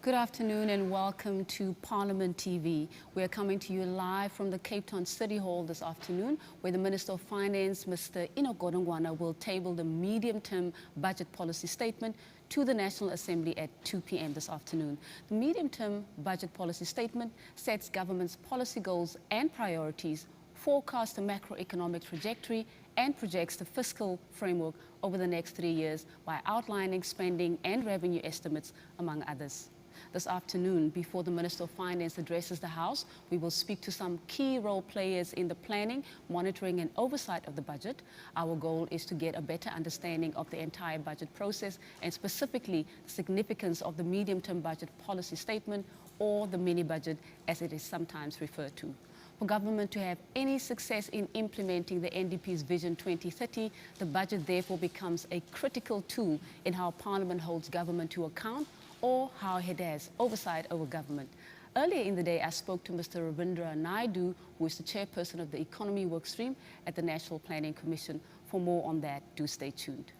Good afternoon and welcome to Parliament TV. We are coming to you live from the Cape Town City Hall this afternoon, where the Minister of Finance, Mr. Enoch Godongwana, will table the medium-term budget policy statement to the National Assembly at 2 p.m. this afternoon. The medium-term budget policy statement sets government's policy goals and priorities, forecasts the macroeconomic trajectory, and projects the fiscal framework over the next 3 years by outlining spending and revenue estimates, among others. This afternoon, before the Minister of Finance addresses the House, we will speak to some key role players in the planning, monitoring and oversight of the budget. Our goal is to get a better understanding of the entire budget process and specifically the significance of the medium-term budget policy statement, or the mini-budget as it is sometimes referred to. For government to have any success in implementing the NDP's Vision 2030, the budget therefore becomes a critical tool in how Parliament holds government to account or how it has oversight over government. Earlier in the day, I spoke to Mr. Ravindra Naidu, who is the chairperson of the Economy Workstream at the National Planning Commission. For more on that, do stay tuned.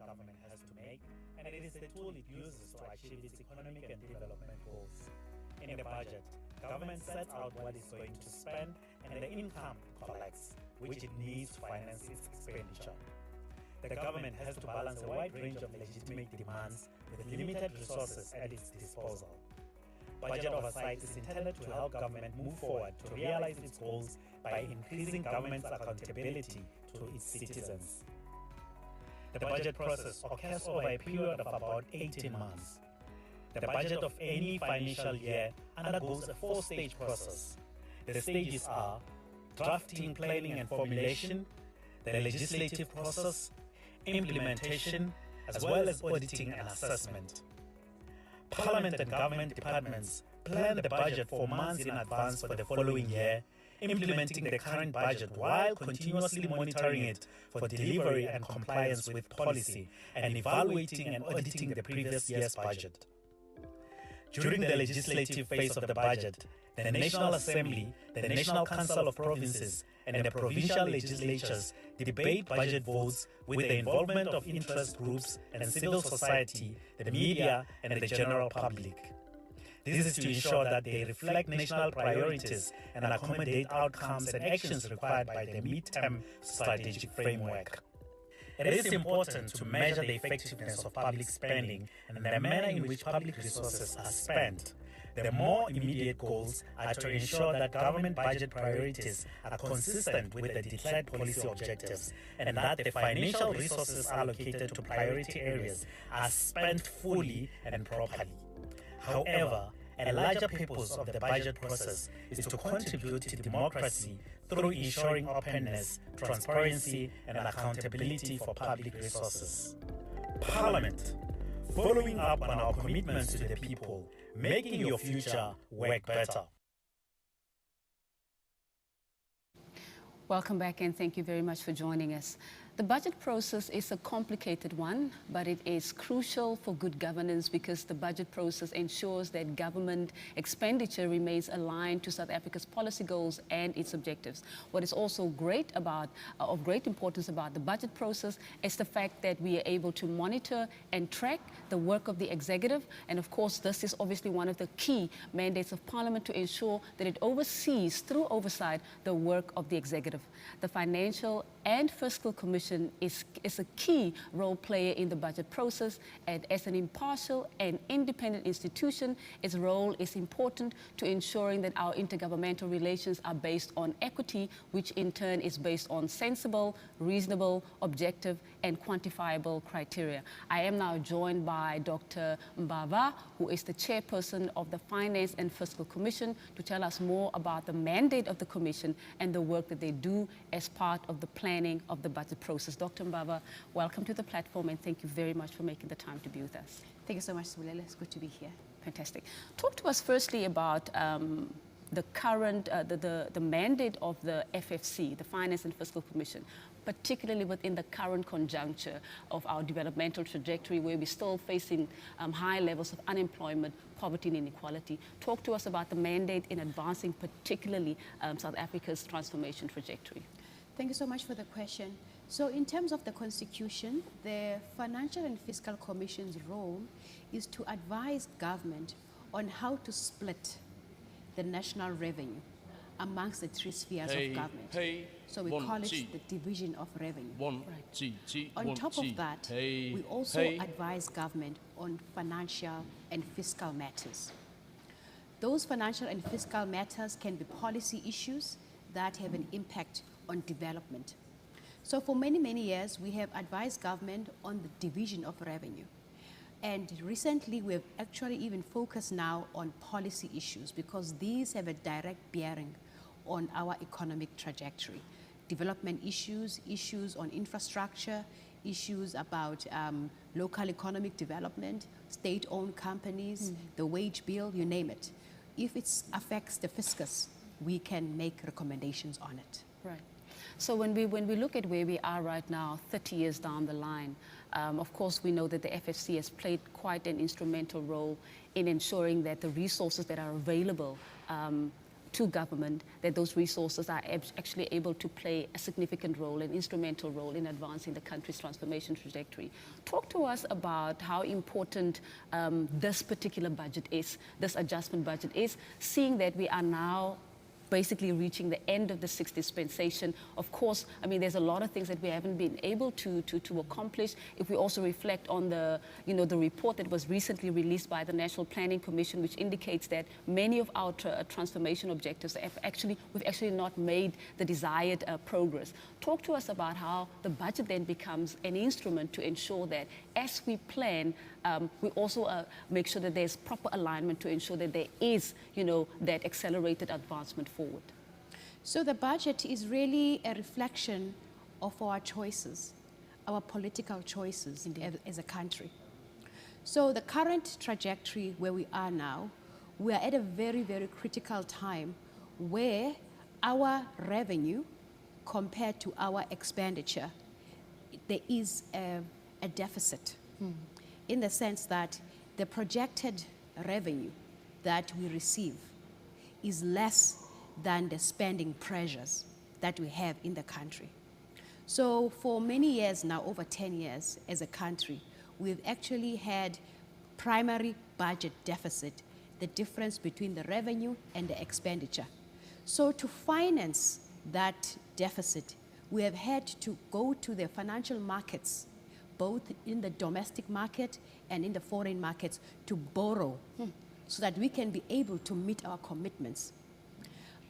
Government has to make, and it is the tool it uses to achieve its economic and development goals. In the budget, government sets out what it's going to spend and the income collects, which it needs to finance its expenditure. The government has to balance a wide range of legitimate demands with limited resources at its disposal. Budget oversight is intended to help government move forward to realize its goals by increasing government's accountability to its citizens. The budget process occurs over a period of about 18 months. The budget of any financial year undergoes a four-stage process. The stages are drafting, planning and formulation, the legislative process, implementation, as well as auditing and assessment. Parliament and government departments plan the budget for months in advance for the following year, implementing the current budget while continuously monitoring it for delivery and compliance with policy, and evaluating and auditing the previous year's budget. During the legislative phase of the budget, the National Assembly, the National Council of Provinces, and the provincial legislatures debate budget votes with the involvement of interest groups and civil society, the media, and the general public. This is to ensure that they reflect national priorities and accommodate outcomes and actions required by the mid-term strategic framework. It is important to measure the effectiveness of public spending and the manner in which public resources are spent. The more immediate goals are to ensure that government budget priorities are consistent with the declared policy objectives and that the financial resources allocated to priority areas are spent fully and properly. However, a larger purpose of the budget process is to contribute to democracy through ensuring openness, transparency, and accountability for public resources. Parliament, following up on our commitments to the people, making your future work better. Welcome back and thank you very much for joining us. The budget process is a complicated one, but it is crucial for good governance because the budget process ensures that government expenditure remains aligned to South Africa's policy goals and its objectives. What is also great about, of great importance about the budget process is the fact that we are able to monitor and track the work of the executive. And of course, this is obviously one of the key mandates of Parliament to ensure that it oversees, through oversight, the work of the executive. The Financial and Fiscal Commission is a key role player in the budget process, and as an impartial and independent institution, its role is important to ensuring that our intergovernmental relations are based on equity, which in turn is based on sensible, reasonable, objective, and quantifiable criteria. I am now joined by Dr. Mbava, who is the chairperson of the Finance and Fiscal Commission, to tell us more about the mandate of the Commission and the work that they do as part of the planning of the budget process. Dr. Mbava, welcome to the platform and thank you very much for making the time to be with us. Thank you so much, Sulele. It's good to be here. Fantastic. Talk to us firstly about the current, the mandate of the FFC, the Finance and Fiscal Commission. particularly within the current conjuncture of our developmental trajectory, where we're still facing high levels of unemployment, poverty and inequality. Talk to us about the mandate in advancing particularly South Africa's transformation trajectory. Thank you so much for the question. So in terms of the Constitution, the Financial and Fiscal Commission's role is to advise government on how to split the national revenue amongst the three spheres of government. So we call it the division of revenue. On top of that, we also advise government on financial and fiscal matters. Those financial and fiscal matters can be policy issues that have an impact on development. So for many, many years, we have advised government on the division of revenue. And recently, we have actually even focused now on policy issues because these have a direct bearing on our economic trajectory. Development issues, issues on infrastructure, issues about local economic development, state-owned companies, the wage bill, you name it. If it affects the fiscus, we can make recommendations on it. Right. So when we look at where we are right now, 30 years down the line, of course we know that the FFC has played quite an instrumental role in ensuring that the resources that are available to government, that those resources are actually able to play a significant role, an instrumental role in advancing the country's transformation trajectory. Talk to us about how important this particular budget is, this adjustment budget is, seeing that we are now basically reaching the end of the sixth dispensation. Of course, I mean, there's a lot of things that we haven't been able to accomplish. If we also reflect on the, the report that was recently released by the National Planning Commission, which indicates that many of our transformation objectives we've actually not made the desired progress. Talk to us about how the budget then becomes an instrument to ensure that as we plan, we also make sure that there's proper alignment to ensure that there is, that accelerated advancement forward. So the budget is really a reflection of our choices, our political choices as a country. So the current trajectory where we are now, we are at a very, very critical time where our revenue compared to our expenditure, there is a deficit. In the sense that the projected revenue that we receive is less than the spending pressures that we have in the country. So for many years now, over 10 years as a country, we've actually had primary budget deficit, the difference between the revenue and the expenditure. So to finance that deficit, we have had to go to the financial markets, both in the domestic market and in the foreign markets, to borrow so that we can be able to meet our commitments.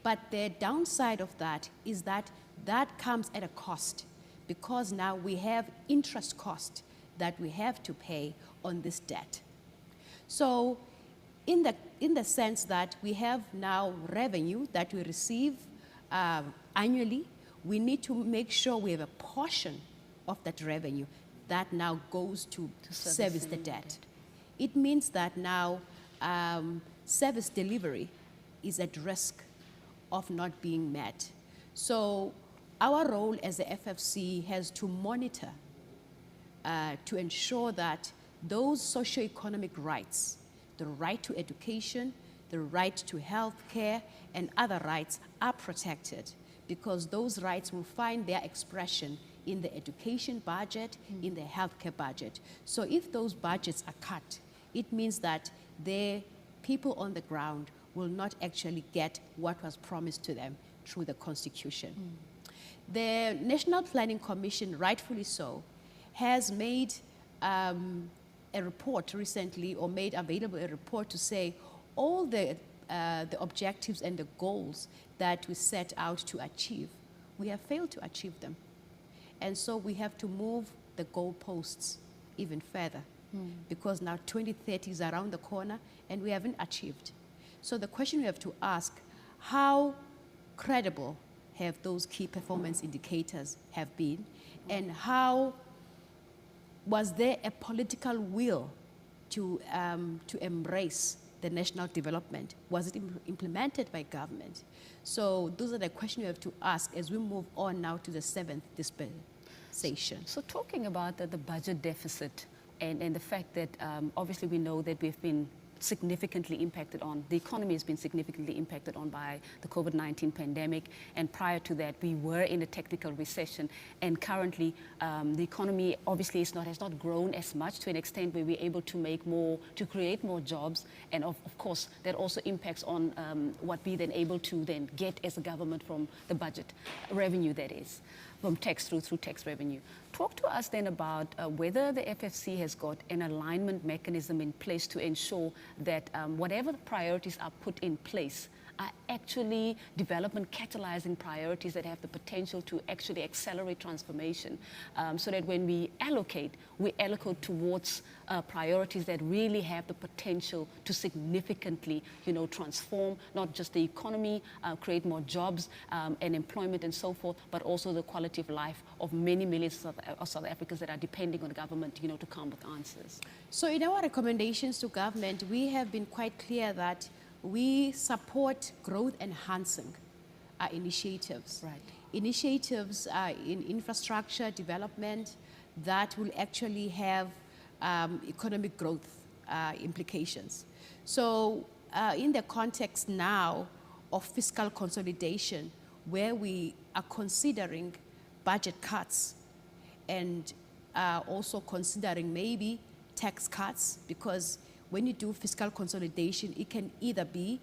But the downside of that is that that comes at a cost, because now we have interest cost that we have to pay on this debt. So in the sense that we have now revenue that we receive annually, we need to make sure we have a portion of that revenue that now goes to service the debt. It means that now service delivery is at risk of not being met. So our role as the FFC has to monitor to ensure that those socioeconomic rights, the right to education, the right to health care, and other rights are protected, because those rights will find their expression in the education budget, in the healthcare budget. So if those budgets are cut, it means that the people on the ground will not actually get what was promised to them through the Constitution. The National Planning Commission, rightfully so, has made a report recently, or made available a report to say all the objectives and the goals that we set out to achieve, we have failed to achieve them. And so we have to move the goalposts even further, because now 2030 is around the corner and we haven't achieved. So the question we have to ask, how credible have those key performance indicators have been, and how was there a political will to embrace the national development? Was it implemented by government? So those are the questions you have to ask as we move on now to the 7th dispensation. So talking about the budget deficit and the fact that obviously we know that we've been significantly impacted on, the economy has been significantly impacted on by the COVID-19 pandemic, and prior to that we were in a technical recession, and currently the economy obviously has not grown as much, to an extent where we're able to make more, to create more jobs, and of course that also impacts on what we then able to then get as a government from the budget revenue, that is from tax through tax revenue. Talk to us then about whether the FFC has got an alignment mechanism in place to ensure that whatever priorities are put in place are actually development catalyzing priorities that have the potential to actually accelerate transformation, so that when we allocate towards priorities that really have the potential to significantly, transform not just the economy, create more jobs and employment and so forth, but also the quality of life of many millions of South Africans that are depending on government, to come with answers. So in our recommendations to government, we have been quite clear that we support growth enhancing initiatives. Right. Initiatives in infrastructure development that will actually have economic growth implications. So in the context now of fiscal consolidation, where we are considering budget cuts and also considering maybe tax cuts, because when you do fiscal consolidation, it can either be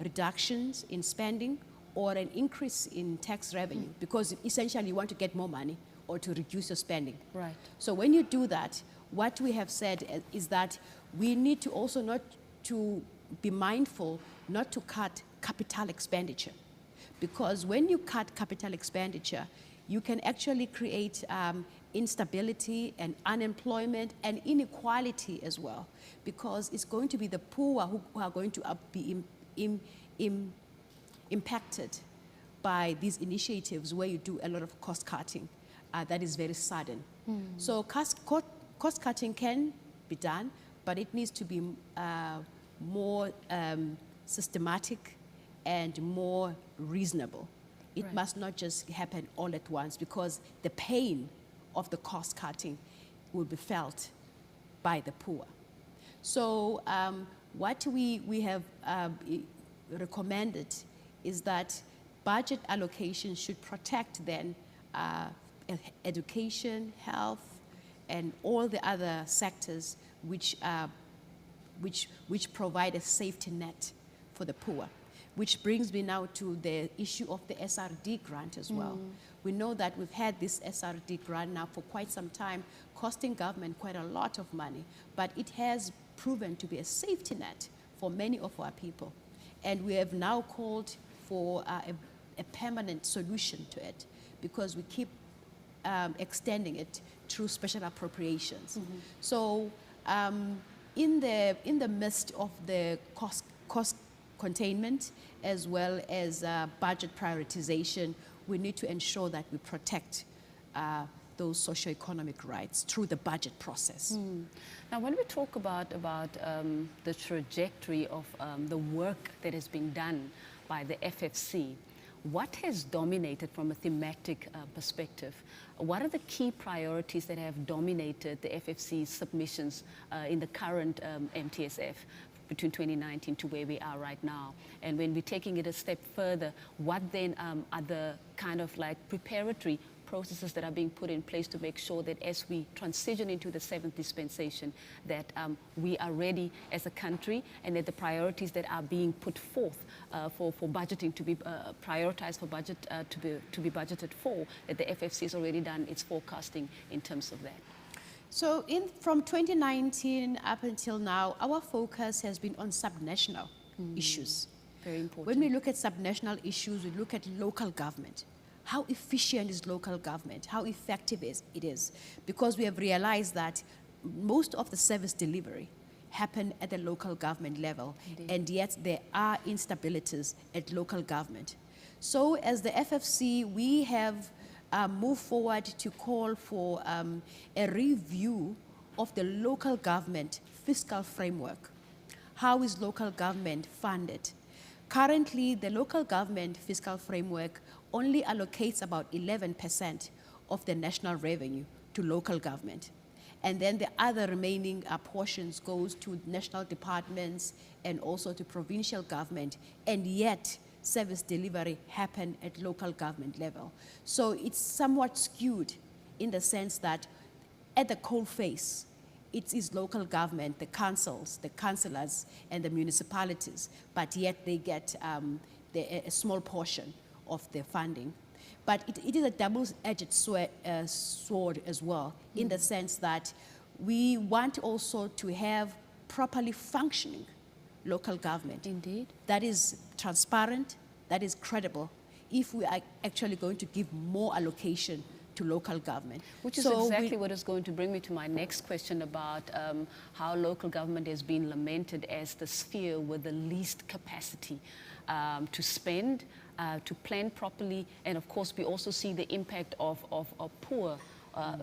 reductions in spending or an increase in tax revenue, because essentially you want to get more money or to reduce your spending. Right. So when you do that, what we have said is that we need to also not to be mindful not to cut capital expenditure, because when you cut capital expenditure, you can actually create instability and unemployment and inequality as well, because it's going to be the poor who are going to be impacted by these initiatives where you do a lot of cost cutting that is very sudden. So cost cutting can be done, but it needs to be more systematic and more reasonable. It Right. must not just happen all at once, because the pain of the cost cutting will be felt by the poor. So what we have recommended is that budget allocation should protect then education, health, and all the other sectors which provide a safety net for the poor. Which brings me now to the issue of the SRD grant as well. We know that we've had this SRD grant now for quite some time, costing government quite a lot of money, but it has proven to be a safety net for many of our people. And we have now called for a permanent solution to it, because we keep extending it through special appropriations. So in the midst of the cost containment as well as budget prioritization, we need to ensure that we protect those socio-economic rights through the budget process. Now, when we talk about the trajectory of the work that has been done by the FFC, what has dominated from a thematic perspective? What are the key priorities that have dominated the FFC's submissions in the current MTSF between 2019 to where we are right now? And when we're taking it a step further, what then are the kind of like preparatory processes that are being put in place to make sure that as we transition into the 7th dispensation, that we are ready as a country, and that the priorities that are being put forth for budgeting to be prioritized for budget to be budgeted for, that the FFC has already done its forecasting in terms of that? So from 2019 up until now, our focus has been on subnational issues. Very important. When we look at subnational issues, we look at local government. How efficient is local government? How effective it is? Because we have realized that most of the service delivery happen at the local government level. Indeed. And yet there are instabilities at local government. So as the FFC, we have moved forward to call for a review of the local government fiscal framework. how is local government funded? Currently, the local government fiscal framework only allocates about 11% of the national revenue to local government. And then the other remaining portions goes to national departments and also to provincial government, and yet service delivery happen at local government level. So it's somewhat skewed in the sense that at the coalface, it is local government, the councils, the councillors, and the municipalities, but yet they get a small portion of the funding. But it is a double-edged sword as well, in the sense that we want also to have properly functioning local government. Indeed. That is transparent, that is credible, if we are actually going to give more allocation to local government. Which is exactly what is going to bring me to my next question about how local government has been lamented as the sphere with the least capacity to spend, to plan properly, and of course we also see the impact of poor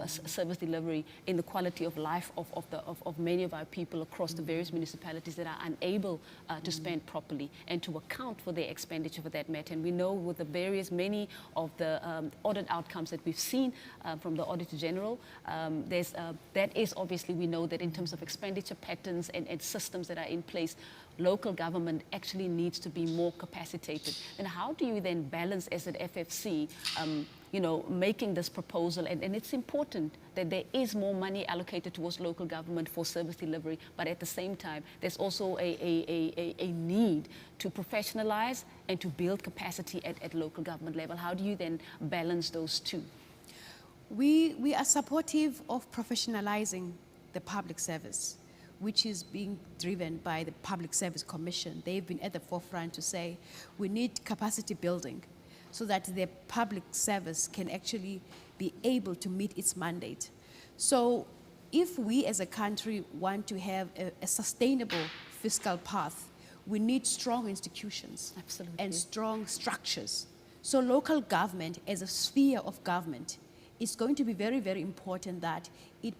service delivery in the quality of life of many of our people across the various municipalities that are unable to spend properly and to account for their expenditure for that matter. And we know with the many of the audit outcomes that we've seen from the Auditor General, that is obviously, we know that in terms of expenditure patterns and systems that are in place, local government actually needs to be more capacitated. And how do you then balance as an FFC making this proposal, and it's important that there is more money allocated towards local government for service delivery, but at the same time, there's also a need to professionalize and to build capacity at local government level. How do you then balance those two? We are supportive of professionalizing the public service, which is being driven by the Public Service Commission. They've been at the forefront to say we need capacity building so that the public service can actually be able to meet its mandate. So if we as a country want to have a sustainable fiscal path, we need strong institutions. Absolutely. And strong structures. So local government as a sphere of government is going to be very, very important that it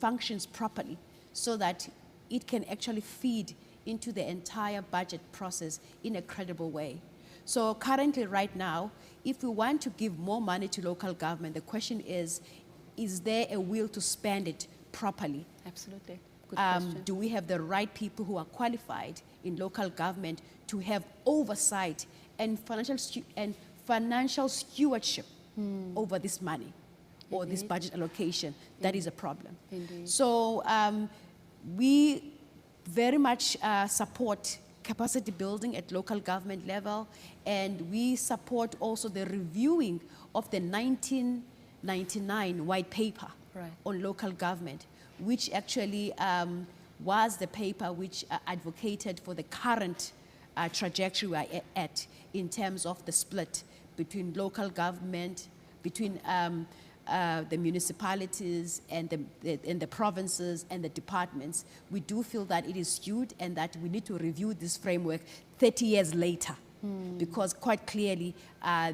functions properly so that it can actually feed into the entire budget process in a credible way. So currently, right now, if we want to give more money to local government, the question is there a will to spend it properly? Absolutely. Good question. Do we have the right people who are qualified in local government to have oversight and financial stewardship over this money or Indeed. this budget allocation? That is a problem. Indeed. So we very much support capacity building at local government level, and we support also the reviewing of the 1999 white paper on local government, which actually was the paper which advocated for the current trajectory we are at in terms of the split between local government, between the municipalities and the provinces and the departments. We do feel that it is skewed and that we need to review this framework 30 years later, because quite clearly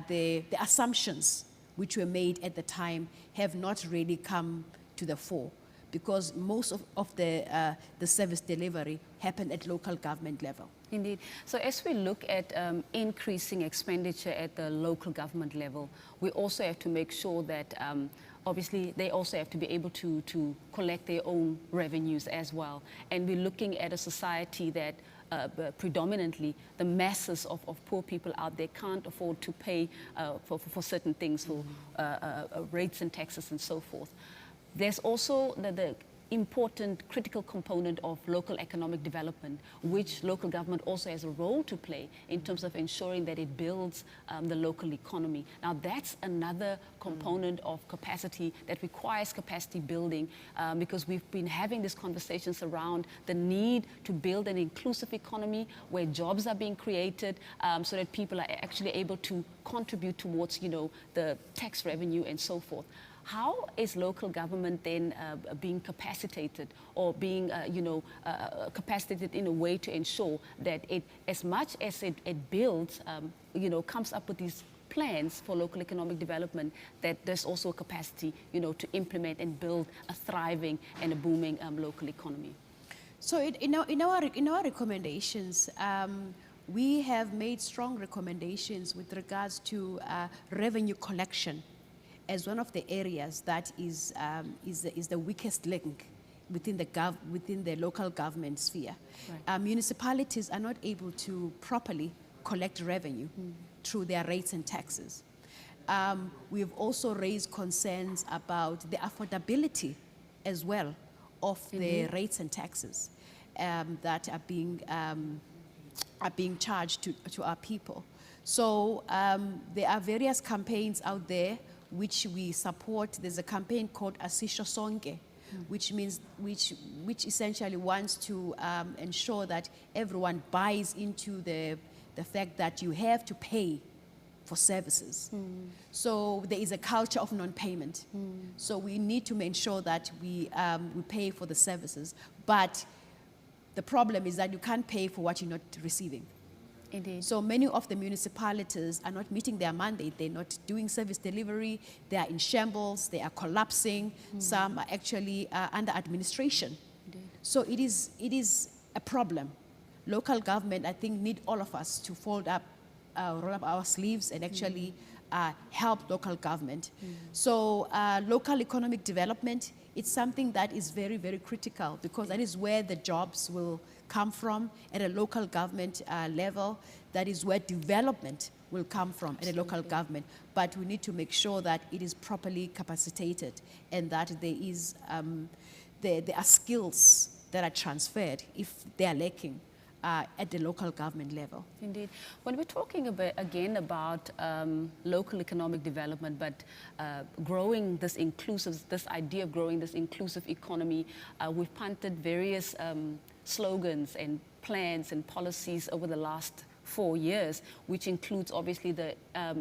the assumptions which were made at the time have not really come to the fore, because most of the service delivery happened at local government level. Indeed. So as we look at increasing expenditure at the local government level, we also have to make sure that obviously they also have to be able to collect their own revenues as well. And we're looking at a society that predominantly the masses of poor people out there can't afford to pay for certain things, for rates and taxes and so forth. There's also the important critical component of local economic development, which local government also has a role to play in terms of ensuring that it builds the local economy. Now that's another component of capacity that requires capacity building, because we've been having these conversations around the need to build an inclusive economy where jobs are being created, so that people are actually able to contribute towards, the tax revenue and so forth. How is local government then being capacitated or being, capacitated in a way to ensure that it, as much as it builds, comes up with these plans for local economic development, that there's also a capacity, to implement and build a thriving and a booming local economy? So in our recommendations, we have made strong recommendations with regards to revenue collection as one of the areas that is the weakest link within the local government sphere. Right. Municipalities are not able to properly collect revenue through their rates and taxes. We've also raised concerns about the affordability as well of the rates and taxes that are being charged to our people. So there are various campaigns out there which we support. There's a campaign called Asisho Sonke, which essentially wants to ensure that everyone buys into the fact that you have to pay for services. So there is a culture of non-payment. So we need to make sure that we pay for the services. But the problem is that you can't pay for what you're not receiving. Indeed. So many of the municipalities are not meeting their mandate. They're not doing service delivery. They are in shambles. They are collapsing. Some are actually under administration. Indeed. So it is a problem. Local government, I think, need all of us to roll up our sleeves and actually help local government. So local economic development, it's something that is very, very critical because that is where the jobs will come from at a local government level. That is where development will come from at a local government. But we need to make sure that it is properly capacitated and that there are skills that are transferred if they are lacking at the local government level. Indeed. When we're talking again about local economic development, but growing this idea of growing this inclusive economy, we've punted various slogans and plans and policies over the last 4 years, which includes obviously the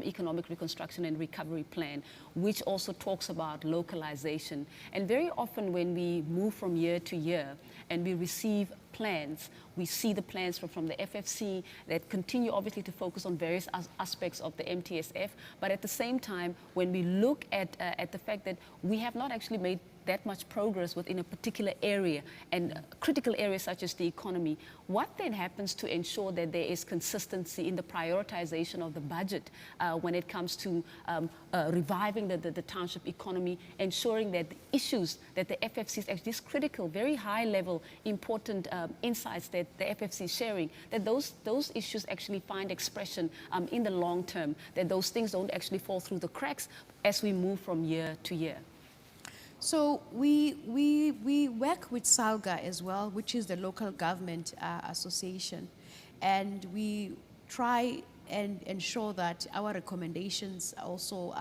Economic Reconstruction and Recovery Plan, which also talks about localization. And very often when we move from year to year and we receive plans, we see the plans from the FFC that continue obviously to focus on various aspects of the MTSF, but at the same time, when we look at the fact that we have not actually made that much progress within a particular area and critical areas such as the economy, what then happens to ensure that there is consistency in the prioritization of the budget when it comes to reviving the township economy, ensuring that the issues that the FFC is actually, these critical, very high level, important insights that the FFC is sharing, that those issues actually find expression in the long term, that those things don't actually fall through the cracks as we move from year to year. So we work with SALGA as well, which is the local government association, and we try and ensure that our recommendations are also,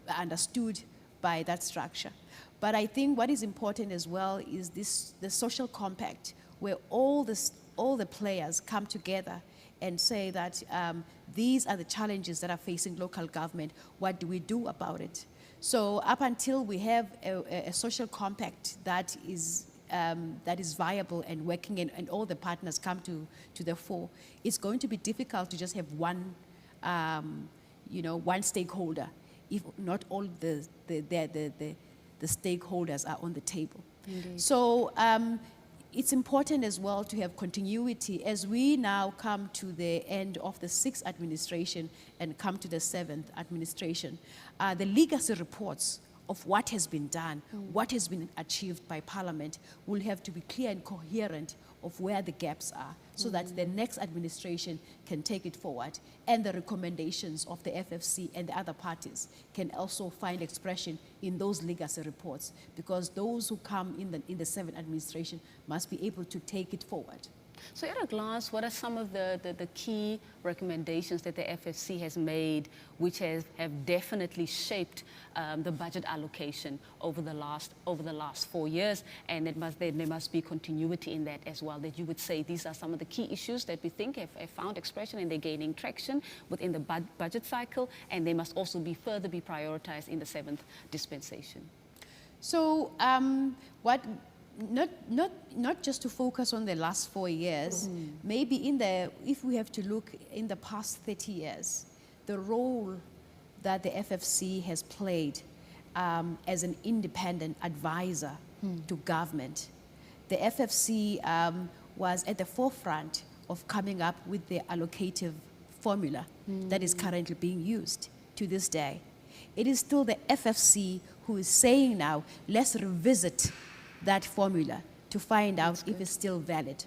understood by that structure. But I think what is important as well is the social compact, where all the players come together and say that these are the challenges that are facing local government. What do we do about it? So up until we have a social compact that is viable and working, and all the partners come to the fore, it's going to be difficult to just have one stakeholder if not all the stakeholders are on the table. Indeed. So it's important as well to have continuity as we now come to the end of the 6th administration and come to the 7th administration. The legacy reports of what has been done, what has been achieved by Parliament will have to be clear and coherent of where the gaps are so that the next administration can take it forward, and the recommendations of the FFC and the other parties can also find expression in those legacy reports, because those who come in the 7th administration must be able to take it forward. So at a glance, what are some of the key recommendations that the FFC has made, which have definitely shaped the budget allocation over the last 4 years? And there must be continuity in that as well, that you would say these are some of the key issues that we think have found expression and they're gaining traction within the budget cycle, and they must also further be prioritized in the 7th dispensation. So not just to focus on the last 4 years, maybe if we have to look in the past 30 years, the role that the FFC has played as an independent advisor to government the FFC was at the forefront of coming up with the allocative formula that is currently being used to this day. It is still the FFC who is saying now, let's revisit that formula to find out if it's still valid.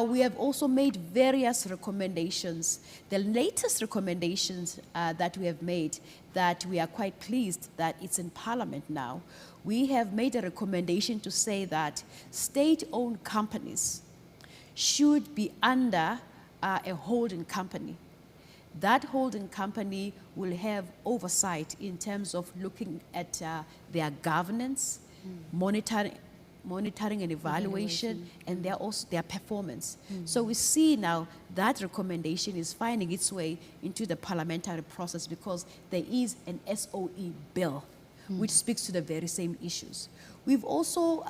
We have also made various recommendations. The latest recommendations that we have made, that we are quite pleased that it's in Parliament now, we have made a recommendation to say that state-owned companies should be under a holding company. That holding company will have oversight in terms of looking at their governance, monitoring and evaluation, and their performance. So we see now that recommendation is finding its way into the parliamentary process because there is an SOE bill which speaks to the very same issues. We've also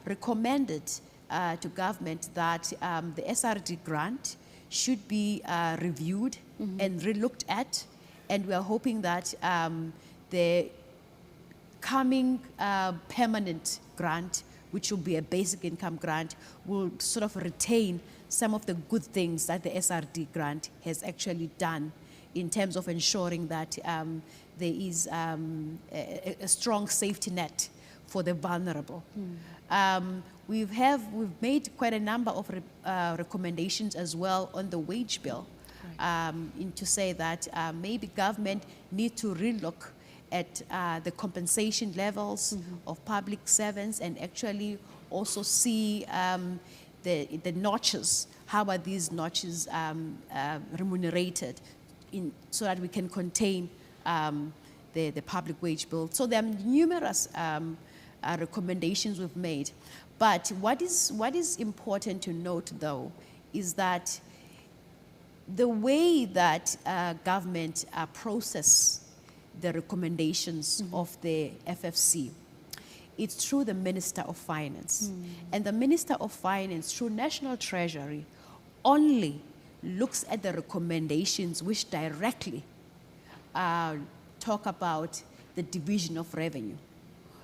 recommended to government that the SRD grant should be reviewed and relooked at, and we are hoping that the coming permanent grant, which will be a basic income grant, will sort of retain some of the good things that the SRD grant has actually done in terms of ensuring that there is a strong safety net for the vulnerable. We've made quite a number of recommendations as well on the wage bill, to say that maybe government need to relook at the compensation levels of public servants and actually also see the notches, how are these notches remunerated so that we can contain the public wage bill. So there are numerous recommendations we've made. But what is important to note, though, is that the way that government process the recommendations of the FFC, it's through the Minister of Finance. And the Minister of Finance, through National Treasury, only looks at the recommendations which directly talk about the division of revenue.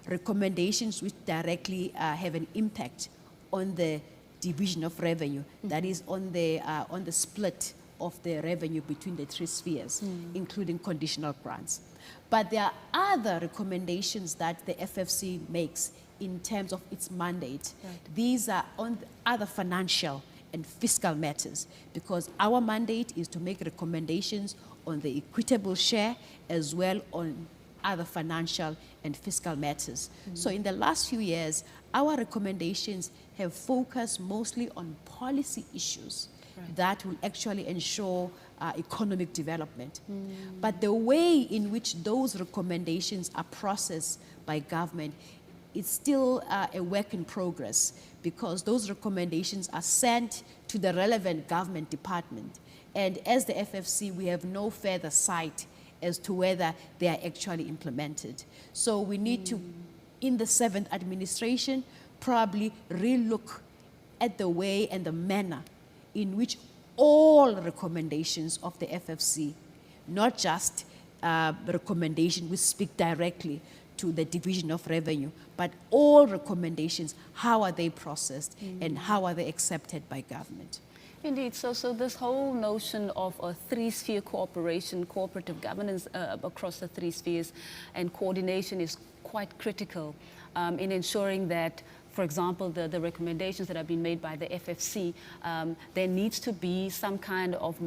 Recommendations which directly have an impact on the division of revenue, that is on the split of the revenue between the three spheres, including conditional grants. But there are other recommendations that the FFC makes in terms of its mandate. These are on other financial and fiscal matters, because our mandate is to make recommendations on the equitable share as well on other financial and fiscal matters. So in the last few years, our recommendations have focused mostly on policy issues that will actually ensure economic development. But the way in which those recommendations are processed by government is still a work in progress, because those recommendations are sent to the relevant government department. And as the FFC, we have no further sight as to whether they are actually implemented. So we need to, in the 7th administration, probably relook at the way and the manner in which all recommendations of the FFC, not just recommendations which speak directly to the division of revenue, but all recommendations, how are they processed and how are they accepted by government? Indeed. So this whole notion of a three-sphere cooperation, cooperative governance across the three spheres, and coordination is quite critical in ensuring that, for example, the recommendations that have been made by the FFC, there needs to be some kind of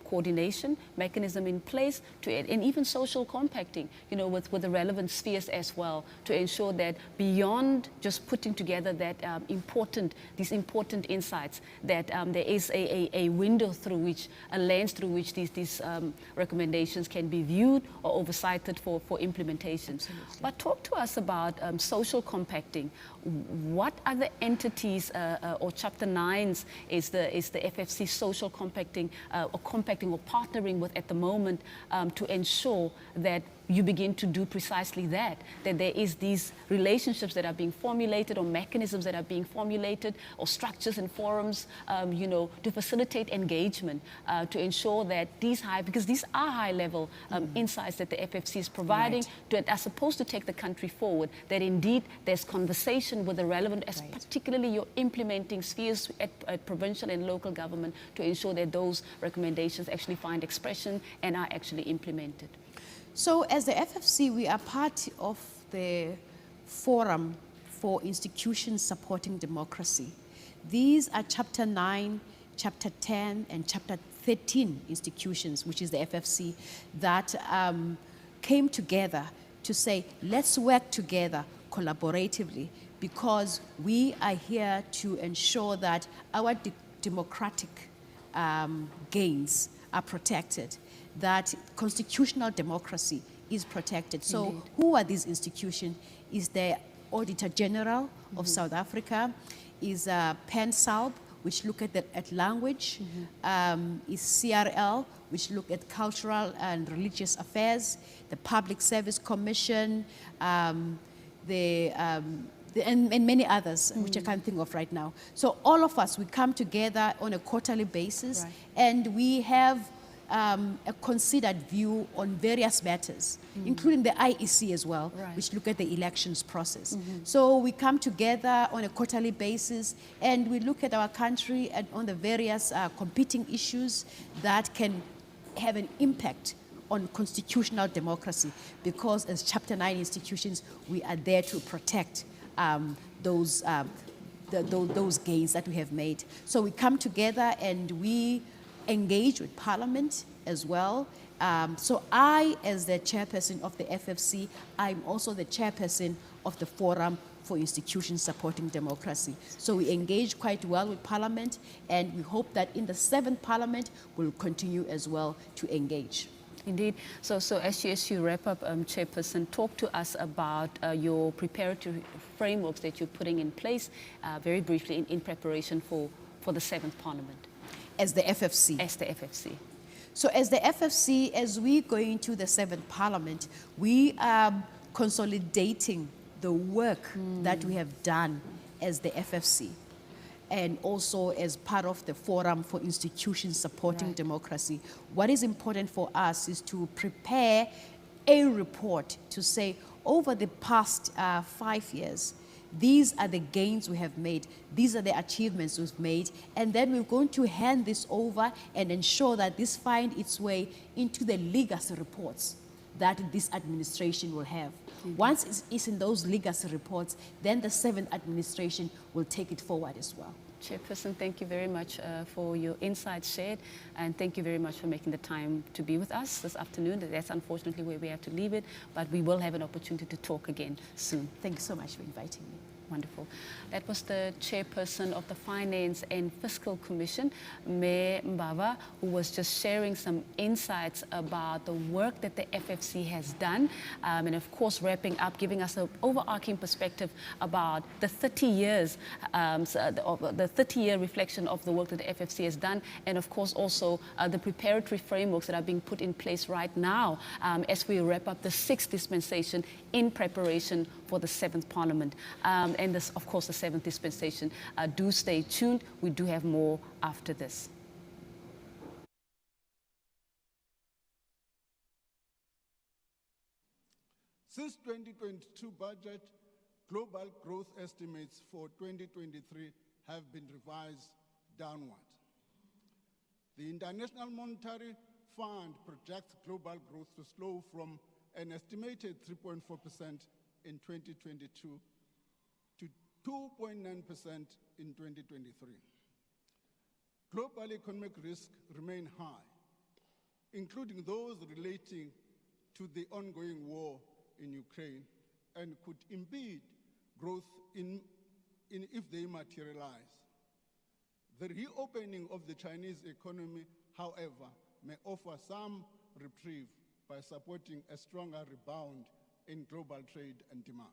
coordination mechanism in place and even social compacting, with the relevant spheres as well, to ensure that beyond just putting together that these important insights, that there is a window through which, a lens through which these recommendations can be viewed or oversighted for implementation. Absolutely. But talk to us about social compacting. What other entities or Chapter 9s is the FFC social compacting or partnering with at the moment to ensure that you begin to do precisely that there is these relationships that are being formulated or mechanisms that are being formulated or structures and forums, to facilitate engagement, to ensure that because these are high-level insights that the FFC is providing that are supposed to take the country forward, that indeed there's conversation with the relevant, particularly your implementing spheres at provincial and local government, to ensure that those recommendations actually find expression and are actually implemented. So as the FFC, we are part of the Forum for Institutions Supporting Democracy. These are Chapter 9, Chapter 10, and Chapter 13 institutions, which is the FFC, that came together to say, let's work together collaboratively, because we are here to ensure that our democratic gains are protected, that constitutional democracy is protected. So Indeed. who are these institutions? Is the Auditor General of South Africa, is PenSalb, which look at language, is CRL, which look at cultural and religious affairs, the Public Service Commission, and many others, which I can't think of right now. So all of us, we come together on a quarterly basis, and we have a considered view on various matters, including the IEC as well, which look at the elections process. So we come together on a quarterly basis, and we look at our country and on the various competing issues that can have an impact on constitutional democracy, because as Chapter 9 institutions, we are there to protect those gains that we have made. So we come together and we engage with Parliament as well. So I, as the chairperson of the FFC, I'm also the chairperson of the Forum for Institutions Supporting Democracy. So we engage quite well with Parliament, and we hope that in the 7th Parliament, we'll continue as well to engage. Indeed. So as you wrap up, Chairperson, talk to us about your preparatory frameworks that you're putting in place, very briefly, in preparation for the 7th Parliament. As the FFC. As the FFC. So as the FFC, as we go into the 7th Parliament, we are consolidating the work that we have done as the FFC, and also as part of the Forum for Institutions Supporting Democracy. What is important for us is to prepare a report to say, over the past 5 years, these are the gains we have made, these are the achievements we've made, and then we're going to hand this over and ensure that this finds its way into the legacy reports that this administration will have. Once it's in those legacy reports, then the 7th administration will take it forward as well. Chairperson, thank you very much for your insights shared, and thank you very much for making the time to be with us this afternoon. That's unfortunately where we have to leave it, but we will have an opportunity to talk again soon. Thank you so much for inviting me. Wonderful. That was the chairperson of the Finance and Fiscal Commission, Mayor Mbava, who was just sharing some insights about the work that the FFC has done, and of course wrapping up, giving us an overarching perspective about the 30 years, the 30-year reflection of the work that the FFC has done, and of course also the preparatory frameworks that are being put in place right now as we wrap up the 6th dispensation in preparation for the 7th Parliament. And this, of course, the 7th dispensation. Do stay tuned. We do have more after this. Since 2022 budget, global growth estimates for 2023 have been revised downward. The International Monetary Fund projects global growth to slow from an estimated 3.4% in 2022 to 2.9% in 2023. Global economic risks remain high, including those relating to the ongoing war in Ukraine, and could impede growth if they materialize. The reopening of the Chinese economy, however, may offer some reprieve by supporting a stronger rebound in global trade and demand.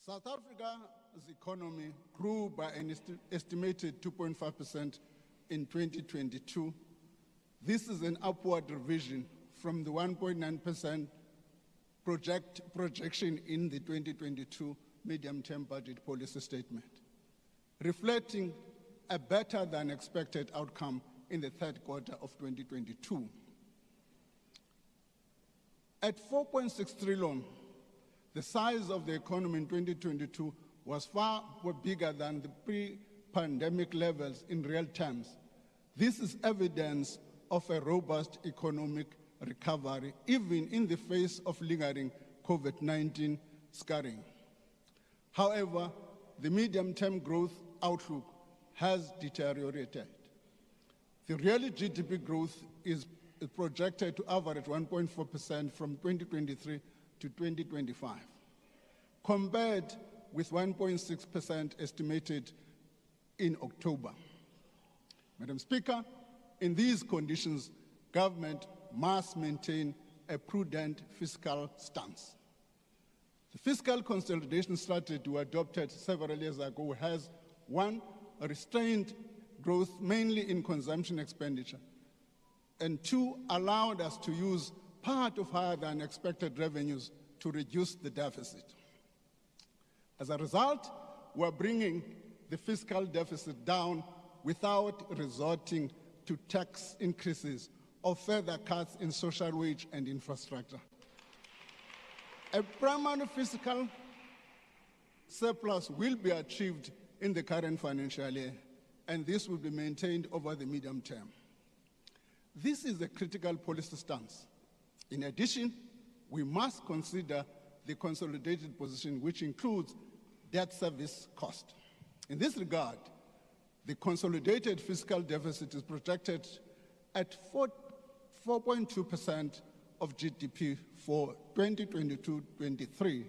South Africa's economy grew by an estimated 2.5% in 2022. This is an upward revision from the 1.9% projection in the 2022 medium-term budget policy statement, reflecting a better than expected outcome in the third quarter of 2022. At 4.6 trillion, the size of the economy in 2022 was far bigger than the pre-pandemic levels in real terms. This is evidence of a robust economic recovery, even in the face of lingering COVID-19 scarring. However, the medium-term growth outlook has deteriorated. The real GDP growth is projected to average 1.4% from 2023 to 2025, compared with 1.6% estimated in October. Madam Speaker, in these conditions, government must maintain a prudent fiscal stance. The fiscal consolidation strategy we adopted several years ago has, one, restrained growth mainly in consumption expenditure, and two, allowed us to use part of higher than expected revenues to reduce the deficit. As a result, we're bringing the fiscal deficit down without resorting to tax increases or further cuts in social wage and infrastructure. A primary fiscal surplus will be achieved in the current financial year, and this will be maintained over the medium term. This is a critical policy stance. In addition, we must consider the consolidated position, which includes debt service cost. In this regard, the consolidated fiscal deficit is projected at 4.2% of GDP for 2022-23,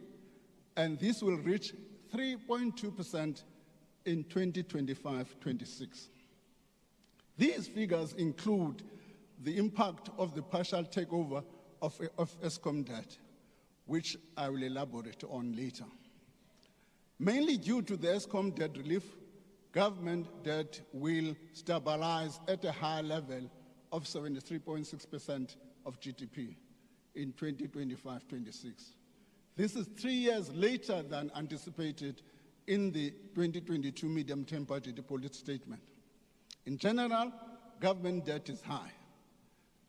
and this will reach 3.2% in 2025-26. These figures include the impact of the partial takeover of Eskom debt, which I will elaborate on later. Mainly due to the Eskom debt relief, government debt will stabilize at a high level of 73.6% of GDP in 2025-26. This is 3 years later than anticipated in the 2022 medium-term budget policy statement. In general, government debt is high.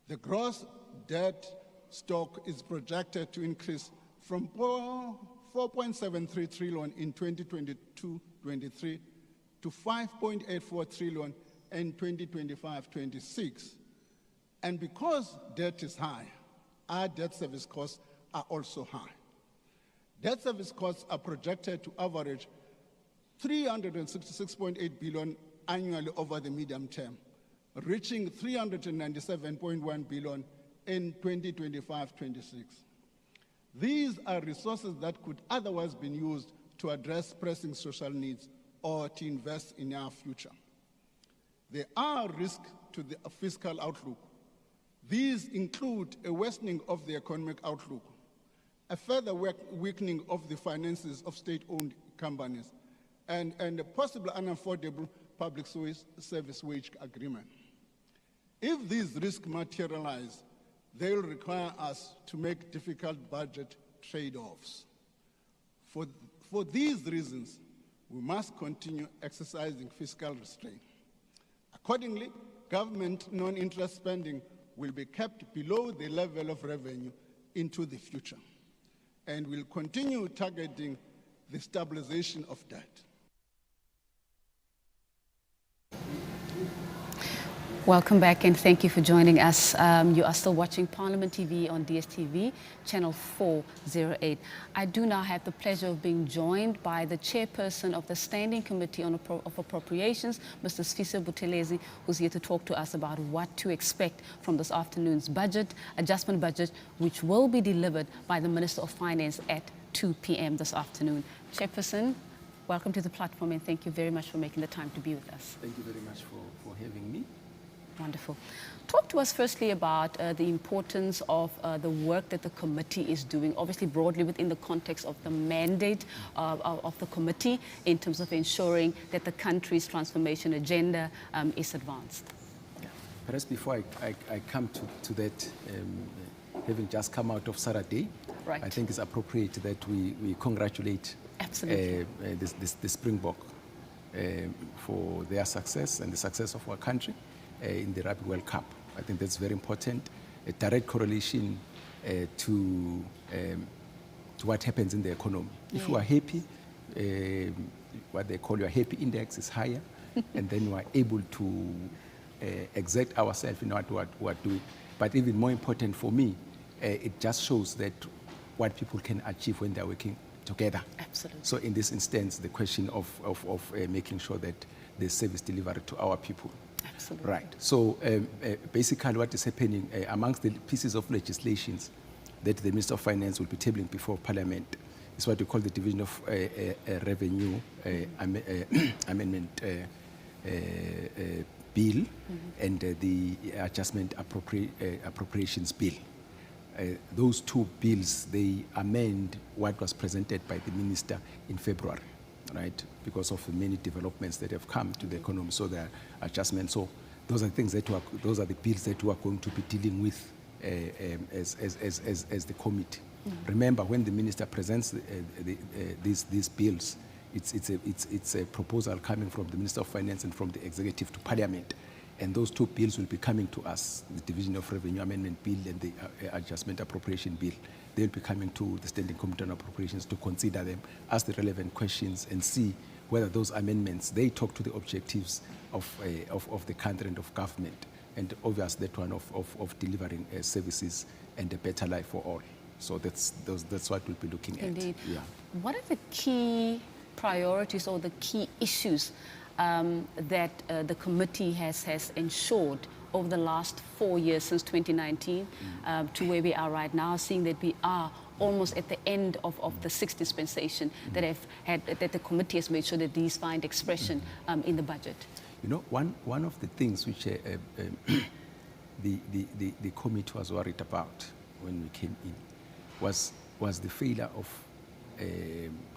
The gross debt stock is projected to increase from 4.73 trillion in 2022-23 to 5.84 trillion in 2025-26. And because debt is high, our debt service costs are also high. Debt service costs are projected to average 366.8 billion annually over the medium term, reaching 397.1 billion in 2025-26. These are resources that could otherwise be used to address pressing social needs or to invest in our future. There are risks to the fiscal outlook. These include a worsening of the economic outlook, a further weakening of the finances of state-owned companies, and a possible unaffordable public service wage agreement. If these risks materialize, they will require us to make difficult budget trade-offs. For these reasons, we must continue exercising fiscal restraint. Accordingly, government non-interest spending will be kept below the level of revenue into the future, and will continue targeting the stabilization of debt. Welcome back and thank you for joining us. You are still watching Parliament TV on DSTV, channel 408. I do now have the pleasure of being joined by the chairperson of the Standing Committee of Appropriations, Mr. Sfisa Buthelezi, who's here to talk to us about what to expect from this afternoon's adjustment budget, which will be delivered by the Minister of Finance at 2 p.m. this afternoon. Chairperson, welcome to the platform and thank you very much for making the time to be with us. Thank you very much for having me. Wonderful. Talk to us firstly about the importance of the work that the committee is doing, obviously broadly within the context of the mandate of the committee in terms of ensuring that the country's transformation agenda is advanced. Perhaps before I come to that, having just come out of Sarah Day, Right. I think it's appropriate that we congratulate Absolutely. the Springbok for their success and the success of our country in the Rugby World Cup. I think that's very important. A direct correlation to what happens in the economy. If you are happy, what they call your happy index is higher, and then you are able to exert ourselves in what we are doing. But even more important for me, it just shows that what people can achieve when they're working together. Absolutely. So in this instance, the question of making sure that the service delivered to our people. Absolutely. Right. So basically what is happening amongst the pieces of legislations that the Minister of Finance will be tabling before Parliament is what we call the Division of Revenue Amendment Bill and the Adjustment Appropriations Bill. Those two bills, they amend what was presented by the Minister in February, right? Because of the many developments that have come to the economy, so there are adjustments. So those are things those are the bills that we are going to be dealing with as the committee. Remember, when the Minister presents these bills, it's a proposal coming from the Minister of Finance and from the Executive to Parliament. And those two bills will be coming to us, the Division of Revenue Amendment Bill and the Adjustment Appropriation Bill. They'll be coming to the Standing Committee on Appropriations to consider them, ask the relevant questions, and see whether those amendments, they talk to the objectives of the country and of government, and obviously that one of delivering services and a better life for all. So that's what we'll be looking at. Indeed. Yeah. What are the key priorities or the key issues that the committee has ensured over the last 4 years since 2019 to where we are right now, seeing that we are almost at the end of the sixth dispensation that the committee has made sure that these find expression in the budget? You know, one of the things which the committee was worried about when we came in was the failure of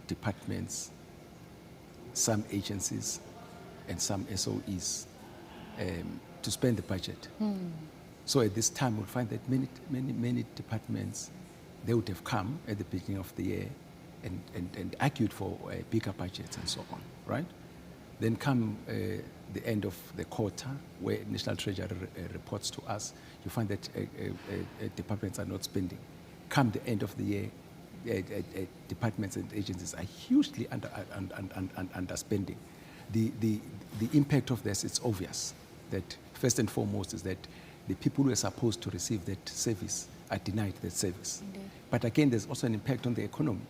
departments, some agencies, and some SOEs to spend the budget. So at this time, we'll find that many departments, they would have come at the beginning of the year and argued for bigger budgets and so on, right? Then come the end of the quarter, where National Treasury reports to us, you find that departments are not spending. Come the end of the year, departments and agencies are hugely underspending. The impact of this, it's obvious that first and foremost is that the people who are supposed to receive that service are denied that service. Indeed. But again, there's also an impact on the economy.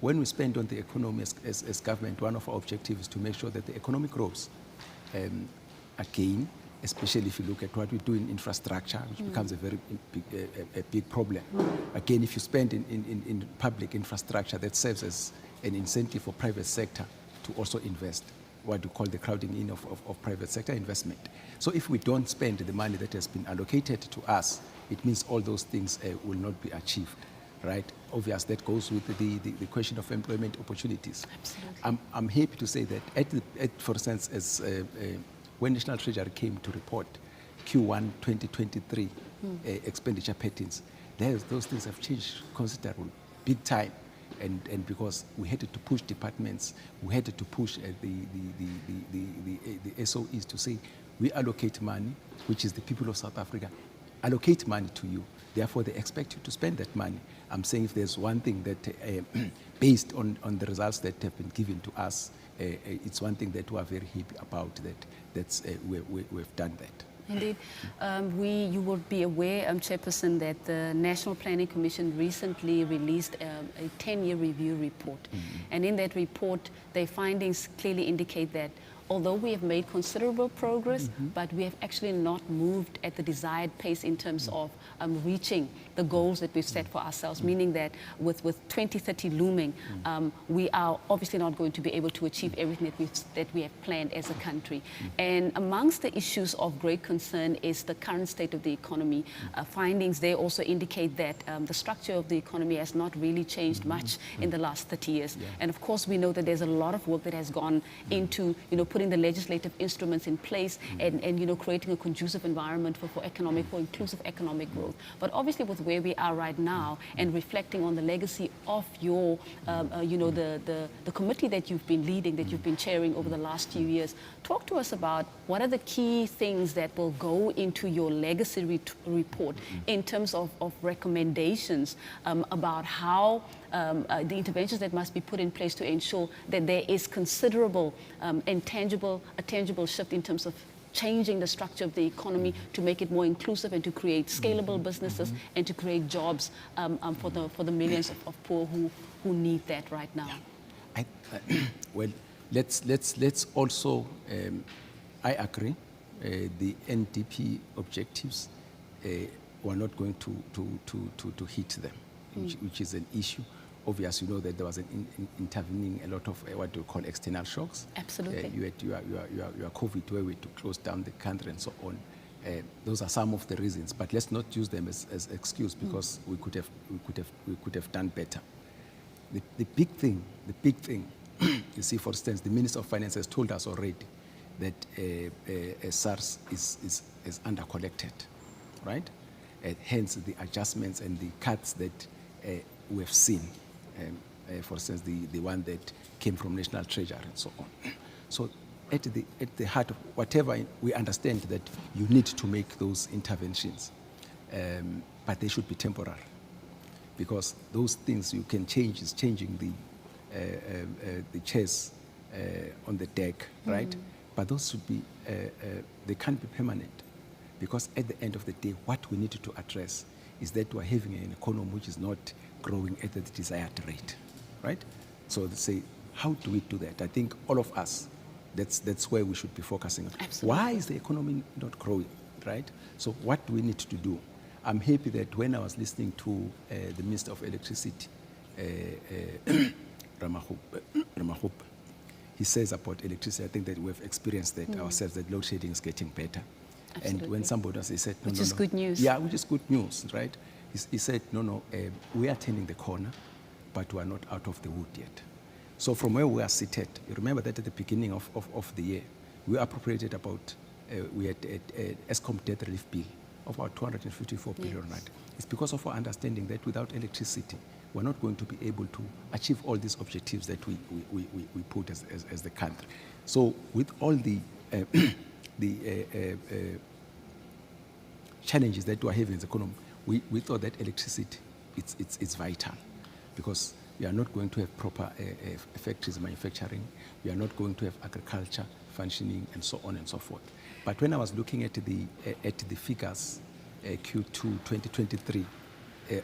When we spend on the economy as government, one of our objectives is to make sure that the economy grows. Again, especially if you look at what we do in infrastructure, which becomes a very big problem. Again, if you spend in public infrastructure, that serves as an incentive for private sector to also invest, what we call the crowding in of private sector investment. So if we don't spend the money that has been allocated to us, it means all those things will not be achieved, right? Obviously, that goes with the question of employment opportunities. Absolutely. I'm happy to say that, for instance, as when National Treasury came to report Q1 2023 expenditure patterns, those things have changed considerably, big time. And because we had to push departments, we had to push the SOEs to say, we allocate money, which is the people of South Africa, allocate money to you. Therefore, they expect you to spend that money. I'm saying if there's one thing that, based on the results that have been given to us, it's one thing that we are very happy about, we've done that. Indeed. You will be aware, Chairperson, that the National Planning Commission recently released a 10-year review report. And in that report, their findings clearly indicate that although we have made considerable progress, but we have actually not moved at the desired pace in terms of reaching the goals that we've set for ourselves, meaning that with 2030 looming, we are obviously not going to be able to achieve everything that we have planned as a country. And amongst the issues of great concern is the current state of the economy. Findings there also indicate that the structure of the economy has not really changed much in the last 30 years. And of course, we know that there's a lot of work that has gone into, putting the legislative instruments in place and you know, creating a conducive environment for inclusive economic growth. But obviously with where we are right now and reflecting on the legacy of your, you know, the committee that you've been leading, that you've been chairing over the last few years, talk to us about what are the key things that will go into your legacy report in terms of recommendations about how the interventions that must be put in place to ensure that there is considerable and a tangible shift in terms of changing the structure of the economy to make it more inclusive and to create scalable businesses and to create jobs for the millions of poor who need that right now. Well, let's also, I agree, the NDP objectives, we're not going to hit them, which is an issue. Obviously, you know that there was intervening a lot of what do you call external shocks. Absolutely. You had your COVID, where we had to close down the country and so on. Those are some of the reasons, but let's not use them as excuse, because we could have done better. The big thing, you see, for instance, the Minister of Finance has told us already that SARS is under-collected, right? Hence the adjustments and the cuts that we have seen. For instance, the one that came from National Treasury and so on. So at the heart of whatever, we understand that you need to make those interventions, but they should be temporary, because those things you can change is changing the chairs on the deck, right? But those should be, they can't be permanent, because at the end of the day, what we need to address is that we're having an economy which is not growing at the desired rate, right? So they say, how do we do that? I think all of us, that's where we should be focusing on. Absolutely. Why is the economy not growing, right? So what do we need to do? I'm happy that when I was listening to the Minister of Electricity, Ramahub, he says about electricity, I think that we've experienced that ourselves, that load shedding is getting better. Absolutely. And when somebody else, he said, no, which no, is no. good news. Yeah, which is good news, right? He said, no, we are turning the corner, but we are not out of the wood yet. So from where we are seated, you remember that at the beginning of the year, we appropriated about, we had a ESCOM debt relief bill of about 254 billion rand. It's because of our understanding that without electricity, we're not going to be able to achieve all these objectives that we put as the country. So with all the challenges that we are having in the economy, we thought that electricity, it's vital, because we are not going to have proper factories manufacturing, we are not going to have agriculture functioning, and so on and so forth. But when I was looking at the figures, Q2 2023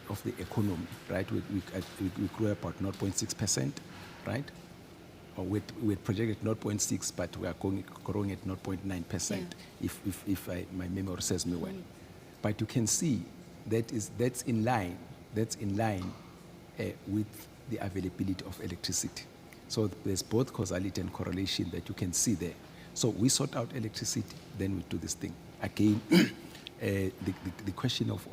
of the economy, right, we grew about 0.6%, right? Or we had projected 0.6, but we are growing at 0.9%, if my memory serves me well. But you can see that's in line with the availability of electricity. So there's both causality and correlation that you can see there. So we sort out electricity, then we do this thing. Again, the question of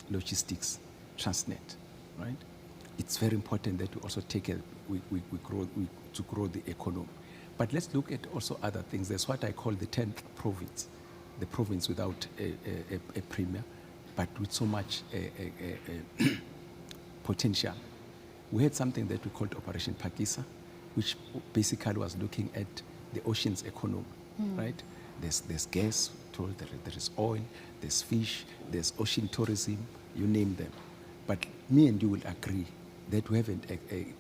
logistics, Transnet, right? It's very important that we also take we grow the economy. But let's look at also other things. There's what I call the 10th province, the province without a premier, but with so much potential. We had something that we called Operation Pakisa, which basically was looking at the ocean's economy, right? There's gas, there is oil, there's fish, there's ocean tourism, you name them. But me and you will agree that we haven't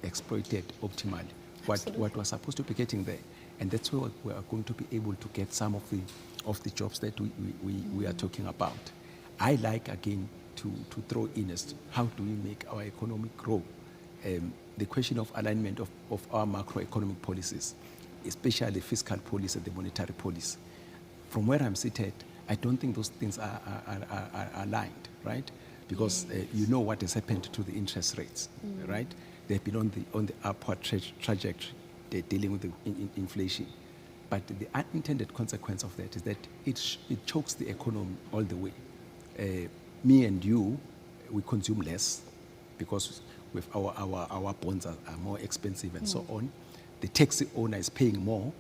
exploited optimally what was supposed to be getting there. And that's where we are going to be able to get some of the jobs that we are talking about. I like, again, to throw in as how do we make our economy grow? The question of alignment of our macroeconomic policies, especially fiscal policy and the monetary policy. From where I'm seated, I don't think those things are aligned, right? Because you know what has happened to the interest rates, right? They've been on the upward trajectory. They're dealing with the inflation. But the unintended consequence of that is that it chokes the economy all the way. Me and you, we consume less because with our bonds are more expensive and so on. the taxi owner is paying more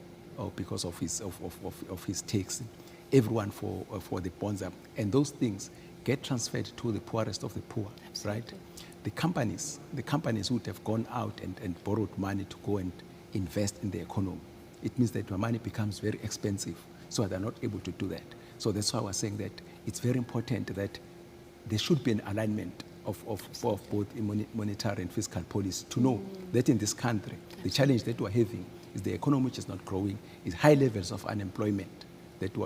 because of his tax, everyone for the bonds, and those things get transferred to the poorest of the poor. Absolutely. Right? The companies would have gone out and borrowed money to go and invest in the economy. It means that your money becomes very expensive, so they're not able to do that. So that's why I was saying that it's very important that there should be an alignment of both monetary and fiscal policy to know that in this country, the challenge that we're having is the economy which is not growing, is high levels of unemployment that we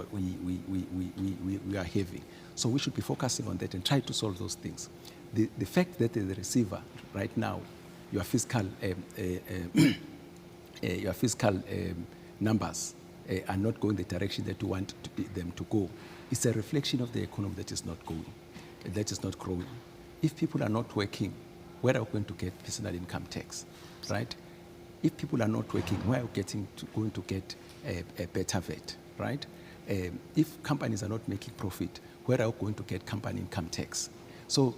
are having. So we should be focusing on that and try to solve those things. The fact that the receiver right now, your fiscal numbers are not going the direction that you want them to go, it's a reflection of the economy that is not going, that is not growing. If people are not working, where are we going to get personal income tax, right? If people are not working, where are we going to get a better VAT, right? If companies are not making profit, where are we going to get company income tax? So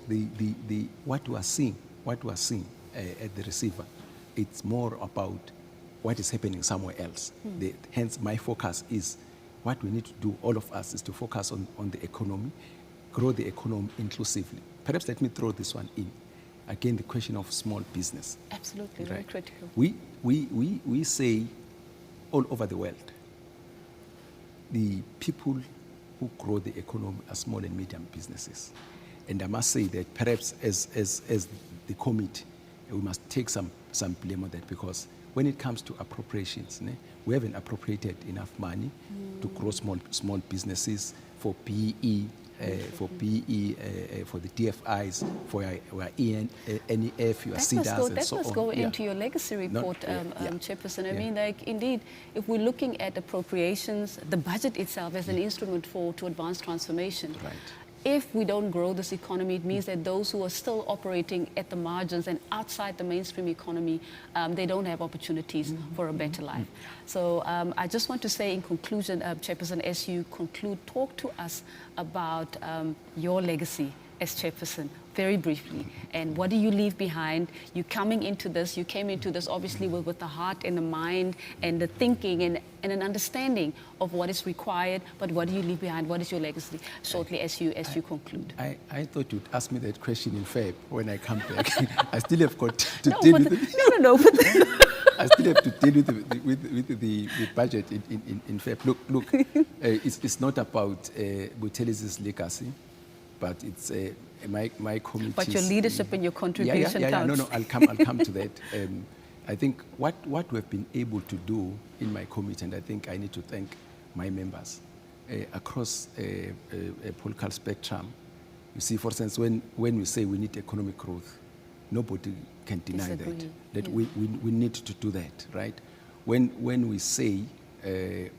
what we are seeing at the receiver, it's more about what is happening somewhere else. Hence, my focus is what we need to do, all of us, is to focus on the economy, grow the economy inclusively. Perhaps let me throw this one in. Again, the question of small business. Absolutely, very critical. We say all over the world, the people who grow the economy are small and medium businesses. And I must say that perhaps as the committee, we must take some blame on that, because when it comes to appropriations, we haven't appropriated enough money to grow small businesses for PE, for the DFIs, for our NEF, your CEDAs, and so on. That must go into your legacy report, Chairperson. I mean, like, indeed, if we're looking at appropriations, the budget itself as an instrument to advance transformation. Right. If we don't grow this economy, it means that those who are still operating at the margins and outside the mainstream economy, they don't have opportunities for a better life. So I just want to say in conclusion, Chairperson, as you conclude, talk to us about your legacy as Chairperson, very briefly. And what do you leave behind? You came into this obviously with the heart and the mind and the thinking and an understanding of what is required, but what do you leave behind? What is your legacy? Shortly as you conclude. I thought you'd ask me that question in Feb when I come back. I still have got to deal with it. No. I still have to deal with the budget in Feb. Look, it's not about Buthelez's legacy, but it's my committee. But your leadership and your contribution counts. No, I'll come to that. I think what we've been able to do in my committee, and I think I need to thank my members across a political spectrum. You see, for instance, when we say we need economic growth, nobody can deny that we need to do that, right? When we say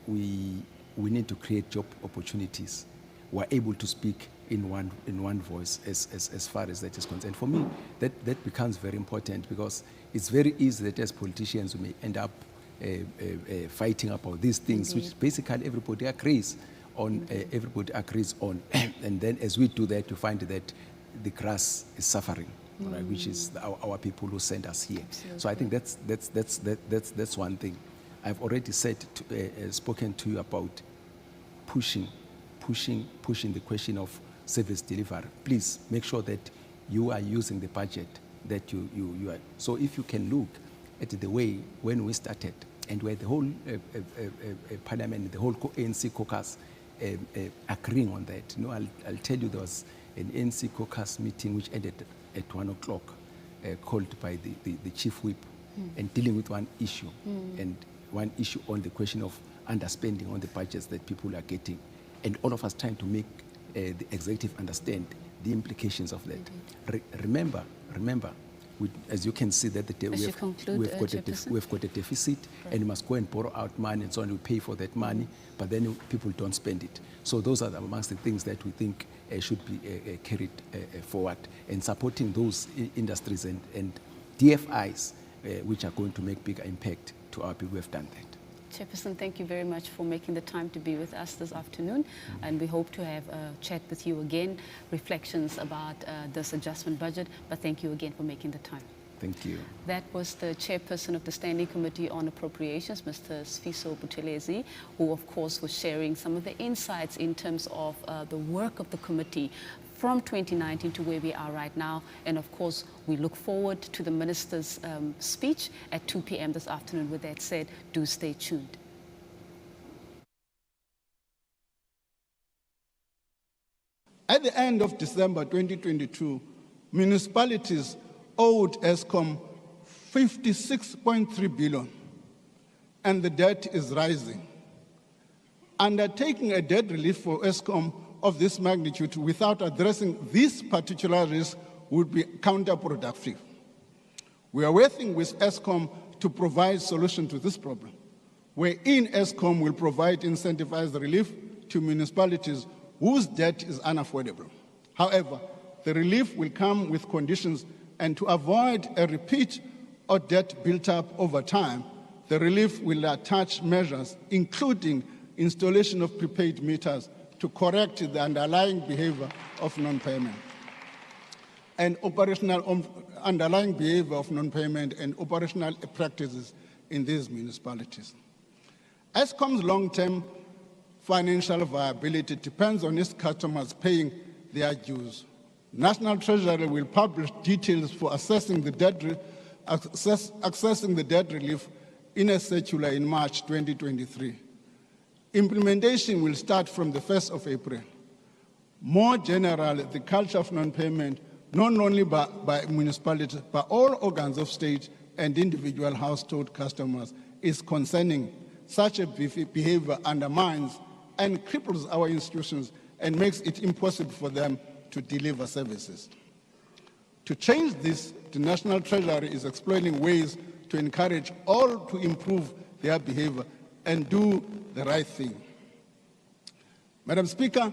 we need to create job opportunities, we're able to speak in one voice as far as that is concerned. For me, that becomes very important, because it's very easy that as politicians we may end up fighting about these things, which basically everybody agrees on. And then as we do that, you find that the grass is suffering, right? Which is our people who send us here. Absolutely. So I think that's one thing. I've already spoken to you about pushing the question of service delivery. Please make sure that you are using the budget that you are. So if you can look at the way when we started, and where the whole parliament, the whole ANC caucus agreeing on that. I'll tell you, there was an ANC caucus meeting which ended at 1 o'clock, called by the chief whip, and dealing with one issue, and one issue on the question of underspending on the budgets that people are getting, and all of us trying to make the executive understand the implications of that. Remember, as you can see, that we've got a deficit, and we must go and borrow out money, and so on. We pay for that money, but then people don't spend it. So those are amongst the things that we think should be carried forward, and supporting those industries and DFIs which are going to make bigger impact to our people who have done that. Chairperson, thank you very much for making the time to be with us this afternoon, and we hope to have a chat with you again, reflections about this adjustment budget, but thank you again for making the time. Thank you. That was the chairperson of the Standing Committee on Appropriations, Mr. Sfiso Buthelezi, who of course was sharing some of the insights in terms of the work of the committee from 2019 to where we are right now. And of course, we look forward to the minister's speech at 2 p.m. this afternoon. With that said, do stay tuned. At the end of December 2022, municipalities owed Eskom 56.3 billion, and the debt is rising. Undertaking a debt relief for Eskom of this magnitude without addressing this particular risk would be counterproductive. We are working with Eskom to provide solution to this problem, wherein Eskom will provide incentivized relief to municipalities whose debt is unaffordable. However, the relief will come with conditions, and to avoid a repeat of debt built up over time, the relief will attach measures, including installation of prepaid meters to correct the underlying behavior of non-payment and underlying behavior of non-payment and operational practices in these municipalities. Eskom's long-term financial viability depends on its customers paying their dues. National Treasury will publish details for accessing the debt relief in a circular in March 2023. Implementation will start from the 1st of April. More generally, the culture of non-payment, not only by municipalities, but all organs of state and individual household customers, is concerning. Such a behavior undermines and cripples our institutions and makes it impossible for them to deliver services. To change this, the National Treasury is exploring ways to encourage all to improve their behavior and do the right thing. Madam Speaker,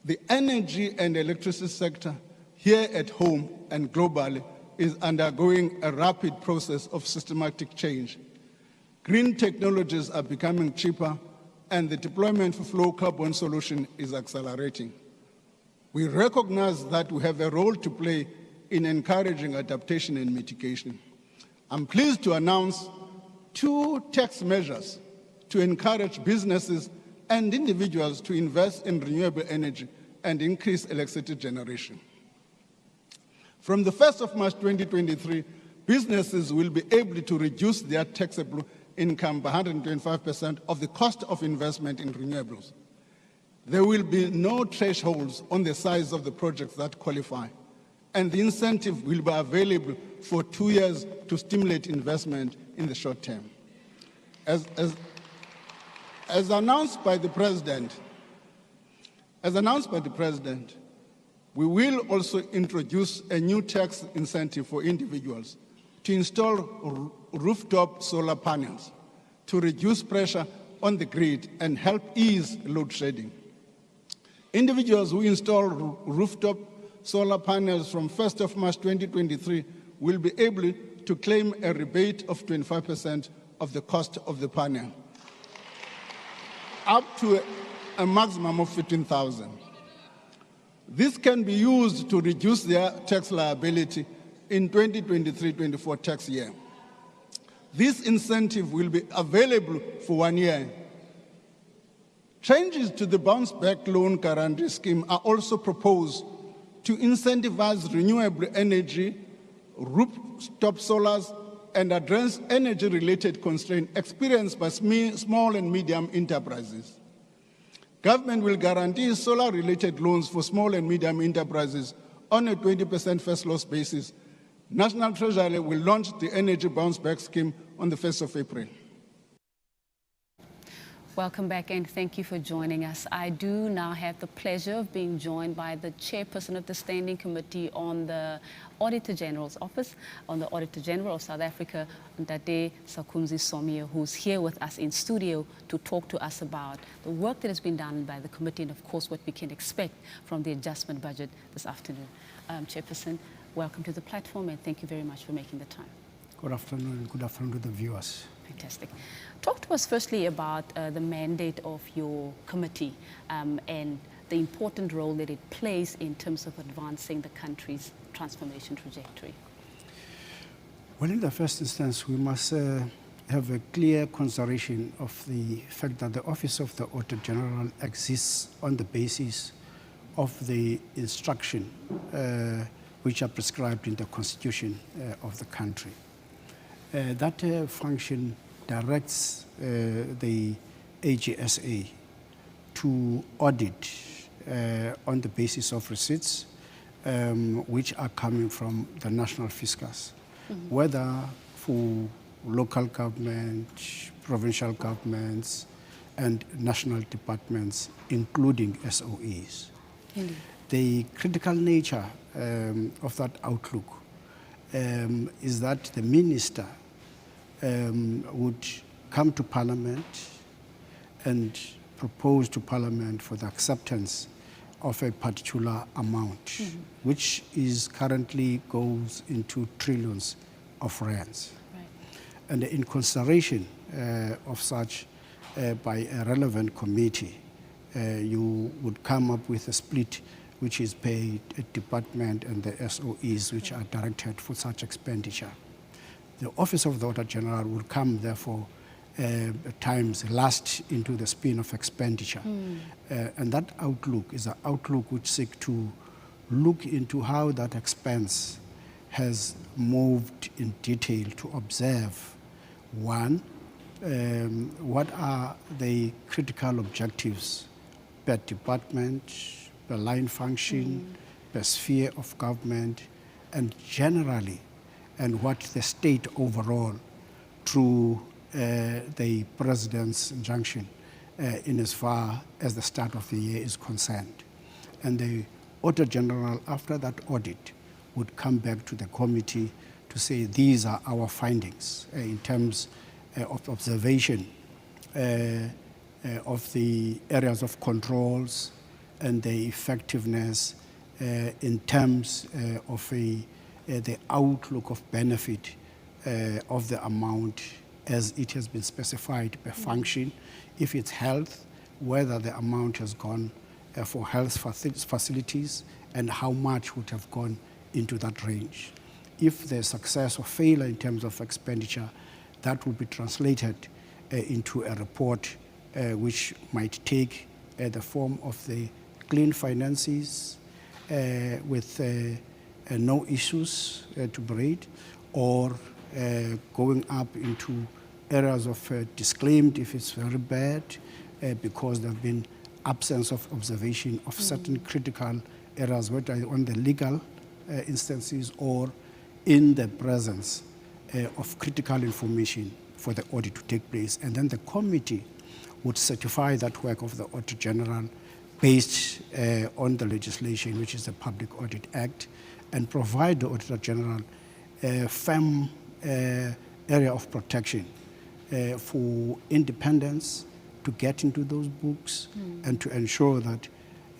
the energy and electricity sector here at home and globally is undergoing a rapid process of systematic change. Green technologies are becoming cheaper, and the deployment of low carbon solution is accelerating. We recognize that we have a role to play in encouraging adaptation and mitigation. I'm pleased to announce 2 tax measures to encourage businesses and individuals to invest in renewable energy and increase electricity generation. From the 1st of March 2023, businesses will be able to reduce their taxable income by 125% of the cost of investment in renewables. There will be no thresholds on the size of the projects that qualify, and the incentive will be available for 2 years to stimulate investment in the short term. As announced by the President, we will also introduce a new tax incentive for individuals to install rooftop solar panels to reduce pressure on the grid and help ease load shedding. Individuals who install rooftop solar panels from 1st of March 2023 will be able to claim a rebate of 25% of the cost of the panel, up to a maximum of 15,000. This can be used to reduce their tax liability in 2023-24 tax year. This incentive will be available for 1 year. Changes to the Bounce Back Loan Guarantee Scheme are also proposed to incentivize renewable energy, rooftop solars, and address energy-related constraints experienced by small and medium enterprises. Government will guarantee solar-related loans for small and medium enterprises on a 20% first loss basis. National Treasury will launch the Energy Bounce Back Scheme on the 1st of April. Welcome back, and thank you for joining us. I do now have the pleasure of being joined by the chairperson of the Standing Committee on the Auditor General's Office, on the Auditor General of South Africa, Ndade Sakunzi Somia, who's here with us in studio to talk to us about the work that has been done by the committee and, of course, what we can expect from the adjustment budget this afternoon. Chairperson, welcome to the platform, and thank you very much for making the time. Good afternoon, and good afternoon to the viewers. Fantastic. Talk to us firstly about the mandate of your committee and the important role that it plays in terms of advancing the country's transformation trajectory. Well, in the first instance, we must have a clear consideration of the fact that the Office of the Auditor General exists on the basis of the instruction which are prescribed in the Constitution of the country. That function directs the AGSA to audit on the basis of receipts which are coming from the national fiscus, whether for local government, provincial governments, and national departments, including SOEs. Indeed. The critical nature of that outlook is that the minister would come to Parliament and propose to Parliament for the acceptance of a particular amount, which is currently goes into trillions of rands. Right. And in consideration of such by a relevant committee, you would come up with a split which is paid at department and the SOEs which are directed for such expenditure. The Office of the Auditor General will come, therefore, at times last into the spin of expenditure. And that outlook is an outlook which seeks to look into how that expense has moved in detail to observe, one, what are the critical objectives per department, per line function, per sphere of government, and generally, and what the state overall through the President's injunction in as far as the start of the year is concerned. And the Auditor General, after that audit, would come back to the committee to say these are our findings in terms of observation of the areas of controls and the effectiveness in terms of the outlook of benefit of the amount as it has been specified per function, if it's health, whether the amount has gone for health facilities and how much would have gone into that range. If there's success or failure in terms of expenditure, that will be translated into a report which might take the form of the clean finances with no issues to breed, or going up into areas of disclaimed if it's very bad because there have been absence of observation of certain critical areas, whether on the legal instances or in the presence of critical information for the audit to take place. And then the committee would certify that work of the Auditor General based on the legislation, which is the Public Audit Act, and provide the Auditor General a firm area of protection for independence to get into those books and to ensure that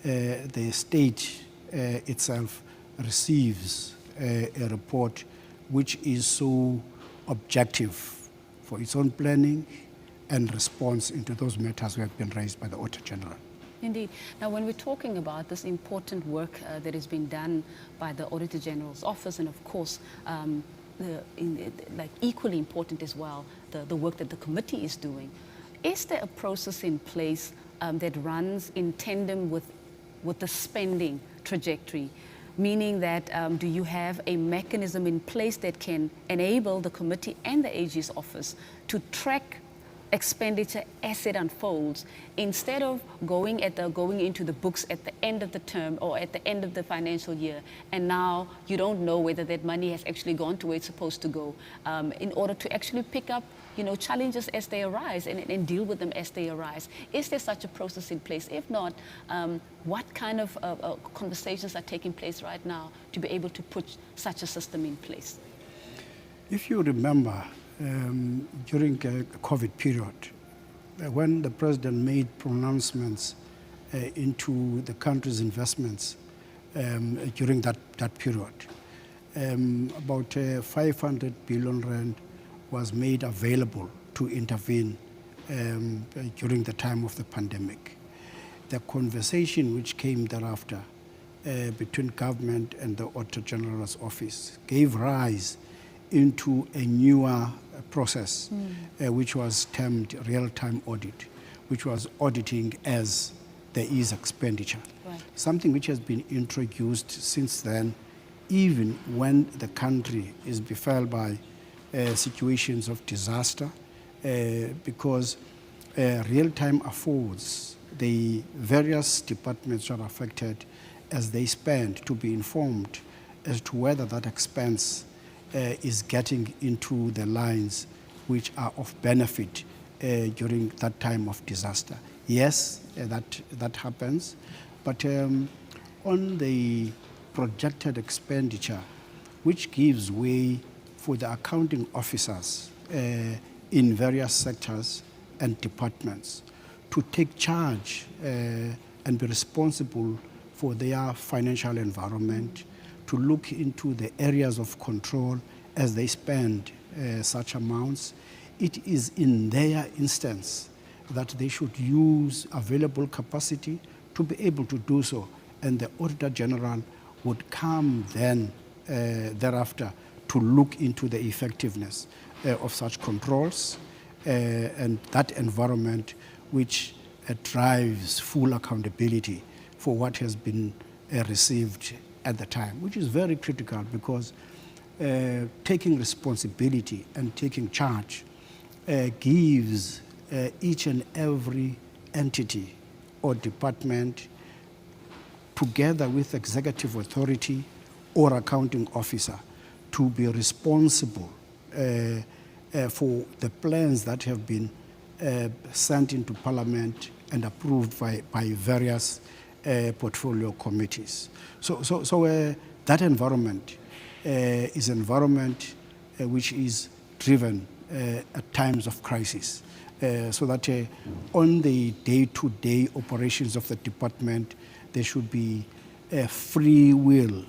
the state itself receives a report which is so objective for its own planning and response into those matters that have been raised by the Auditor General. Indeed. Now, when we're talking about this important work that has been done by the Auditor General's office, and of course, like equally important as well, the work that the committee is doing, is there a process in place that runs in tandem with the spending trajectory? Meaning that do you have a mechanism in place that can enable the committee and the AG's office to track expenditure as it unfolds, instead of going into the books at the end of the term or at the end of the financial year, and now you don't know whether that money has actually gone to where it's supposed to go, in order to actually pick up challenges as they arise and deal with them as they arise? Is there such a process in place? If not, what kind of conversations are taking place right now to be able to put such a system in place? If you remember, during the COVID period, when the President made pronouncements into the country's investments during that period, about 500 billion rand was made available to intervene during the time of the pandemic. The conversation which came thereafter between government and the Auditor General's office gave rise into a newer process, which was termed real-time audit, which was auditing as there is expenditure. Right. Something which has been introduced since then, even when the country is befell by situations of disaster, because real-time affords the various departments that are affected as they spend to be informed as to whether that expense is getting into the lines which are of benefit during that time of disaster. Yes, that happens, but on the projected expenditure, which gives way for the accounting officers in various sectors and departments to take charge and be responsible for their financial environment, to look into the areas of control as they spend such amounts. It is in their instance that they should use available capacity to be able to do so. And the Auditor General would come then thereafter to look into the effectiveness of such controls and that environment which drives full accountability for what has been received at the time, which is very critical because taking responsibility and taking charge gives each and every entity or department, together with executive authority or accounting officer, to be responsible for the plans that have been sent into Parliament and approved by various portfolio committees. So that environment is an environment which is driven at times of crisis, so that on the day-to-day operations of the department, there should be a free will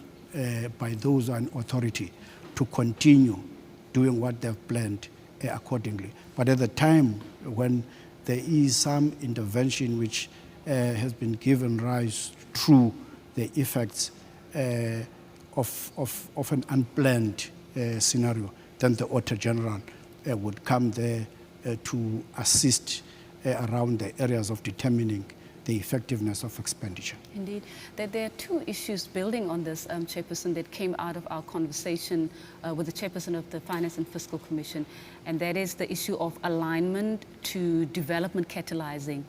by those in authority to continue doing what they've planned accordingly. But at the time when there is some intervention which has been given rise through the effects of an unplanned scenario, then the Auditor General would come there to assist around the areas of determining the effectiveness of expenditure. Indeed. There are two issues building on this, Chairperson, that came out of our conversation with the Chairperson of the Finance and Fiscal Commission, and that is the issue of alignment to development catalyzing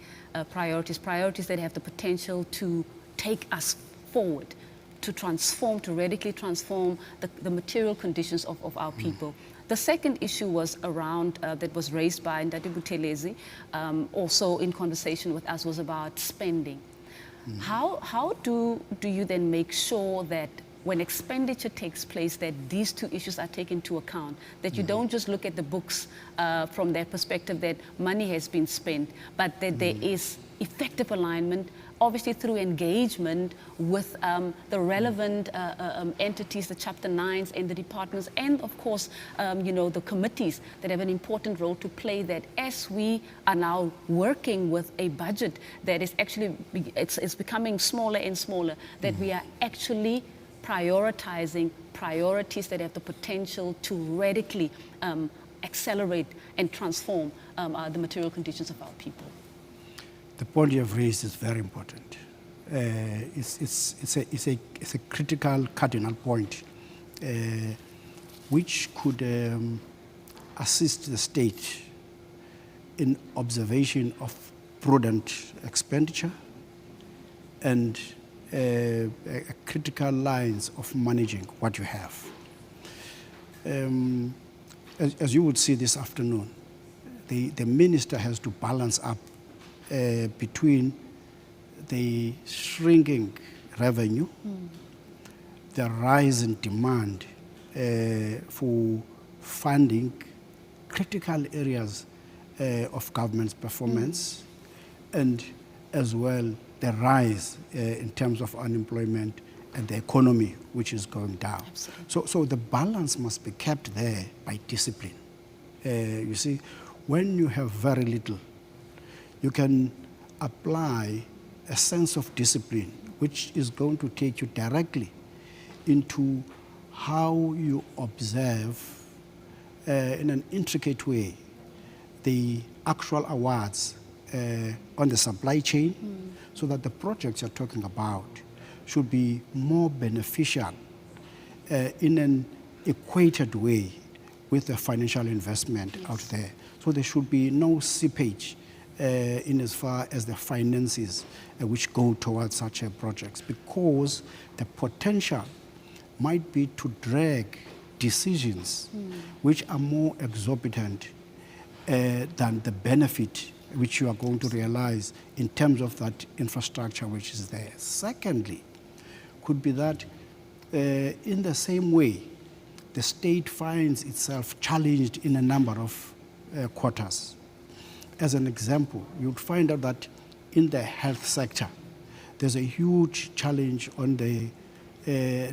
priorities that have the potential to take us forward, to transform, to radically transform the material conditions of our people. The second issue was around, that was raised by Ndati Buthelezi, also in conversation with us, was about spending. How do you then make sure that when expenditure takes place, that these two issues are taken into account, that you don't just look at the books from their perspective that money has been spent, but that there is effective alignment, obviously through engagement with the relevant entities, the Chapter 9s and the departments, and of course, the committees that have an important role to play, that as we are now working with a budget that is actually, it's becoming smaller and smaller, that we are actually prioritizing priorities that have the potential to radically accelerate and transform the material conditions of our people. The point you have raised is very important. It's a critical cardinal point which could assist the state in observation of prudent expenditure and critical lines of managing what you have. As you would see this afternoon, the minister has to balance up between the shrinking revenue, the rise in demand for funding critical areas of government's performance, and as well the rise in terms of unemployment and the economy, which is going down. So the balance must be kept there by discipline. You see, when you have very little, you can apply a sense of discipline, which is going to take you directly into how you observe in an intricate way the actual awards on the supply chain so that the projects you're talking about should be more beneficial in an equated way with the financial investment out there. So there should be no seepage in as far as the finances which go towards such projects, because the potential might be to drag decisions which are more exorbitant than the benefit which you are going to realize in terms of that infrastructure which is there. Secondly, could be that in the same way, the state finds itself challenged in a number of quarters. As an example, you'd find out that in the health sector, there's a huge challenge on the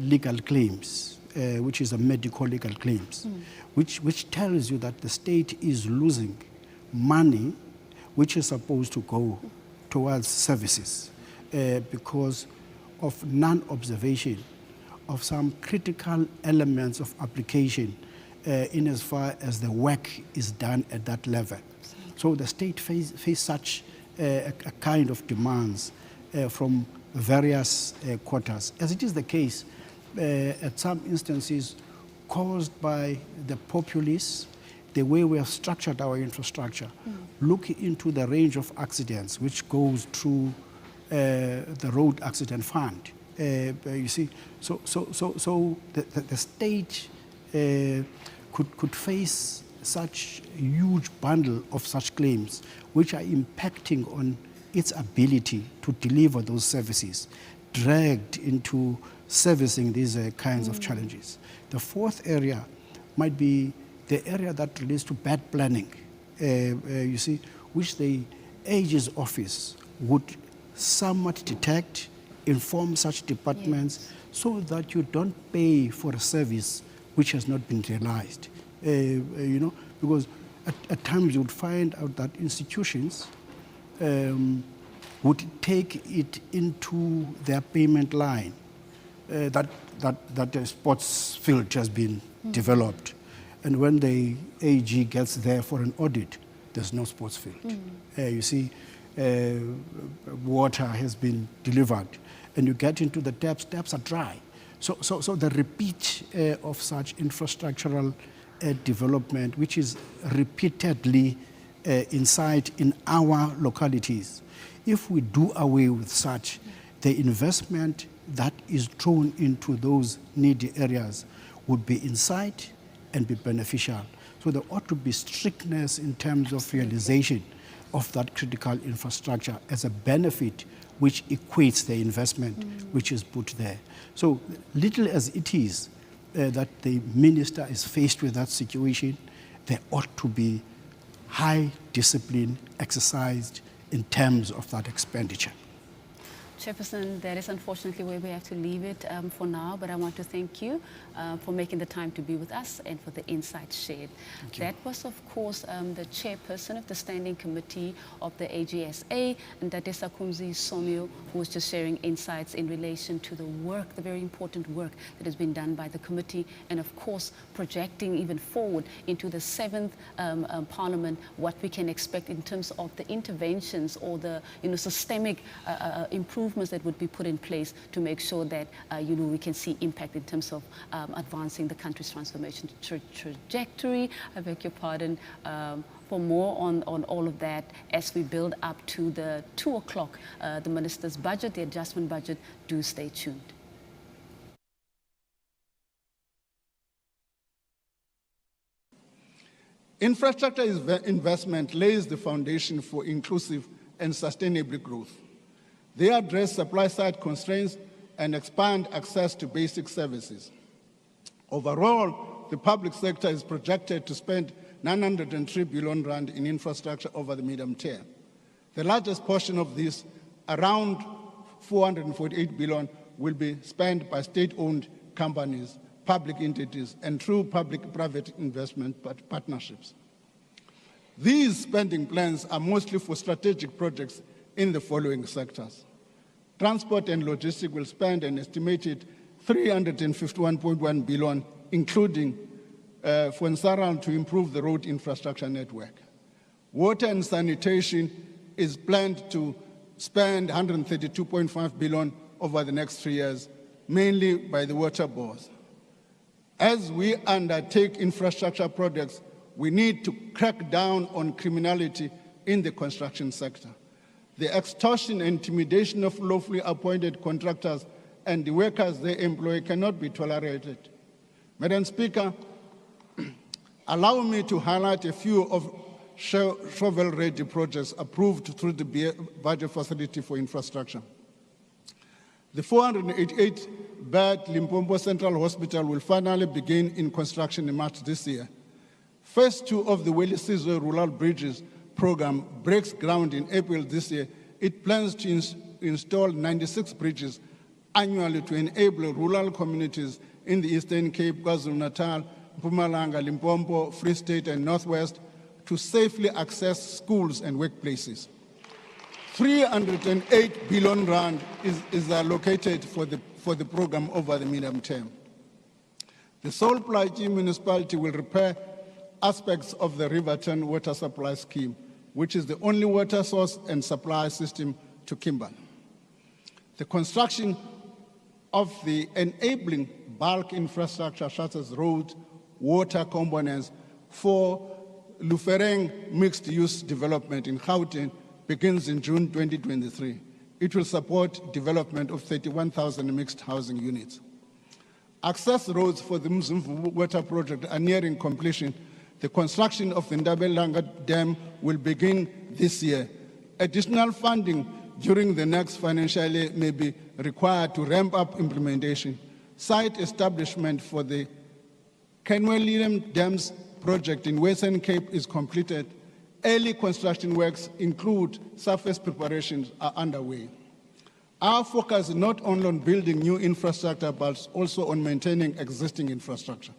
legal claims, which is a medical legal claims, which tells you that the state is losing money which is supposed to go towards services because of non-observation of some critical elements of application in as far as the work is done at that level. So the state face such a kind of demands from various quarters, as it is the case at some instances caused by the populace, the way we have structured our infrastructure. Look into the range of accidents which goes through the road accident fund. You see, so the state could face such huge bundle of such claims which are impacting on its ability to deliver those services, dragged into servicing these kinds of challenges. The fourth area might be the area that relates to bad planning, you see, which the AG's office would somewhat detect, inform such departments so that you don't pay for a service which has not been realized. You know, because at times you would find out that institutions would take it into their payment line that a sports field has been developed. And when the AG gets there for an audit, there's no sports field. You see, water has been delivered, and you get into the taps are dry. So the repeat of such infrastructural development, which is repeatedly in sight in our localities, if we do away with such, the investment that is thrown into those needy areas would be in sight and be beneficial. So there ought to be strictness in terms of realization of that critical infrastructure as a benefit which equates the investment which is put there. So little as it is that the minister is faced with that situation, there ought to be high discipline exercised in terms of that expenditure. Chairperson, that is unfortunately where we have to leave it for now, but I want to thank you for making the time to be with us and for the insights shared. That was, of course, the chairperson of the Standing Committee of the AGSA, and Dadesa Kumzi Somyo, who was just sharing insights in relation to the work, the very important work that has been done by the committee, and of course, projecting even forward into the 7th Parliament, what we can expect in terms of the interventions or the systemic improvements that would be put in place to make sure that we can see impact in terms of advancing the country's transformation trajectory. I beg your pardon. For more on all of that, as we build up to the 2 o'clock, the minister's budget, the adjustment budget, do stay tuned. Infrastructure investment lays the foundation for inclusive and sustainable growth. They address supply-side constraints and expand access to basic services. Overall, the public sector is projected to spend 903 billion rand in infrastructure over the medium term. The largest portion of this, around 448 billion, will be spent by state-owned companies, public entities, and through public-private investment partnerships. These spending plans are mostly for strategic projects in the following sectors. Transport and logistics will spend an estimated 351.1 billion, including for Nsaral to improve the road infrastructure network. Water and sanitation is planned to spend 132.5 billion over the next 3 years, mainly by the water boards. As we undertake infrastructure projects, we need to crack down on criminality in the construction sector. The extortion and intimidation of lawfully appointed contractors and the workers they employ cannot be tolerated. Madam Speaker, allow me to highlight a few of shovel-ready projects approved through the budget facility for infrastructure. The 488-bed Limpopo Central Hospital will finally begin in construction in March this year. Phase 2 of the Welisizwe Rural Bridges program breaks ground in April this year. It plans to install 96 bridges annually to enable rural communities in the Eastern Cape, KwaZulu-Natal, Mpumalanga, Limpopo, Free State, and Northwest to safely access schools and workplaces. 308 billion rand is allocated for the program over the medium term. The Sol Plaatje municipality will repair aspects of the Riverton water supply scheme, which is the only water source and supply system to Kimberley. The construction of the enabling bulk infrastructure such as roads, water components for Lufereng mixed-use development in Gauteng begins in June 2023. It will support development of 31,000 mixed housing units. Access roads for the Mzimvu water project are nearing completion. The construction of the Ndabelanga Dam will begin this year. Additional funding during the next financial year may be required to ramp up implementation. Site establishment for the Kenwelliam Dams project in Western Cape is completed. Early construction works include surface preparations are underway. Our focus is not only on building new infrastructure, but also on maintaining existing infrastructure.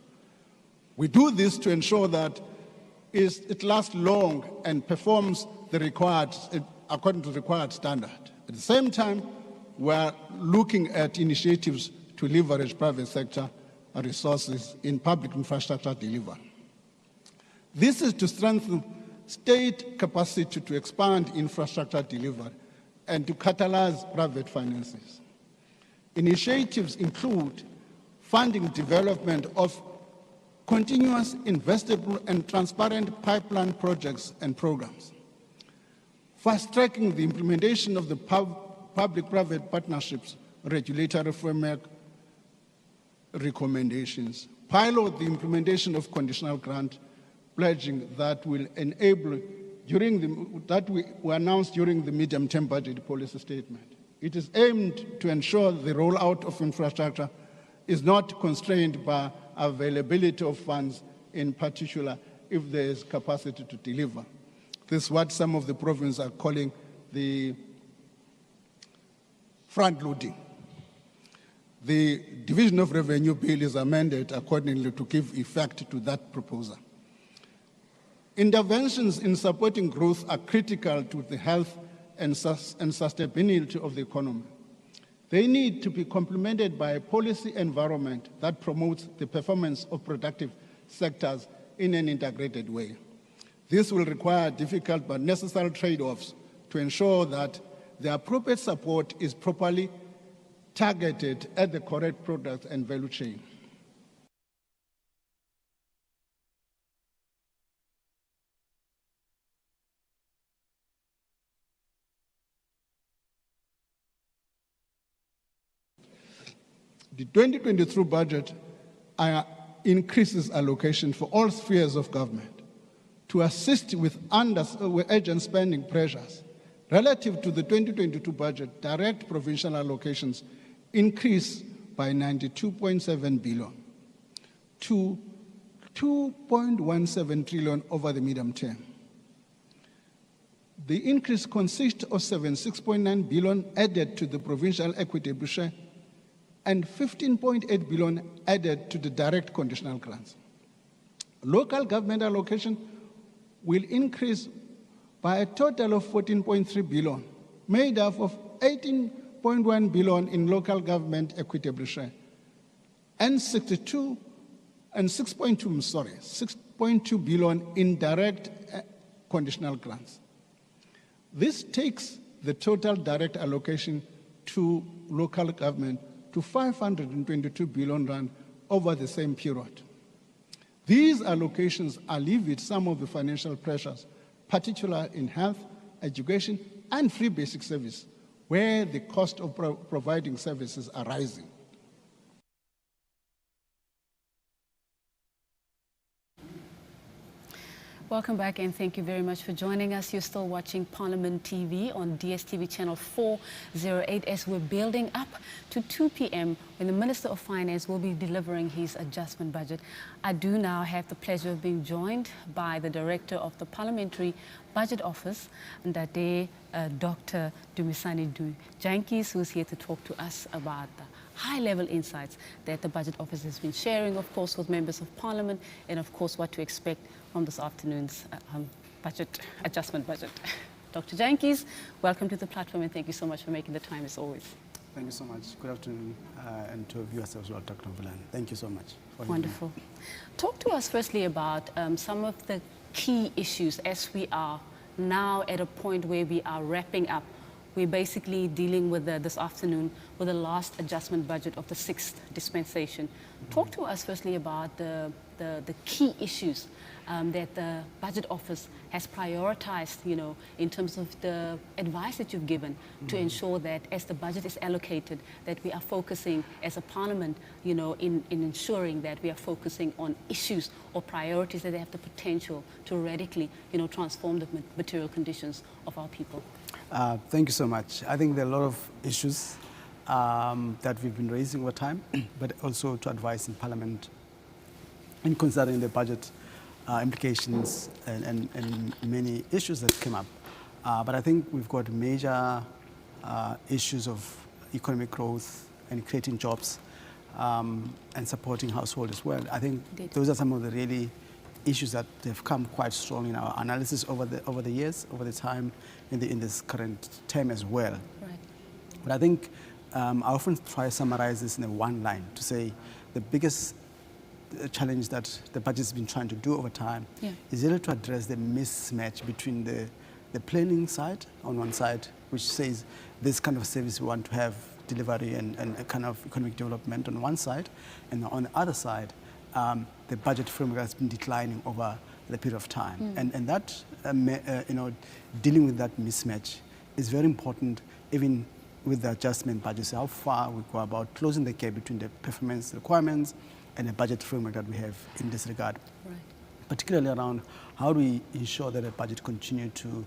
We do this to ensure that it lasts long and performs according to the required standard. At the same time, we're looking at initiatives to leverage private sector resources in public infrastructure delivery. This is to strengthen state capacity to expand infrastructure delivery and to catalyze private finances. Initiatives include funding development of continuous, investable, and transparent pipeline projects and programs, fast-tracking the implementation of the public-private partnerships regulatory framework recommendations, pilot the implementation of conditional grant pledging that will enable that we announced during the medium-term budget policy statement. It is aimed to ensure the rollout of infrastructure is not constrained by availability of funds, in particular if there is capacity to deliver. This is what some of the provinces are calling the front-loading. The Division of Revenue Bill is amended accordingly to give effect to that proposal. Interventions in supporting growth are critical to the health and sustainability of the economy. They need to be complemented by a policy environment that promotes the performance of productive sectors in an integrated way. This will require difficult but necessary trade-offs to ensure that the appropriate support is properly targeted at the correct product and value chain. The 2023 budget increases allocation for all spheres of government to assist with urgent spending pressures. Relative to the 2022 budget, direct provincial allocations increased by 92.7 billion to 2.17 trillion over the medium term. The increase consists of 76.9 billion added to the provincial equity budget and 15.8 billion added to the direct conditional grants. Local government allocation will increase by a total of 14.3 billion, made up of 18.1 billion in local government equitable share and 62 and 6.2 billion in direct conditional grants. This takes the total direct allocation to local government to 522 billion rand over the same period. These allocations alleviate some of the financial pressures, particularly in health, education, and free basic service, where the cost of providing services are rising. Welcome back and thank you very much for joining us. You're still watching Parliament TV on DSTV channel 408 as we're building up to 2 p.m. when the Minister of Finance will be delivering his adjustment budget. I do now have the pleasure of being joined by the Director of the Parliamentary Budget Office, Ndade Dr. Dumisani Jankis, who's here to talk to us about the high-level insights that the Budget Office has been sharing, of course, with members of Parliament, and of course what to expect from this afternoon's adjustment budget. Dr. Jankis, welcome to the platform and thank you so much for making the time as always. Thank you so much. Good afternoon, and to viewers as well, Dr. Vulan. Thank you so much. Wonderful. Talk to us firstly about some of the key issues as we are now at a point where we are wrapping up. We're basically dealing with this afternoon with the last adjustment budget of the 6th dispensation. Talk to us firstly about the key issues that the Budget Office has prioritized, in terms of the advice that you've given to ensure that as the budget is allocated, that we are focusing as a Parliament, in ensuring that we are focusing on issues or priorities that they have the potential to radically, transform the material conditions of our people. Thank you so much. I think there are a lot of issues that we've been raising over time, but also to advise in Parliament in considering the budget implications and many issues that came up. But I think we've got major issues of economic growth and creating jobs and supporting households as well. I think those are some of the really issues that have come quite strong in our analysis over the years, over the time in this current term as well. Right. But I think I often try to summarize this in a one line to say the biggest challenge that the budget has been trying to do over time is really to address the mismatch between the planning side on one side, which says this kind of service we want to have delivery and a kind of economic development on one side, and on the other side, the budget framework has been declining over the period of time. And that, dealing with that mismatch is very important, even with the adjustment budgets, how far we go about closing the gap between the performance requirements and the budget framework that we have in this regard. Right. Particularly around how do we ensure that the budget continue to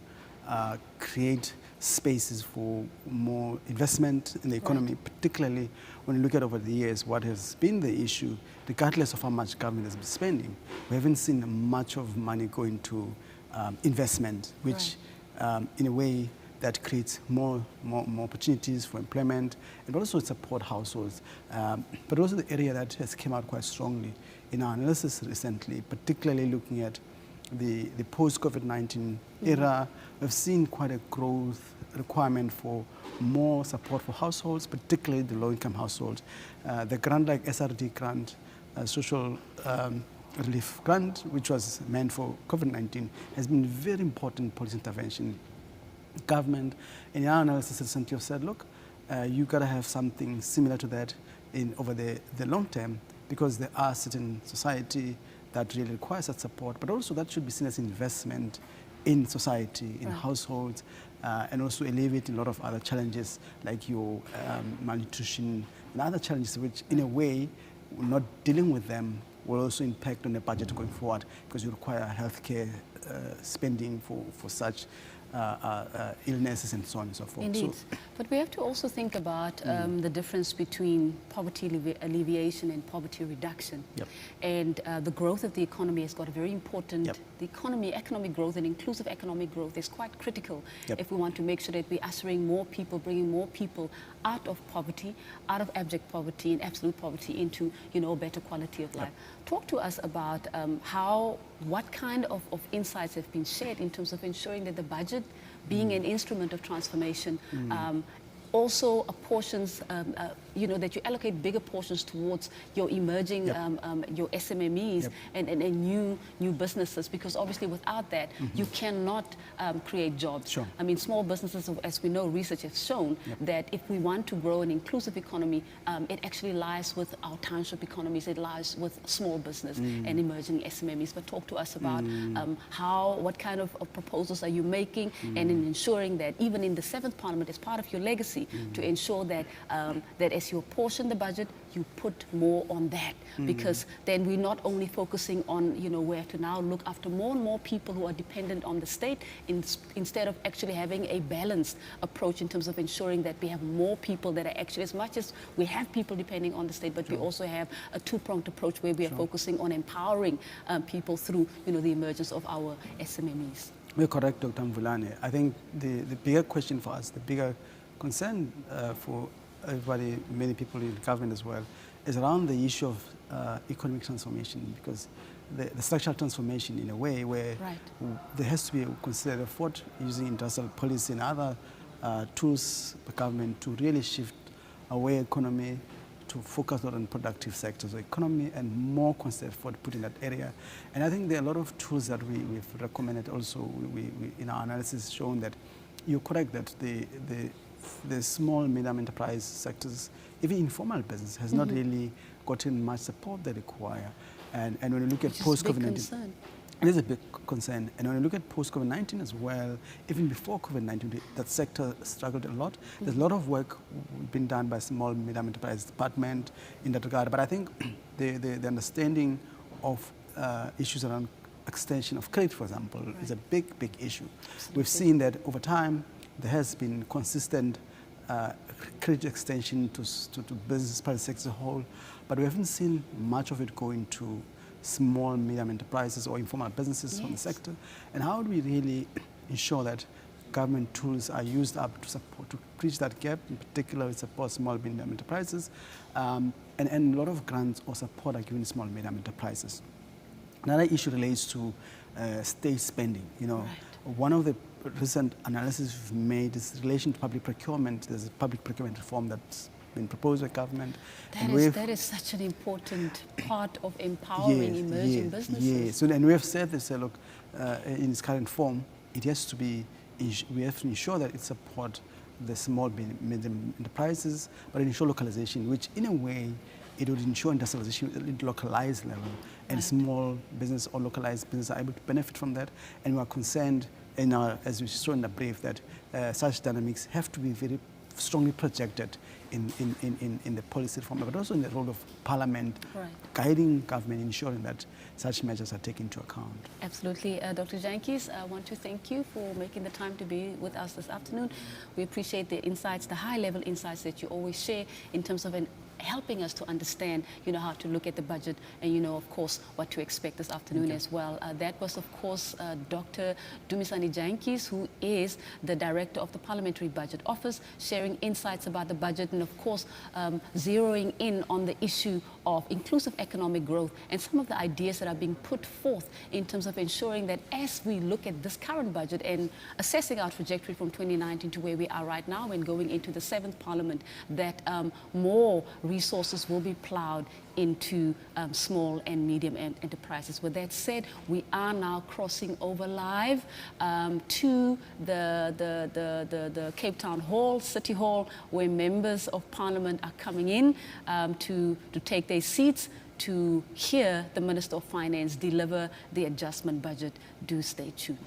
create spaces for more investment in the economy, particularly when you look at over the years what has been the issue, regardless of how much government has been spending. We haven't seen much of money going to investment, which in a way that creates more opportunities for employment and also support households. But also the area that has come out quite strongly in our analysis recently, particularly looking at the post-COVID-19 era, we've seen quite a growth requirement for more support for households, particularly the low-income households. The grant like SRD grant, social relief grant, which was meant for COVID-19, has been very important policy intervention. Government, in our analysis recently, have said, look, you got to have something similar to that over the long term, because there are certain society that really requires that support, but also that should be seen as investment in society, in households, and also alleviating a lot of other challenges like your malnutrition and other challenges, which in a way, not dealing with them will also impact on the budget going forward, because you require healthcare spending for such illnesses and so on and so forth. Indeed. But we have to also think about the difference between poverty alleviation and poverty reduction. And the growth of the economy has got a very important, the economic growth and inclusive economic growth is quite critical if we want to make sure that we're ushering more people, bringing more people out of poverty, out of abject poverty and absolute poverty into, a better quality of life. Talk to us about what kind of insights have been shared in terms of ensuring that the budget, being an instrument of transformation, also apportions that you allocate bigger portions towards your emerging, your SMMEs and new businesses, because obviously without that, you cannot create jobs. Sure. I mean, small businesses, as we know, research has shown that if we want to grow an inclusive economy, it actually lies with our township economies, it lies with small business and emerging SMMEs. But talk to us about what kind of proposals are you making, and in ensuring that even in the 7th Parliament, as part of your legacy, to ensure that that as you apportion the budget, you put more on that, because then we're not only focusing on, we have to now look after more and more people who are dependent on the state, instead of actually having a balanced approach in terms of ensuring that we have more people that are actually, as much as we have people depending on the state, but we also have a two-pronged approach where we are focusing on empowering people through, the emergence of our SMMEs. You're correct, Dr. Mvulane. I think the bigger question for us, the bigger concern for everybody, many people in government as well, is around the issue of economic transformation, because the structural transformation in a way where there has to be a considered effort using industrial policy and other tools by government to really shift away economy to focus not on productive sectors of economy and more considered effort put in that area. And I think there are a lot of tools that we've recommended also. We in our analysis shown that you're correct that the small medium enterprise sectors, even informal business, has not really gotten much support they require. And when you look at post-COVID-19, it is a big concern. And when you look at post-COVID-19 as well, even before COVID-19, that sector struggled a lot. There's a lot of work been done by small medium enterprise department in that regard. But I think the understanding of issues around extension of credit, for example, is a big issue. Absolutely. We've seen that over time, there has been consistent credit extension to business, private sector as a whole, but we haven't seen much of it going to small, medium enterprises or informal businesses from the sector. And how do we really ensure that government tools are used up to support, to bridge that gap, in particular support small, medium enterprises, and a lot of grants or support are given small, medium enterprises. Another issue relates to state spending. One of the recent analysis we've made is in relation to public procurement. There's a public procurement reform that's been proposed by government. That is such an important part of empowering emerging businesses. Yes, so, and we have said this, look, in its current form, it has to be, we have to ensure that it supports the small, medium enterprises, but ensure localization, which in a way, it would ensure industrialization at localized level, and small business or localized business are able to benefit from that. And we are concerned, as we saw in the brief, that such dynamics have to be very strongly projected in the policy reform, but also in the role of Parliament, guiding government, ensuring that such measures are taken into account. Absolutely. Dr. Jantjies, I want to thank you for making the time to be with us this afternoon. We appreciate the insights, the high-level insights that you always share in terms of helping us to understand, how to look at the budget and, of course, what to expect this afternoon as well. That was, of course, Dr. Dumisani Jantjies, who is the Director of the Parliamentary Budget Office, sharing insights about the budget and, of course, zeroing in on the issue of inclusive economic growth and some of the ideas that are being put forth in terms of ensuring that as we look at this current budget and assessing our trajectory from 2019 to where we are right now and going into the 7th Parliament, that more resources will be plowed into small and medium enterprises. With that said, we are now crossing over live to the Cape Town Hall, City Hall, where members of Parliament are coming in to take their seats to hear the Minister of Finance deliver the adjustment budget. Do stay tuned.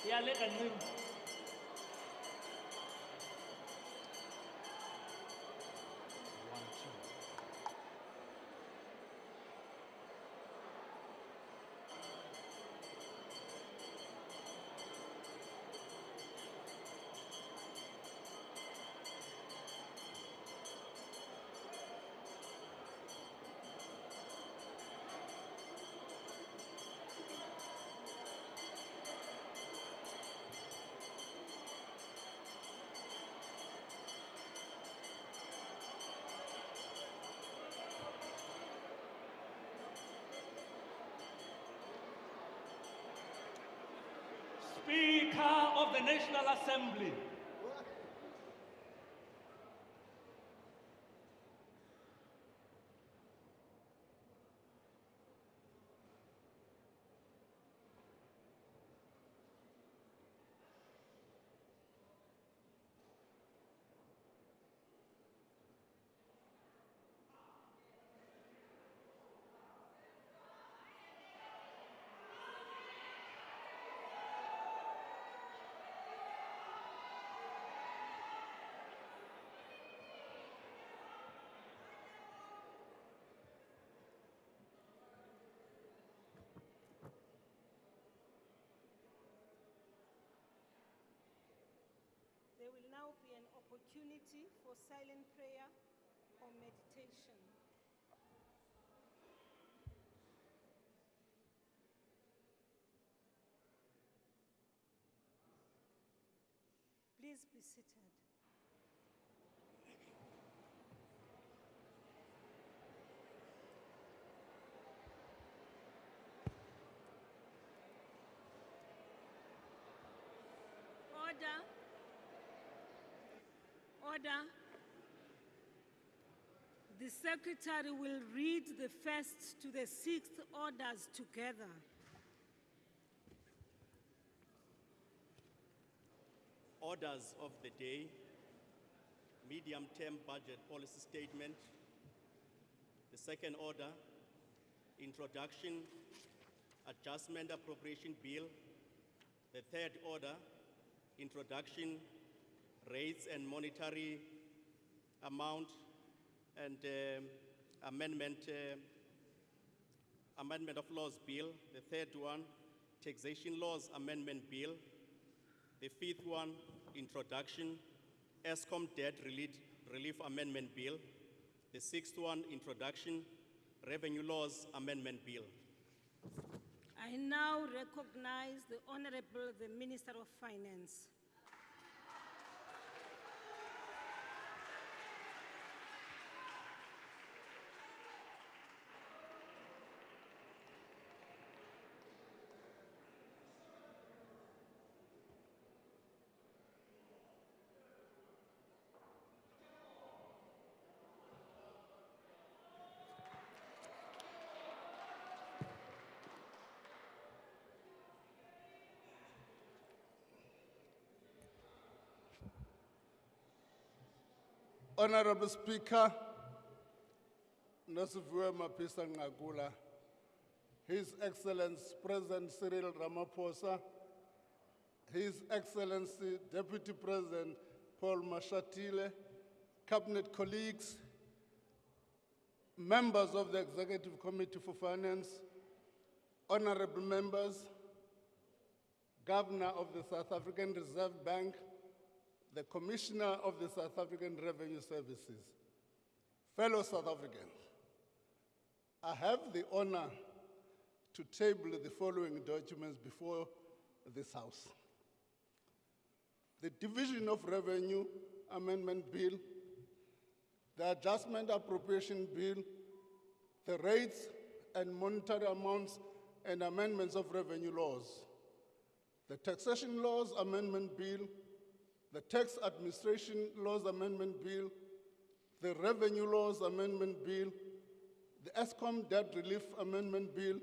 Ya le kanqina. Speaker of the National Assembly. There will now be an opportunity for silent prayer or meditation. Please be seated. Order. Order. The Secretary will read the first to the sixth orders together. Orders of the day, medium-term budget policy statement. The second order, introduction, adjustment appropriation bill. The third order, introduction, rates and monetary amount and amendment of laws bill. The third one, taxation laws amendment bill. The fifth one, introduction, ESCOM debt relief amendment bill. The sixth one, introduction, revenue laws amendment bill. I now recognize the Honorable the Minister of Finance. Honorable Speaker, Nosiviwe Mapisa Ngagula, His Excellency President Cyril Ramaphosa, His Excellency Deputy President Paul Mashatile, Cabinet colleagues, members of the Executive Committee for Finance, honorable members, Governor of the South African Reserve Bank, the Commissioner of the South African Revenue Services, fellow South Africans, I have the honor to table the following documents before this House. The Division of Revenue Amendment Bill, the Adjustment Appropriation Bill, the Rates and Monetary Amounts and Amendments of Revenue Laws, the Taxation Laws Amendment Bill, the Tax Administration Laws Amendment Bill, the Revenue Laws Amendment Bill, the ESCOM Debt Relief Amendment Bill,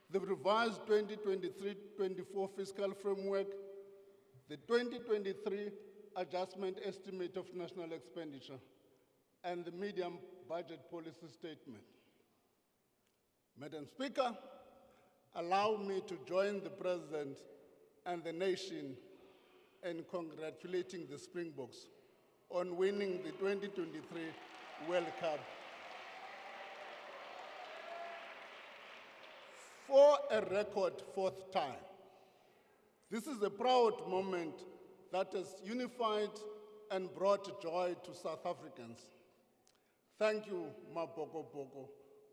the revised 2023-24 fiscal framework, the 2023 adjustment estimate of national expenditure, and the medium budget policy statement. Madam Speaker, allow me to join the President and the nation in congratulating the Springboks on winning the 2023 World Cup for a record fourth time. This is a proud moment that has unified and brought joy to South Africans. Thank you, Maboko Boko,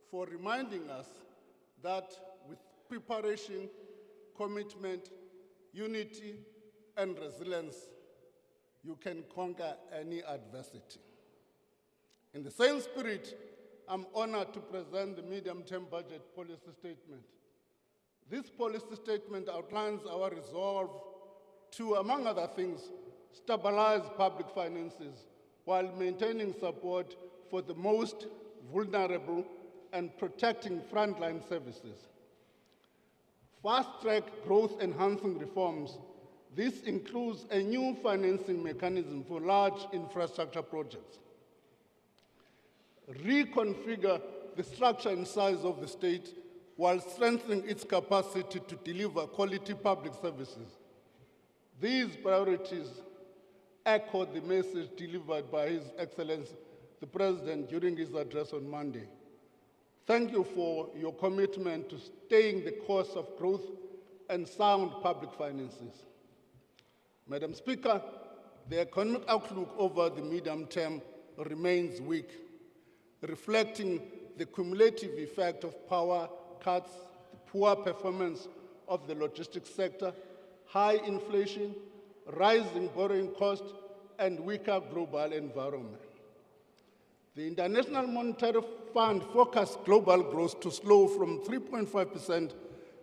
for reminding us that with preparation, commitment, unity, and resilience, you can conquer any adversity. In the same spirit, I'm honored to present the medium-term budget policy statement. This policy statement outlines our resolve to, among other things, stabilize public finances while maintaining support for the most vulnerable and protecting frontline services. Fast-track growth-enhancing reforms. This includes a new financing mechanism for large infrastructure projects. Reconfigure the structure and size of the state while strengthening its capacity to deliver quality public services. These priorities echo the message delivered by His Excellency, the President, during his address on Monday. Thank you for your commitment to staying the course of growth and sound public finances. Madam Speaker, the economic outlook over the medium term remains weak, reflecting the cumulative effect of power cuts, the poor performance of the logistics sector, high inflation, rising borrowing costs, and weaker global environment. The International Monetary Fund forecast global growth to slow from 3.5%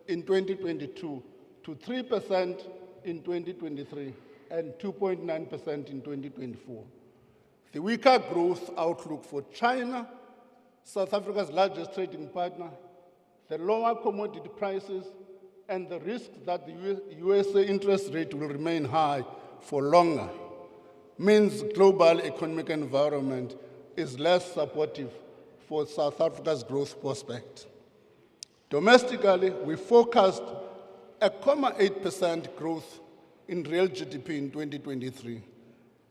in 2022 to 3% in 2023 and 2.9% in 2024. The weaker growth outlook for China, South Africa's largest trading partner, the lower commodity prices, and the risk that the USA interest rate will remain high for longer means global economic environment is less supportive for South Africa's growth prospect. Domestically, we forecast a 0.8% growth in real GDP in 2023.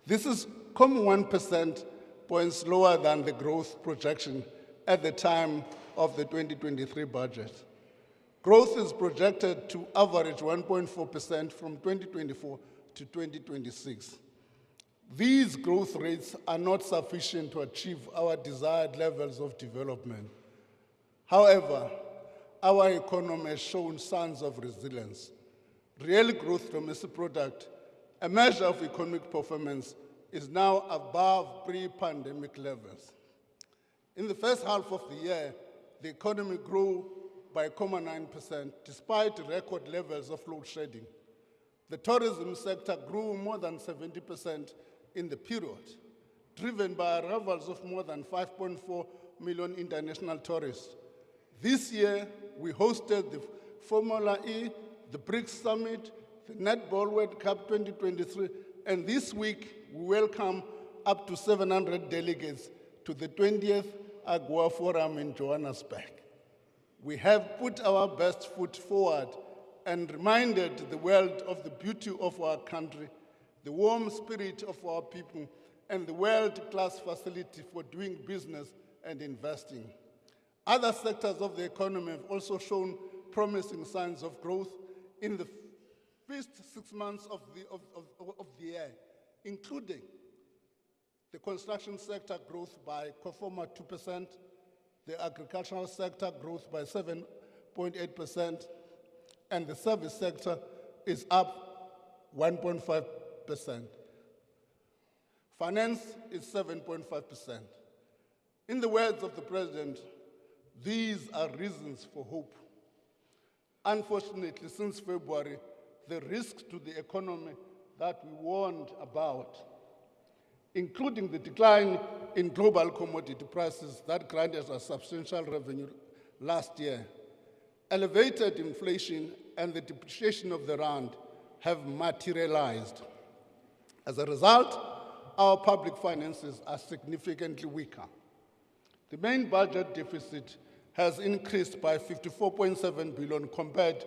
This is 0.1% points lower than the growth projection at the time of the 2023 budget. Growth is projected to average 1.4% from 2024 to 2026. These growth rates are not sufficient to achieve our desired levels of development. However, our economy has shown signs of resilience. Real gross domestic product, a measure of economic performance, is now above pre-pandemic levels. In the first half of the year, the economy grew by 0.9% despite record levels of load shedding. The tourism sector grew more than 70% in the period, driven by arrivals of more than 5.4 million international tourists. This year, we hosted the Formula E, the BRICS Summit, the Netball World Cup 2023, and this week, we welcome up to 700 delegates to the 20th AGOA Forum in Johannesburg. We have put our best foot forward and reminded the world of the beauty of our country, the warm spirit of our people, and the world-class facility for doing business and investing. Other sectors of the economy have also shown promising signs of growth in the first 6 months of the year, including the construction sector growth by 2%, the agricultural sector growth by 7.8%, and the service sector is up 1.5%. Finance is 7.5%. In the words of the President, these are reasons for hope. Unfortunately, since February, the risks to the economy that we warned about, including the decline in global commodity prices that granted us substantial revenue last year, elevated inflation, and the depreciation of the rand have materialized. As a result, our public finances are significantly weaker. The main budget deficit has increased by 54.7 billion compared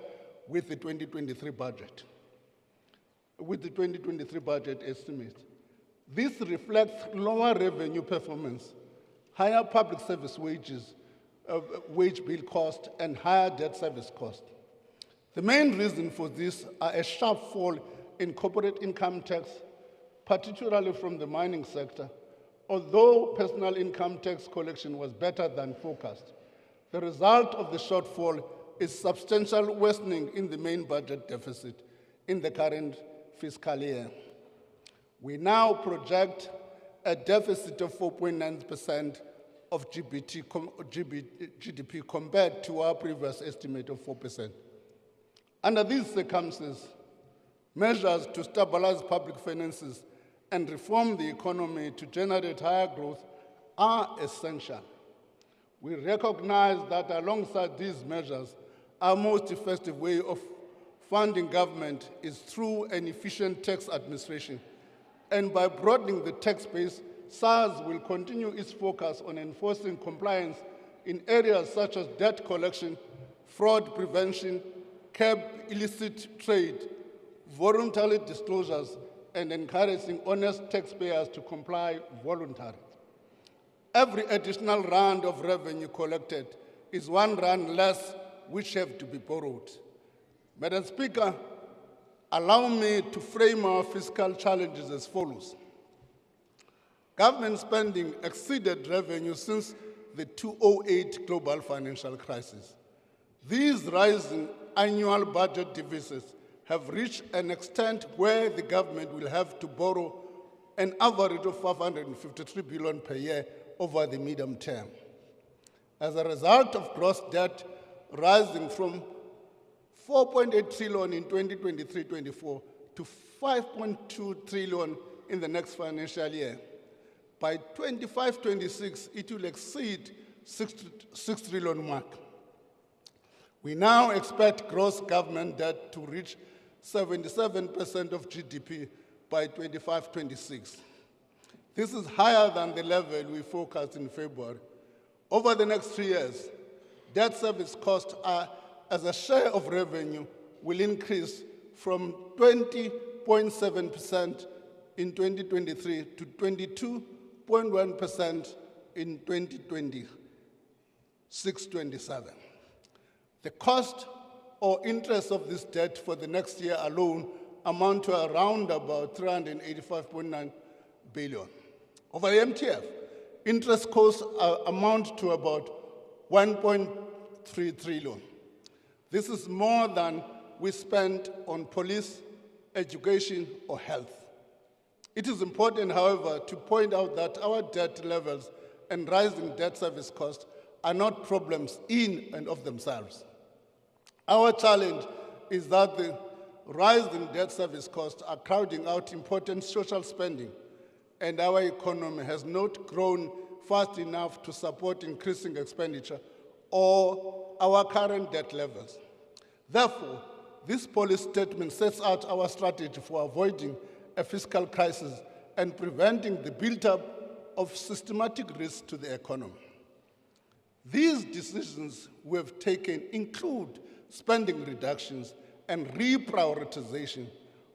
with the 2023 budget. with the 2023 budget estimate. This reflects lower revenue performance, higher public service wages, wage bill cost, and higher debt service cost. The main reason for this are a sharp fall in corporate income tax, particularly from the mining sector, although personal income tax collection was better than forecast. The result of the shortfall is substantial worsening in the main budget deficit in the current fiscal year. We now project a deficit of 4.9% of GDP compared to our previous estimate of 4%. Under these circumstances, measures to stabilize public finances and reform the economy to generate higher growth are essential. We recognize that alongside these measures, our most effective way of funding government is through an efficient tax administration. And by broadening the tax base, SARS will continue its focus on enforcing compliance in areas such as debt collection, fraud prevention, curb illicit trade, voluntary disclosures, and encouraging honest taxpayers to comply voluntarily. Every additional round of revenue collected is one rand less which have to be borrowed. Madam Speaker, allow me to frame our fiscal challenges as follows. Government spending exceeded revenue since the 2008 global financial crisis. These rising annual budget deficits have reached an extent where the government will have to borrow an average of 553 billion per year over the medium term. As a result of gross debt rising from 4.8 trillion in 2023-24 to 5.2 trillion in the next financial year. By 25-26, it will exceed 6 trillion mark. We now expect gross government debt to reach 77% of GDP by 25-26. This is higher than the level we forecast in February. Over the next 3 years, debt service costs as a share of revenue will increase from 20.7% in 2023 to 22.1% in 2026-27. The cost or interest of this debt for the next year alone amount to around about 385.9 billion. Over the MTF, interest costs amount to about 1.3 trillion. This is more than we spent on police, education, or health. It is important, however, to point out that our debt levels and rising debt service costs are not problems in and of themselves. Our challenge is that the rising debt service costs are crowding out important social spending, and our economy has not grown fast enough to support increasing expenditure or our current debt levels. Therefore, this policy statement sets out our strategy for avoiding a fiscal crisis and preventing the build-up of systematic risks to the economy. These decisions we have taken include spending reductions and reprioritization,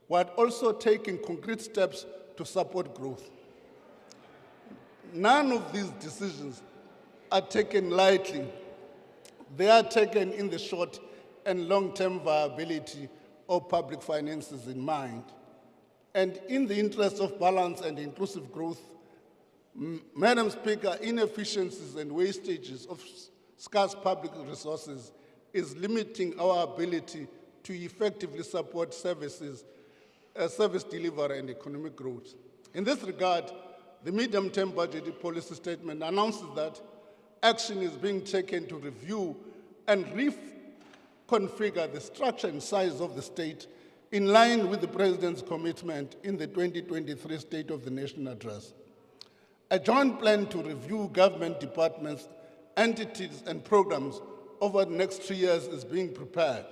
while also taking concrete steps to support growth. None of these decisions are taken lightly. They are taken in the short and long-term viability of public finances in mind. And in the interest of balance and inclusive growth, Madam Speaker, inefficiencies and wastages of scarce public resources is limiting our ability to effectively support service delivery and economic growth. In this regard, the medium-term budget policy statement announces that action is being taken to review and reconfigure the structure and size of the state in line with the President's commitment in the 2023 State of the Nation Address. A joint plan to review government departments, entities, and programs over the next 3 years is being prepared.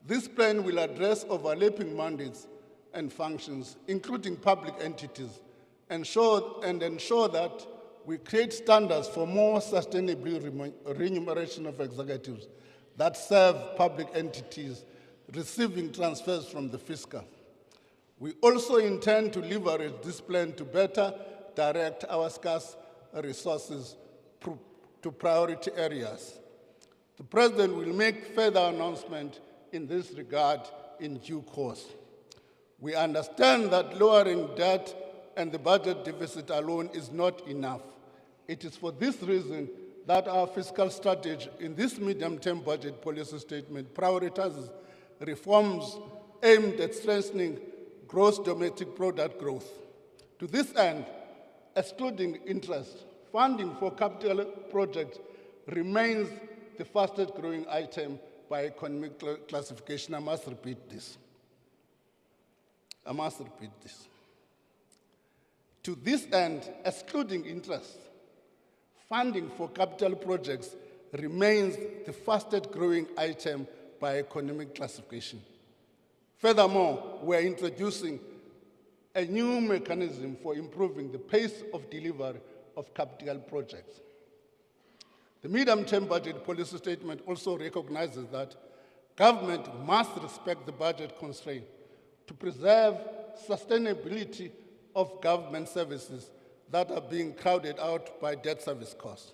This plan will address overlapping mandates and functions, including public entities, and ensure that we create standards for more sustainable remuneration of executives that serve public entities receiving transfers from the fiscal. We also intend to leverage this plan to better direct our scarce resources to priority areas. The President will make further announcement in this regard in due course. We understand that lowering debt and the budget deficit alone is not enough. It is for this reason that our fiscal strategy in this medium-term budget policy statement prioritizes reforms aimed at strengthening gross domestic product growth. To this end, excluding interest, funding for capital projects remains the fastest growing item by economic classification. I must repeat this. To this end, excluding interest, funding for capital projects remains the fastest growing item by economic classification. Furthermore, we are introducing a new mechanism for improving the pace of delivery of capital projects. The medium-term budget policy statement also recognizes that government must respect the budget constraint to preserve sustainability of government services that are being crowded out by debt service costs.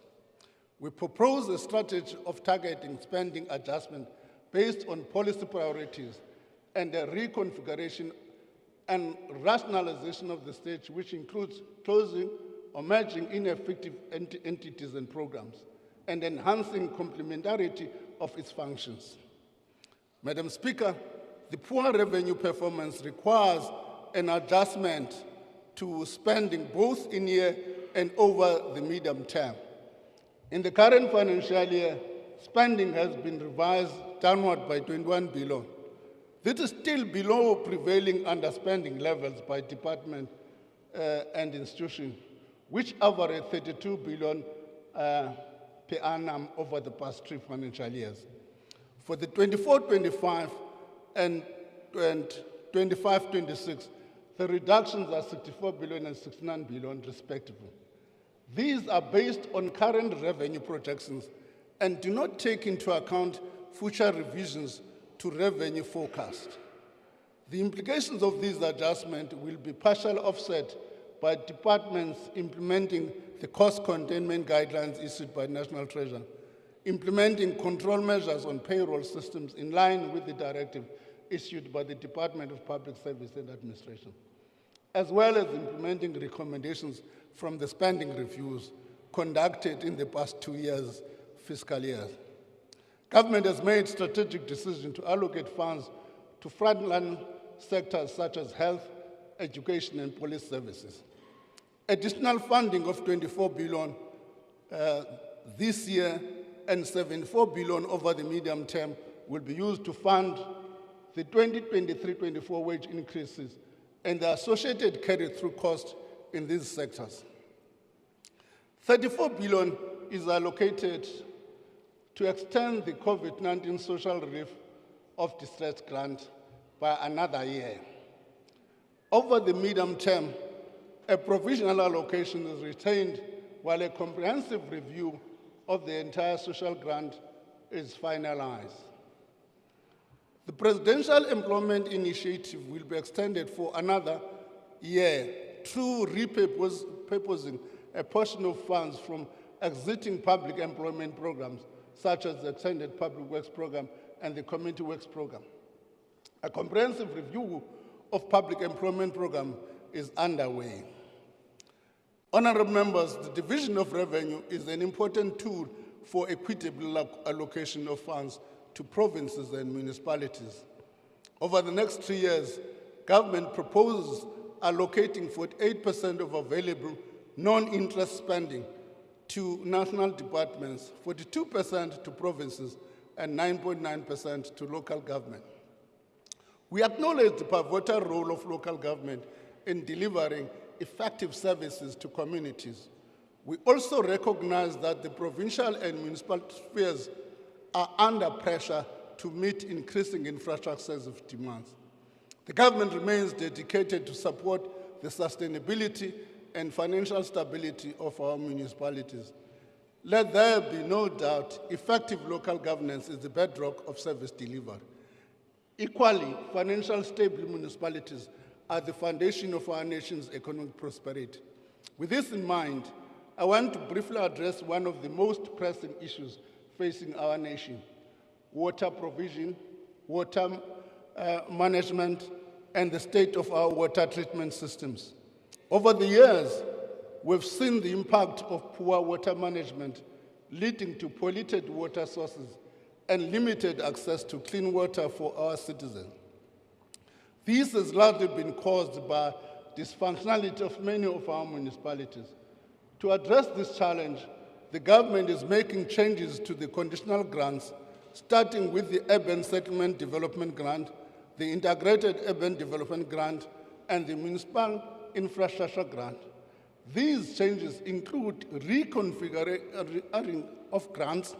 We propose a strategy of targeting spending adjustment based on policy priorities and a reconfiguration and rationalization of the state, which includes closing or merging ineffective entities and programs, and enhancing complementarity of its functions. Madam Speaker, the poor revenue performance requires an adjustment to spending both in year and over the medium term. In the current financial year, spending has been revised downward by 21 billion. This is still below prevailing underspending levels by department and institution, which average 32 billion per annum over the past 3 financial years. For the 24-25 and 25-26, the reductions are 64 billion and 69 billion respectively. These are based on current revenue projections and do not take into account future revisions to revenue forecast. The implications of these adjustments will be partially offset by departments implementing the cost containment guidelines issued by National Treasury, implementing control measures on payroll systems in line with the directive issued by the Department of Public Service and Administration, as well as implementing recommendations from the spending reviews conducted in the past 2 years, fiscal years. Government has made strategic decisions to allocate funds to frontline sectors such as health, education, and police services. Additional funding of 24 billion this year and 74 billion over the medium term will be used to fund the 2023-24 wage increases and the associated carry-through costs in these sectors. 34 billion is allocated to extend the COVID-19 social relief of distress grant by another year. Over the medium term, a provisional allocation is retained while a comprehensive review of the entire social grant is finalized. The Presidential Employment Initiative will be extended for another year through repurposing a portion of funds from existing public employment programs, such as the Extended Public Works Program and the Community Works Program. A comprehensive review of public employment program is underway. Honorable members, the division of revenue is an important tool for equitable allocation of funds to provinces and municipalities. Over the next 3 years, government proposes allocating 48% of available non-interest spending to national departments, 42% to provinces, and 9.9% to local government. We acknowledge the pivotal role of local government in delivering effective services to communities. We also recognize that the provincial and municipal spheres are under pressure to meet increasing infrastructure demands. The government remains dedicated to support the sustainability and financial stability of our municipalities. Let there be no doubt, effective local governance is the bedrock of service delivery. Equally, financial stable municipalities are the foundation of our nation's economic prosperity. With this in mind, I want to briefly address one of the most pressing issues facing our nation: water provision, water management, and the state of our water treatment systems. Over the years, we've seen the impact of poor water management leading to polluted water sources and limited access to clean water for our citizens. This has largely been caused by dysfunctionality of many of our municipalities. To address this challenge, the government is making changes to the conditional grants, starting with the Urban Settlement Development Grant, the Integrated Urban Development Grant, and the Municipal Infrastructure Grant. These changes include reconfiguring of grants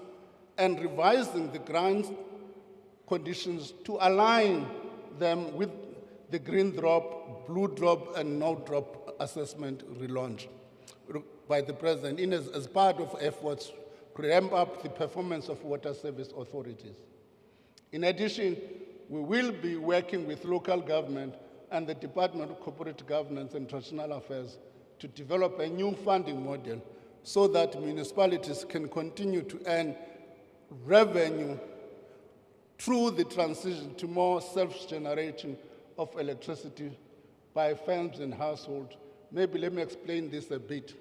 and revising the grant conditions to align them with the green drop, blue drop, and no drop assessment relaunch by the President as part of efforts to ramp up the performance of water service authorities. In addition, we will be working with local government and the Department of Corporate Governance and Traditional Affairs to develop a new funding model so that municipalities can continue to earn revenue through the transition to more self-generation of electricity by firms and households. Maybe let me explain this a bit.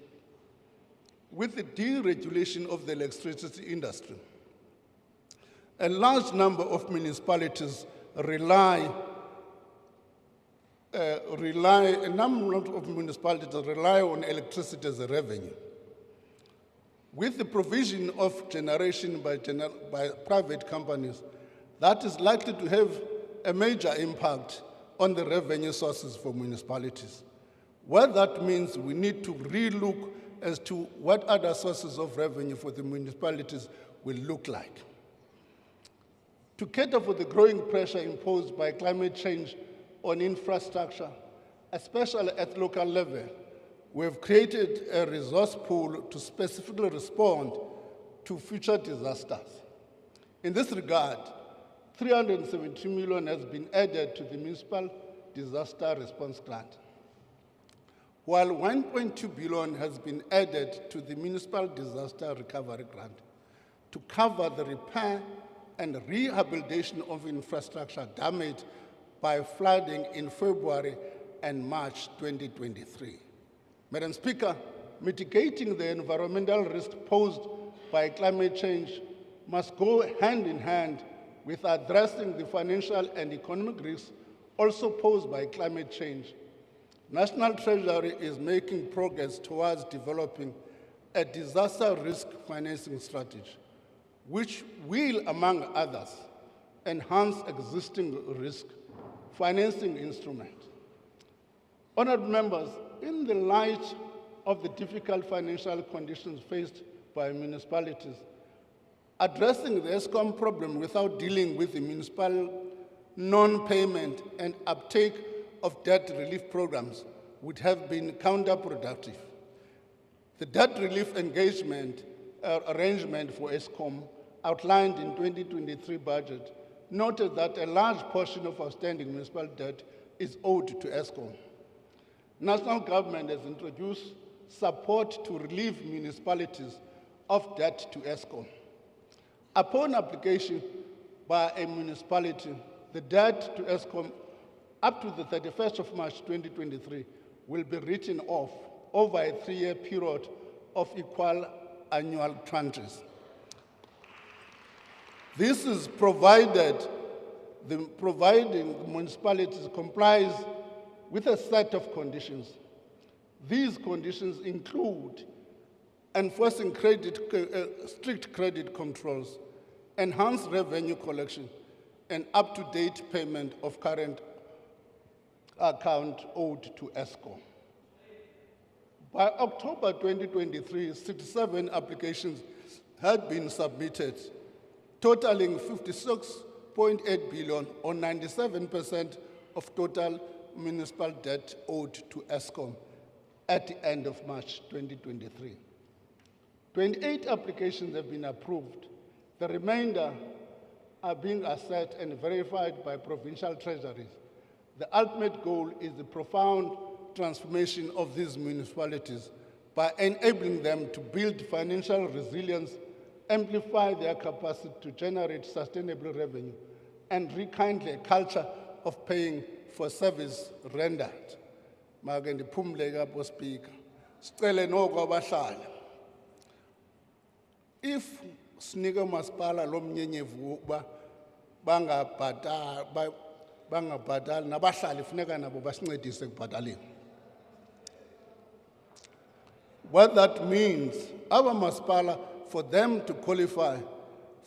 With the deregulation of the electricity industry, a large number of municipalities rely on electricity as a revenue. With the provision of generation by private companies, that is likely to have a major impact on the revenue sources for municipalities. What that means, we need to relook as to what other sources of revenue for the municipalities will look like. To cater for the growing pressure imposed by climate change on infrastructure, especially at local level, we have created a resource pool to specifically respond to future disasters. In this regard, 370 million has been added to the Municipal Disaster Response Grant, while 1.2 billion has been added to the Municipal Disaster Recovery Grant to cover the repair and rehabilitation of infrastructure damaged by flooding in February and March 2023. Madam Speaker, mitigating the environmental risk posed by climate change must go hand in hand with addressing the financial and economic risks also posed by climate change. National Treasury is making progress towards developing a disaster risk financing strategy, which will, among others, enhance existing risk financing instruments. Honourable members, in the light of the difficult financial conditions faced by municipalities, addressing the ESCOM problem without dealing with the municipal non-payment and uptake of debt relief programs would have been counterproductive. The debt relief engagement arrangement for ESCOM outlined in 2023 budget noted that a large portion of outstanding municipal debt is owed to ESCOM. National government has introduced support to relieve municipalities of debt to ESCOM. Upon application by a municipality, the debt to ESCOM up to the 31st of March 2023 will be written off over a 3-year period of equal annual tranches. This is providing municipalities complies with a set of conditions. These conditions include enforcing strict credit controls, enhanced revenue collection, and up-to-date payment of current account owed to ESCOM. By October 2023, 67 applications had been submitted, totaling 56.8 billion, or 97% of total municipal debt owed to ESCOM at the end of March 2023. 28 applications have been approved. The remainder are being assessed and verified by provincial treasuries. The ultimate goal is the profound transformation of these municipalities by enabling them to build financial resilience, amplify their capacity to generate sustainable revenue, and rekindle a culture of paying for service rendered. Make ndiphumle kapho Speaker. Sicele noko abahlali. If sinike umasipala lo mnyenyevu ukuba bangabhatali nabahlali funeka nabo basincedise ekubhataleni. What that means, our masipala, for them to qualify,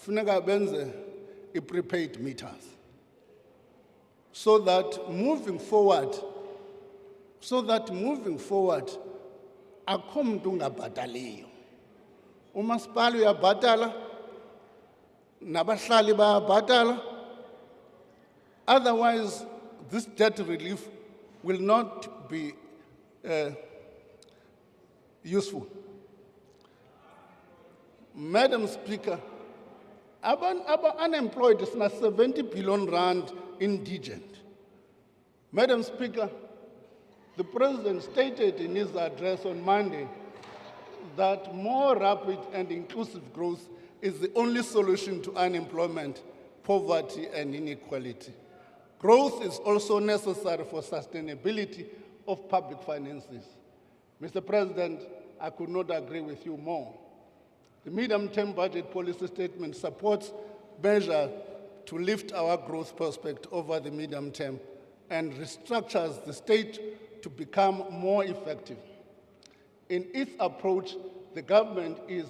funeka benze i-prepaid meters. So that moving forward, akho mntu ungabhataliyo. Umasipala uyabhatala, nabahlali bayabhatala. Otherwise, this debt relief will not be useful. Madam Speaker, unemployed is now 70 billion rand indigent. Madam Speaker, the President stated in his address on Monday that more rapid and inclusive growth is the only solution to unemployment, poverty, and inequality. Growth is also necessary for sustainability of public finances. Mr. President, I could not agree with you more. The medium-term budget policy statement supports measures to lift our growth prospect over the medium term and restructures the state to become more effective. In its approach, the government is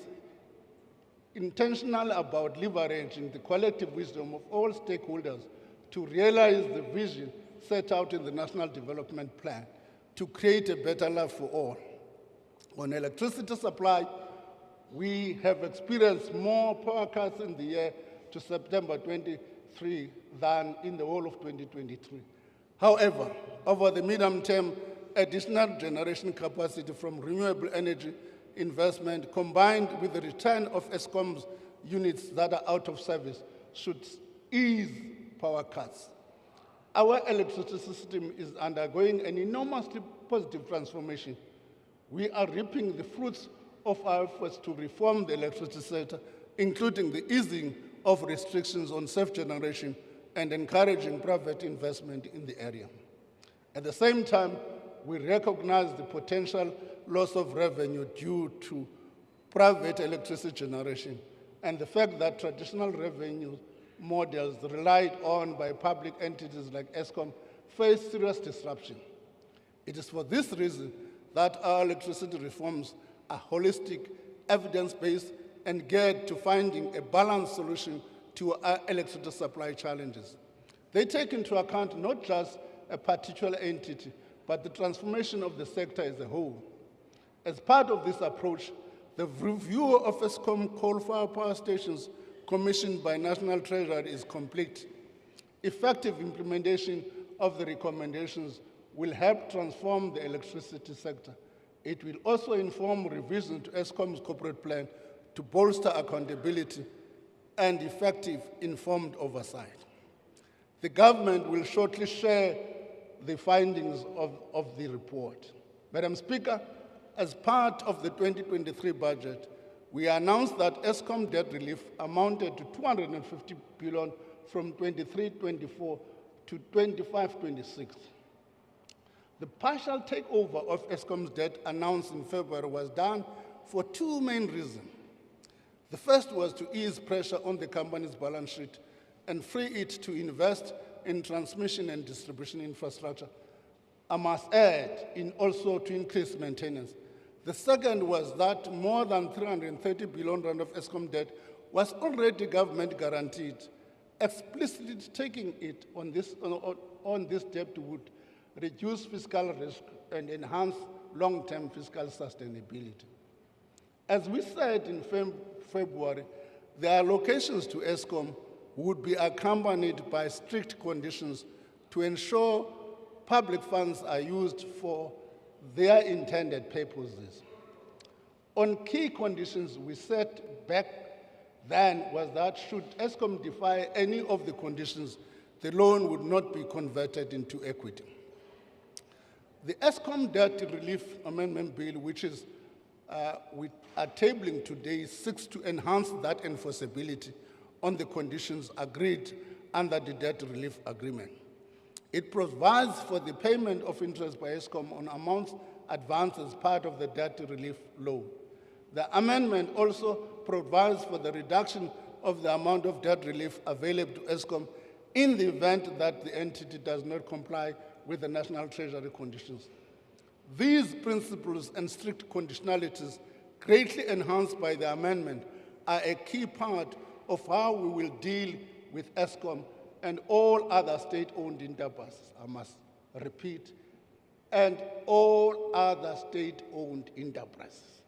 intentional about leveraging the collective wisdom of all stakeholders to realize the vision set out in the National Development Plan to create a better life for all. On electricity supply, we have experienced more power cuts in the year to September 23 than in the whole of 2023. However, over the medium term, additional generation capacity from renewable energy investment combined with the return of ESCOM's units that are out of service should ease power cuts. Our electricity system is undergoing an enormously positive transformation. We are reaping the fruits of our efforts to reform the electricity sector, including the easing of restrictions on self-generation and encouraging private investment in the area. At the same time, we recognize the potential loss of revenue due to private electricity generation and the fact that traditional revenue models relied on by public entities like ESCOM face serious disruption. It is for this reason that our electricity reforms are holistic, evidence-based, and geared to finding a balanced solution to our electricity supply challenges. They take into account not just a particular entity, but the transformation of the sector as a whole. As part of this approach, the review of ESCOM coal-fired power stations commissioned by National Treasury is complete. Effective implementation of the recommendations will help transform the electricity sector. It will also inform revision to ESCOM's corporate plan to bolster accountability and effective informed oversight. The government will shortly share the findings of the report. Madam Speaker, as part of the 2023 budget, we announced that ESCOM debt relief amounted to 250 billion from 23-24 to 25-26. The partial takeover of ESCOM's debt announced in February was done for two main reasons. The first was to ease pressure on the company's balance sheet and free it to invest in transmission and distribution infrastructure. I must add, in also to increase maintenance. The second was that more than 330 billion rand of ESCOM debt was already government guaranteed. Explicitly taking it on this debt would reduce fiscal risk and enhance long-term fiscal sustainability. As we said in February, the allocations to ESCOM would be accompanied by strict conditions to ensure public funds are used for their intended purposes. On key conditions we set back then was that should ESCOM defy any of the conditions, the loan would not be converted into equity. The Eskom Debt Relief Amendment Bill, which is we are tabling today, seeks to enhance that enforceability on the conditions agreed under the debt relief agreement. It provides for the payment of interest by Eskom on amounts advanced as part of the debt relief law. The amendment also provides for the reduction of the amount of debt relief available to Eskom in the event that the entity does not comply with the National Treasury conditions. These principles and strict conditionalities, greatly enhanced by the amendment, are a key part of how we will deal with Eskom and all other state-owned enterprises, I must repeat, and all other state-owned enterprises,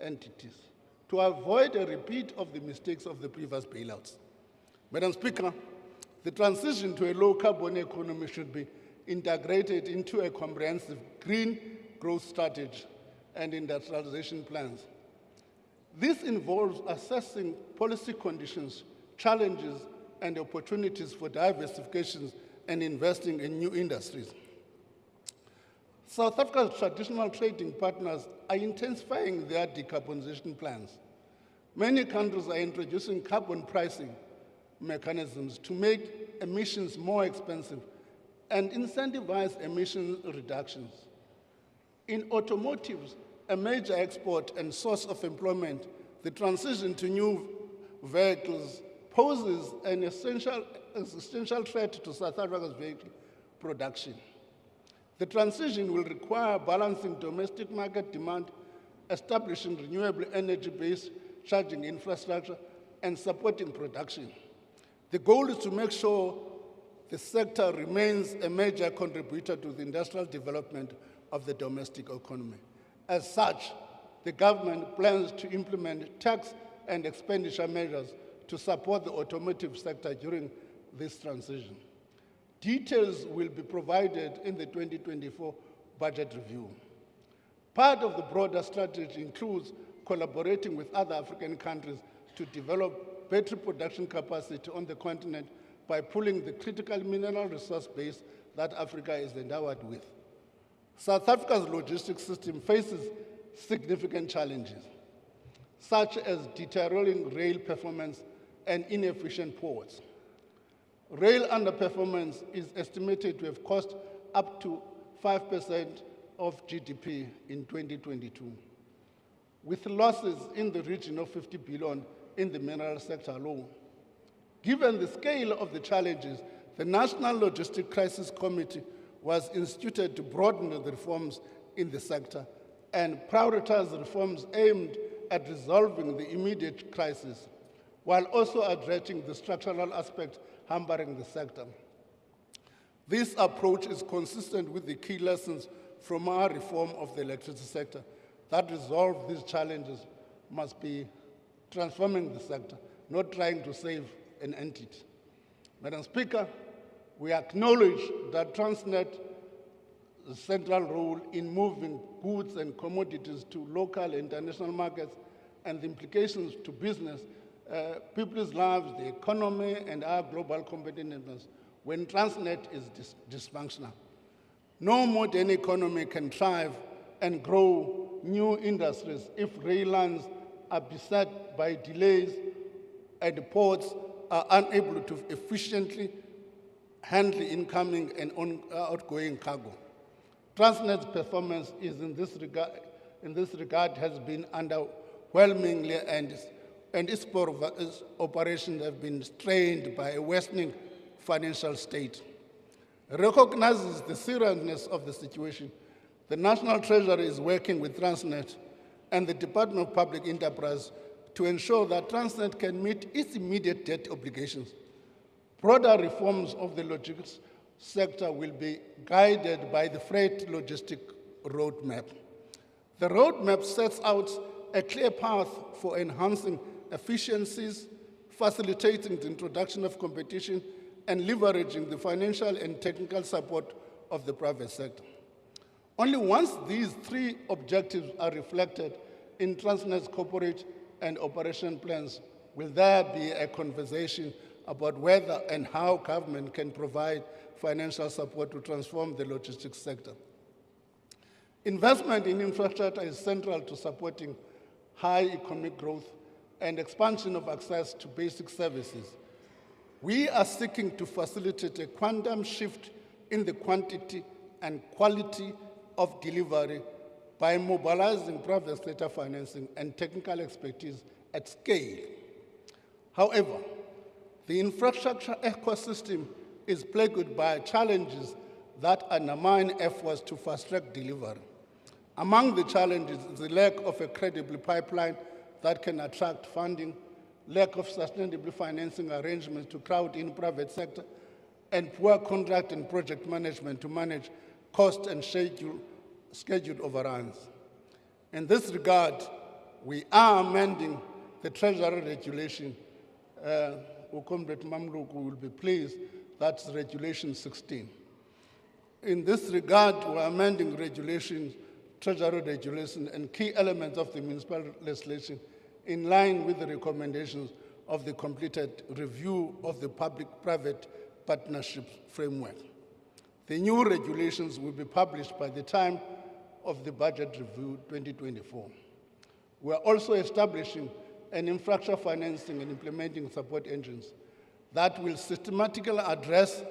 entities, to avoid a repeat of the mistakes of the previous bailouts. Madam Speaker, the transition to a low-carbon economy should be integrated into a comprehensive green growth strategy and industrialization plans. This involves assessing policy conditions, challenges, and opportunities for diversification and investing in new industries. South Africa's traditional trading partners are intensifying their decarbonization plans. Many countries are introducing carbon pricing mechanisms to make emissions more expensive and incentivize emission reductions. In automotives, a major export and source of employment, the transition to new vehicles poses an existential threat to South Africa's vehicle production. The transition will require balancing domestic market demand, establishing renewable energy-based charging infrastructure, and supporting production. The goal is to make sure the sector remains a major contributor to the industrial development of the domestic economy. As such, the government plans to implement tax and expenditure measures to support the automotive sector during this transition. Details will be provided in the 2024 budget review. Part of the broader strategy includes collaborating with other African countries to develop battery production capacity on the continent by pooling the critical mineral resource base that Africa is endowed with. South Africa's logistics system faces significant challenges, such as deteriorating rail performance and inefficient ports. Rail underperformance is estimated to have cost up to 5% of GDP in 2022, with losses in the region of 50 billion in the mineral sector alone. Given the scale of the challenges, the National Logistics Crisis Committee was instituted to broaden the reforms in the sector and prioritize reforms aimed at resolving the immediate crisis, while also addressing the structural aspects hampering the sector. This approach is consistent with the key lessons from our reform of the electricity sector that resolve these challenges must be transforming the sector, not trying to save an entity. Madam Speaker, we acknowledge that Transnet's central role in moving goods and commodities to local and international markets and the implications to business, people's lives, the economy, and our global competitiveness when Transnet is dysfunctional. No modern economy can thrive and grow new industries if rail lines are beset by delays and ports are unable to efficiently handle incoming and outgoing cargo. Transnet's performance is in this regard has been underwhelmingly and its operations have been strained by a worsening financial state. Recognizes the seriousness of the situation, the National Treasury is working with Transnet and the Department of Public Enterprise to ensure that Transnet can meet its immediate debt obligations. Broader reforms of the logistics sector will be guided by the freight logistic roadmap. The roadmap sets out a clear path for enhancing efficiencies, facilitating the introduction of competition, and leveraging the financial and technical support of the private sector. Only once these three objectives are reflected in Transnet's corporate and operation plans will there be a conversation about whether and how government can provide financial support to transform the logistics sector. Investment in infrastructure is central to supporting high economic growth and expansion of access to basic services. We are seeking to facilitate a quantum shift in the quantity and quality of delivery by mobilizing private sector financing and technical expertise at scale. However, the infrastructure ecosystem is plagued by challenges that undermine efforts to fast-track delivery. Among the challenges is the lack of a credible pipeline that can attract funding, lack of sustainable financing arrangements to crowd in private sector, and poor contract and project management to manage cost and scheduled overruns. In this regard, we are amending the Treasury regulation. Comrade Mamluku will be pleased, that's Regulation 16. In this regard, we are amending regulations, Treasury regulation, and key elements of the municipal legislation in line with the recommendations of the completed review of the public-private partnership framework. The new regulations will be published by the time of the budget review 2024. We are also establishing an infrastructure financing and implementing support engines that will systematically address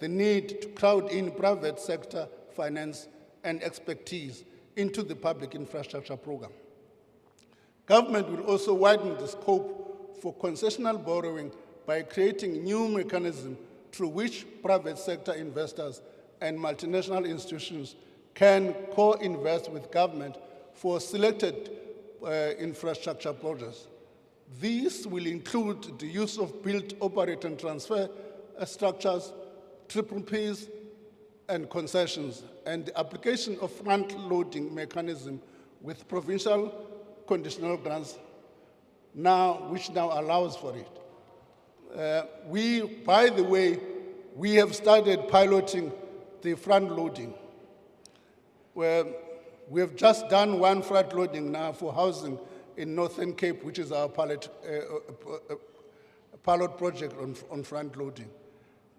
the need to crowd in private sector finance and expertise into the public infrastructure program. Government will also widen the scope for concessional borrowing by creating new mechanisms through which private sector investors and multinational institutions can co-invest with government for selected infrastructure projects. These will include the use of build, operate, and transfer structures, PPPs, and concessions, and the application of front-loading mechanism with provincial conditional grants which now allows for it. By the way, we have started piloting the front-loading. We have just done one front-loading now for housing in Northern Cape, which is our pilot project on front-loading.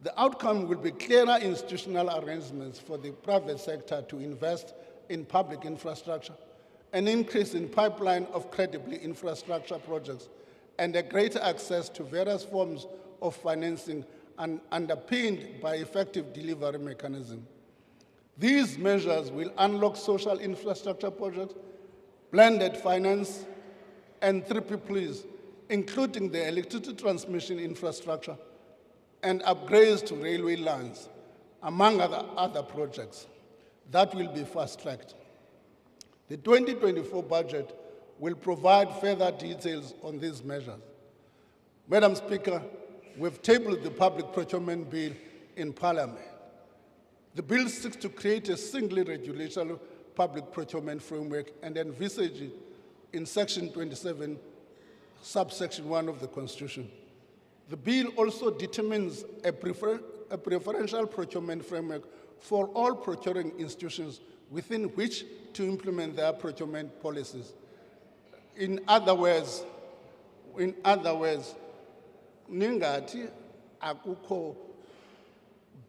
The outcome will be clearer institutional arrangements for the private sector to invest in public infrastructure, an increase in pipeline of credible infrastructure projects, and a greater access to various forms of financing and underpinned by effective delivery mechanism. These measures will unlock social infrastructure projects, blended finance, and PPPs, including the electricity transmission infrastructure and upgrades to railway lines, among other projects that will be fast-tracked. The 2024 budget will provide further details on these measures. Madam Speaker, we've tabled the public procurement bill in Parliament. The bill seeks to create a single regulatory public procurement framework and envisage it in Section 27, subsection 1 of the Constitution. The bill also determines a preferential procurement framework for all procuring institutions within which to implement their procurement policies. In other words, ningati akukho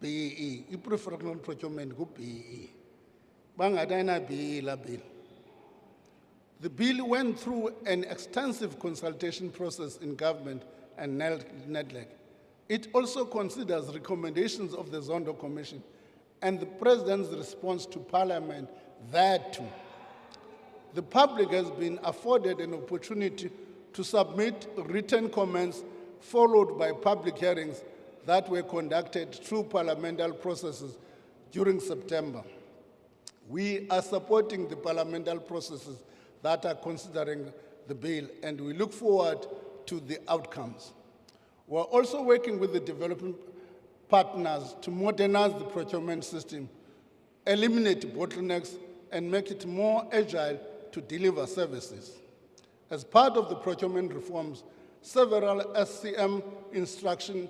BE, i-preferential procurement ku-BE. Bangadana BE la bill. The bill went through an extensive consultation process in government and NEDLAC. It also considers recommendations of the Zondo Commission and the President's response to Parliament thereto. The public has been afforded an opportunity to submit written comments followed by public hearings that were conducted through parliamentary processes during September. We are supporting the parliamentary processes that are considering the bill, and we look forward to the outcomes. We're also working with the development partners to modernize the procurement system, eliminate bottlenecks, and make it more agile to deliver services. As part of the procurement reforms, several SCM instructions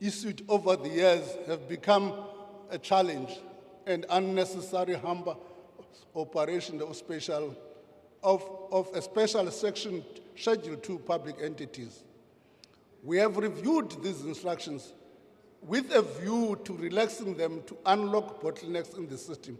issued over the years have become a challenge and unnecessary hamper operation of a special section Schedule 2 public entities. We have reviewed these instructions with a view to relaxing them to unlock bottlenecks in the system.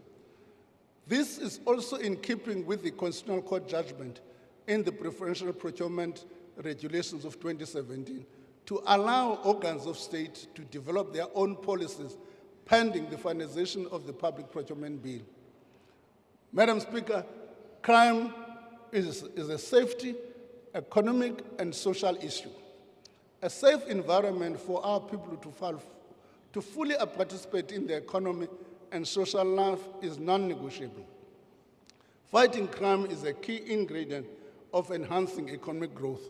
This is also in keeping with the Constitutional Court judgment in the Preferential Procurement Regulations of 2017 to allow organs of state to develop their own policies pending the finalization of the Public Procurement Bill. Madam Speaker, crime is a safety, economic, and social issue. A safe environment for our people to fully participate in the economy and social life is non-negotiable. Fighting crime is a key ingredient of enhancing economic growth.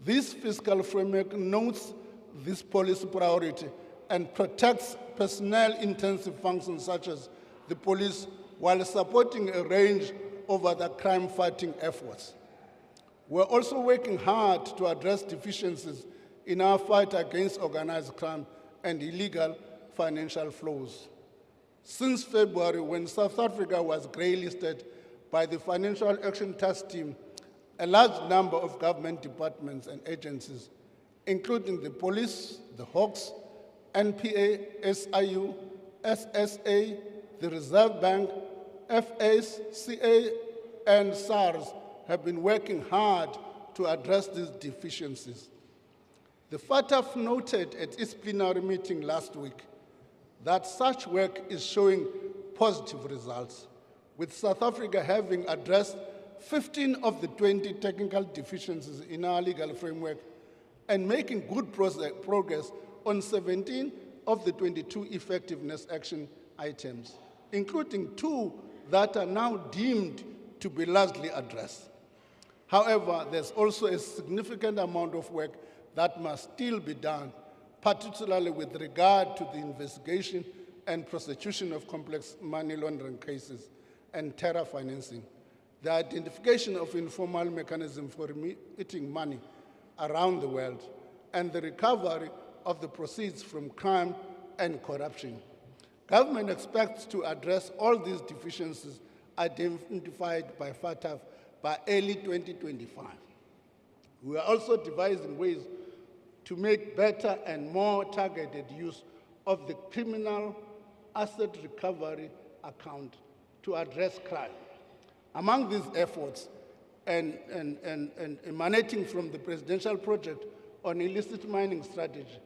This fiscal framework notes this policy priority and protects personnel-intensive functions such as the police while supporting a range of other crime-fighting efforts. We're also working hard to address deficiencies in our fight against organized crime and illegal financial flows. Since February, when South Africa was grey-listed by the Financial Action Task Team, a large number of government departments and agencies, including the police, the Hawks, NPA, SIU, SSA, the Reserve Bank, FAs, CA, and SARS, have been working hard to address these deficiencies. The FATF noted at its plenary meeting last week that such work is showing positive results, with South Africa having addressed 15 of the 20 technical deficiencies in our legal framework and making good progress on 17 of the 22 effectiveness action items, including 2 that are now deemed to be largely addressed. However, there's also a significant amount of work that must still be done, particularly with regard to the investigation and prosecution of complex money laundering cases and terror financing, the identification of informal mechanisms for remitting money around the world, and the recovery of the proceeds from crime and corruption. Government expects to address all these deficiencies identified by FATF by early 2025. We are also devising ways to make better and more targeted use of the criminal asset recovery account to address crime. Among these efforts, and emanating from the presidential project on illicit mining strategy,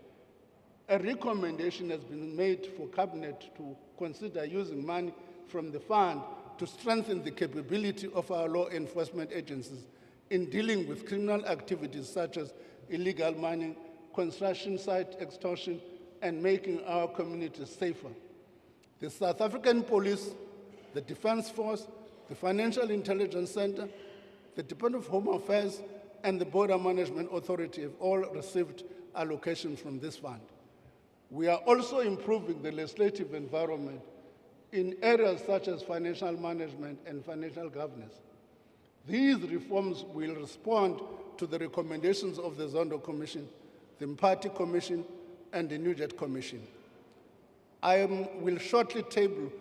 a recommendation has been made for Cabinet to consider using money from the fund to strengthen the capability of our law enforcement agencies in dealing with criminal activities such as illegal mining, construction site extortion, and making our communities safer. The South African Police, the Defence Force, the Financial Intelligence Center, the Department of Home Affairs, and the Border Management Authority have all received allocations from this fund. We are also improving the legislative environment in areas such as financial management and financial governance. These reforms will respond to the recommendations of the Zondo Commission, the Mpati Commission, and the Nugent Commission. I will shortly table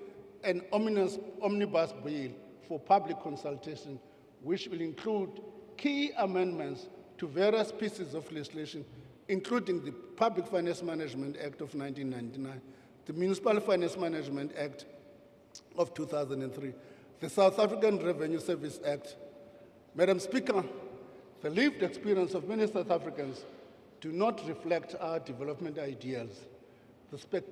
an omnibus bill for public consultation, which will include key amendments to various pieces of legislation, including the Public Finance Management Act of 1999, the Municipal Finance Management Act of 2003, the South African Revenue Service Act. Madam Speaker, the lived experience of many South Africans do not reflect our development ideals. The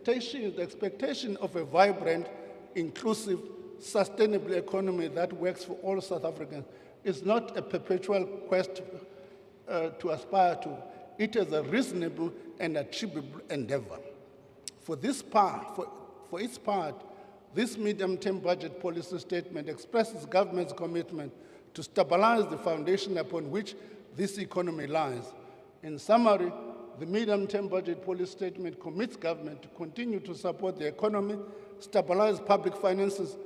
expectation of a vibrant, inclusive, sustainable economy that works for all South Africans is not a perpetual quest to aspire to. It is a reasonable and achievable endeavor. For its part, this medium-term budget policy statement expresses government's commitment to stabilize the foundation upon which this economy lies. In summary, the medium-term budget policy statement commits government to continue to support the economy, stabilize public finances,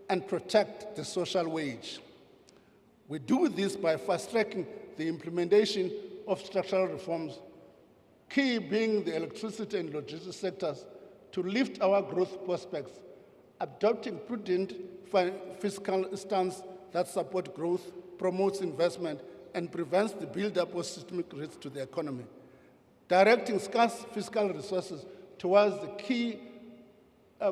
and protect the social wage. We do this by fast-tracking the implementation of structural reforms, key being the electricity and logistics sectors, to lift our growth prospects, adopting prudent fiscal stance that support growth, promotes investment, and prevents the buildup of systemic risks to the economy. directing scarce fiscal resources towards the key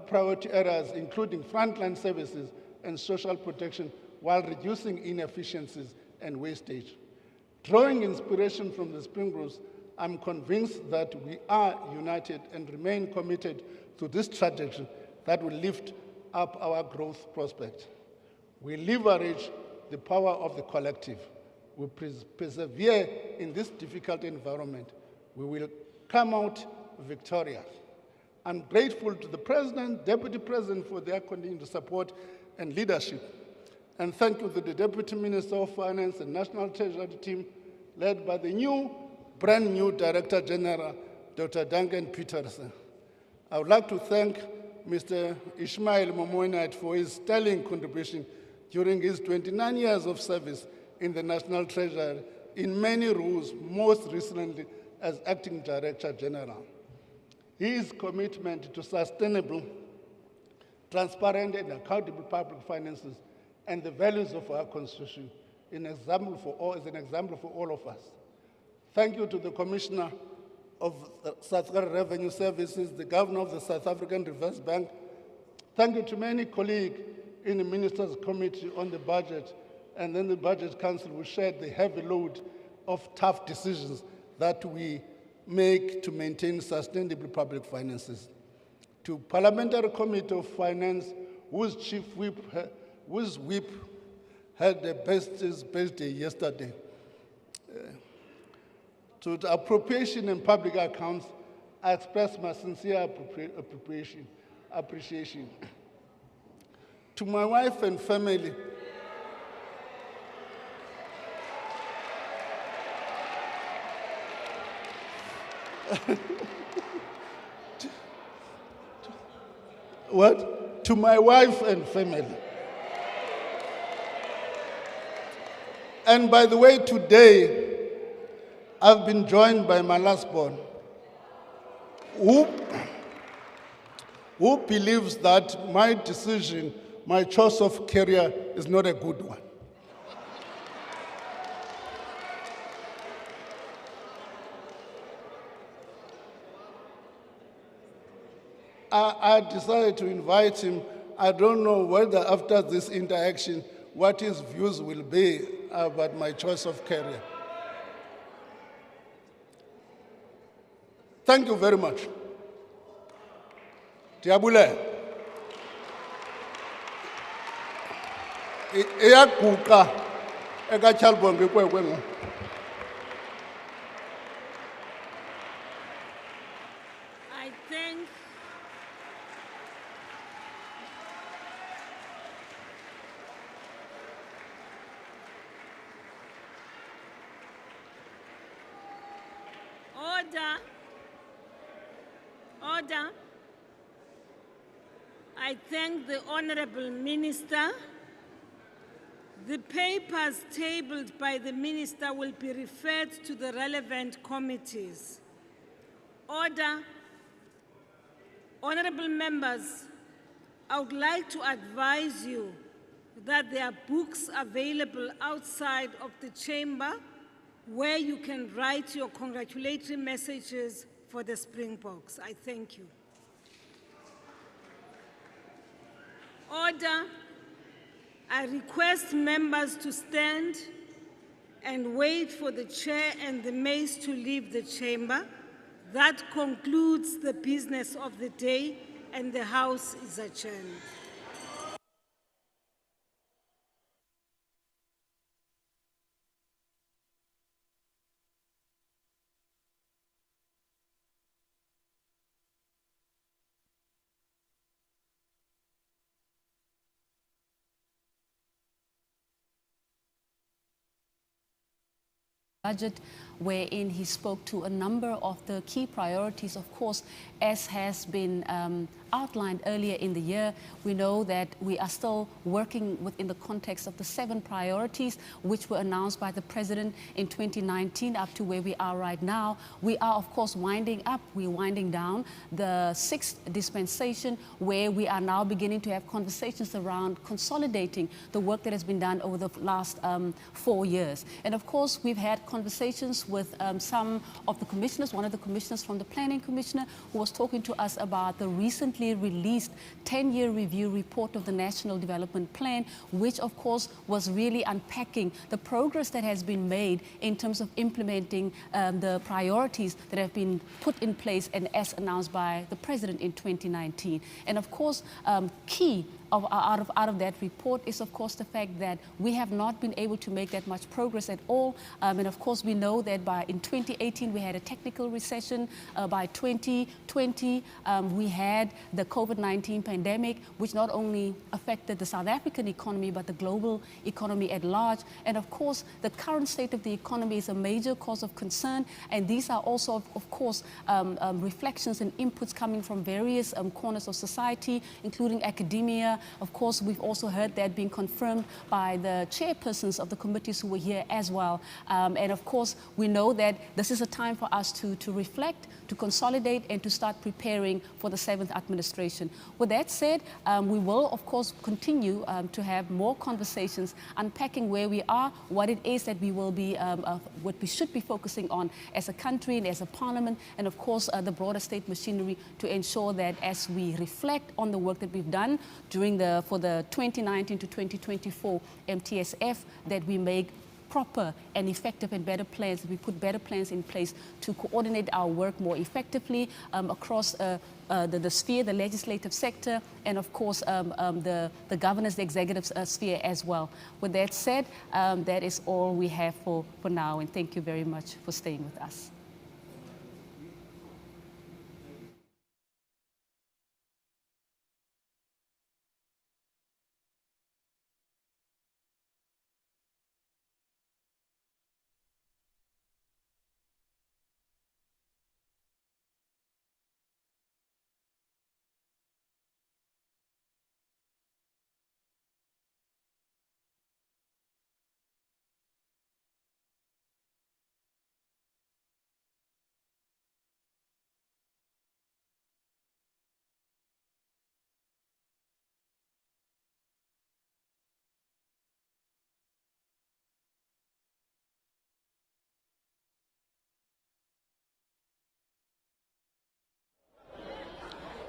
priority areas, including frontline services and social protection, while reducing inefficiencies and wastage. Drawing inspiration from the Spring Groups, I'm convinced that we are united and remain committed to this trajectory that will lift up our growth prospects. We leverage the power of the collective. We persevere in this difficult environment. We will come out victorious. I'm grateful to the President, Deputy President for their continued support and leadership. And thank you to the Deputy Minister of Finance and National Treasury team, led by the brand new Director General, Dr. Duncan Peterson. I would like to thank Mr. Ishmael Momoinat for his sterling contribution during his 29 years of service in the National Treasury in many roles, most recently as Acting Director General. His commitment to sustainable, transparent, and accountable public finances and the values of our Constitution is an example for all of us. Thank you to the Commissioner of South African Revenue Services, the Governor of the South African Reserve Bank. Thank you to many colleagues in the Ministers' Committee on the Budget and then the Budget Council who shared the heavy load of tough decisions that we make to maintain sustainable public finances. To Parliamentary Committee of Finance, whose whip had the birthday yesterday. To the Appropriation and Public Accounts, I express my sincere appreciation. To my wife and family, To my wife and family. And by the way, today, I've been joined by my last born, who believes that my decision, my choice of career is not a good one. I decided to invite him. I don't know whether after this interaction, what his views will be about my choice of career. Thank you very much. Diabule. Eyaguqa ekaChalbonge kwekwengu. I thank Order. I thank the Honorable Minister. The papers tabled by the Minister will be referred to the relevant committees. Order. Honorable members, I would like to advise you that there are books available outside of the chamber where you can write your congratulatory messages for the Springboks. I thank you. Order. I request members to stand and wait for the chair and the maids to leave the chamber. That concludes the business of the day, and the House is adjourned. Budget, wherein he spoke to a number of the key priorities, of course, as has been outlined earlier in the year. We know that we are still working within the context of the 7 priorities which were announced by the President in 2019 up to where we are right now. We are, of course, winding up, we're winding down the 6th dispensation, where we are now beginning to have conversations around consolidating the work that has been done over the last 4 years. And of course, we've had conversations with some of the commissioners, one of the commissioners from the Planning Commissioner, who was talking to us about the recently released 10-year review report of the National Development Plan, which of course was really unpacking the progress that has been made in terms of implementing the priorities that have been put in place and as announced by the President in 2019. And of course, key out of that report is, of course, the fact that we have not been able to make that much progress at all. And of course, we know that in 2018, we had a technical recession. By 2020, we had the COVID-19 pandemic, which not only affected the South African economy, but the global economy at large. And of course, the current state of the economy is a major cause of concern. And these are also, of course, reflections and inputs coming from various corners of society, including academia. Of course, we've also heard that being confirmed by the chairpersons of the committees who were here as well. And of course, we know that this is a time for us to reflect, to consolidate, and to start preparing for the 7th administration. With that said, we will, of course, continue to have more conversations, unpacking where we are, what it is that we will be, what we should be focusing on as a country and as a parliament, and of course, the broader state machinery, to ensure that as we reflect on the work that we've done for the 2019 to 2024 MTSF, that we make proper and effective and better plans, we put better plans in place to coordinate our work more effectively across the sphere, the legislative sector, and of course the governance, the executive sphere as well. With that said, that is all we have for now, and thank you very much for staying with us.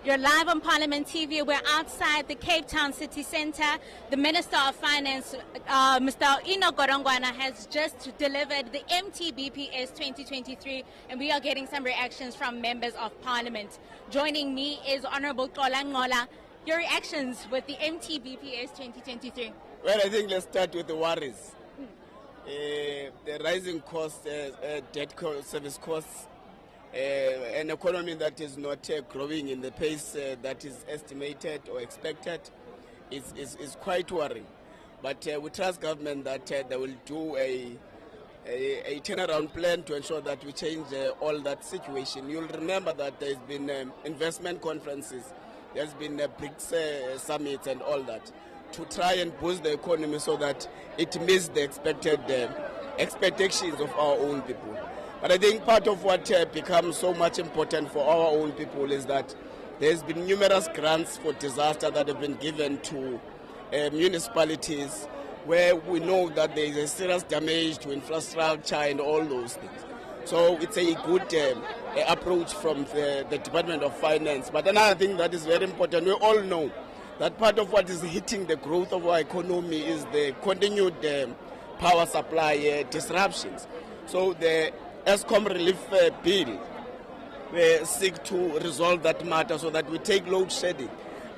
You're live on Parliament TV. We're outside the Cape Town City Centre. The Minister of Finance, Mr. Enoch Godongwana, has just delivered the MTBPS 2023, and we are getting some reactions from members of Parliament. Joining me is Honourable Godongwana. Your reactions with the MTBPS 2023? Well, I think let's start with the worries. The rising costs, debt service costs, an economy that is not growing in the pace that is estimated or expected is quite worrying. But we trust government that they will do a turnaround plan to ensure that we change all that situation. You'll remember that there's been investment conferences, there's been BRICS summits and all that, to try and boost the economy so that it meets the expected expectations of our own people. But I think part of what becomes so much important for our own people is that there's been numerous grants for disaster that have been given to municipalities where we know that there is a serious damage to infrastructure and all those things. So it's a good approach from the Department of Finance. But another thing that is very important, we all know that part of what is hitting the growth of our economy is the continued power supply disruptions. So the ESCOM relief bill we seek to resolve that matter so that we take load shedding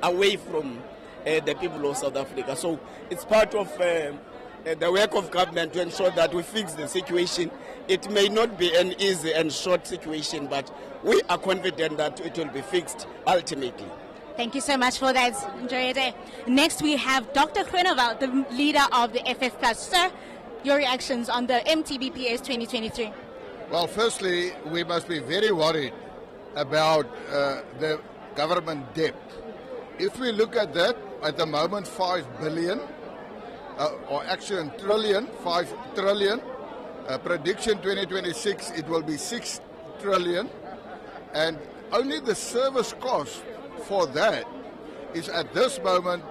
away from the people of South Africa. So it's part of the work of government to ensure that we fix the situation. It may not be an easy and short situation, but we are confident that it will be fixed ultimately. Thank you so much for that. Enjoy your day. Next, we have Dr. Groenewald, the leader of the FF+. Sir, your reactions on the MTBPS 2023? Well, firstly, we must be very worried about the government debt. If we look at that, at the moment 5 billion, or actually trillion, 5 trillion. Prediction 2026, it will be 6 trillion. And only the service cost for that is at this moment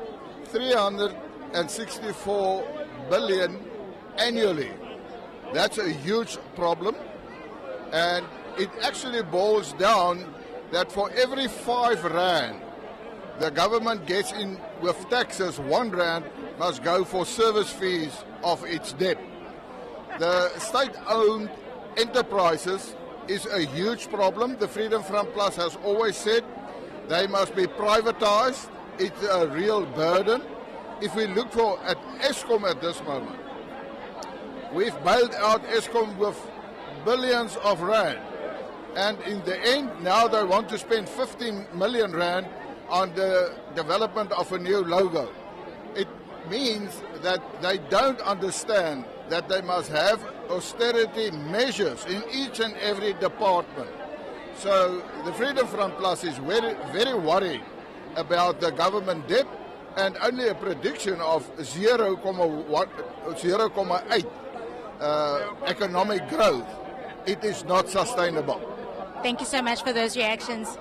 364 billion annually. That's a huge problem. And it actually boils down that for every 5 rand the government gets in with taxes, 1 rand must go for service fees of its debt. The state-owned enterprises is a huge problem. The Freedom Front Plus has always said they must be privatized. It's a real burden. If we look at Eskom at this moment, we've bailed out Eskom with billions of rand. And in the end, now they want to spend 15 million rand on the development of a new logo. It means that they don't understand that they must have austerity measures in each and every department. So the Freedom Front Plus is very, very worried about the government debt, and only a prediction of 0.8 economic growth. It is not sustainable. Thank you so much for those reactions.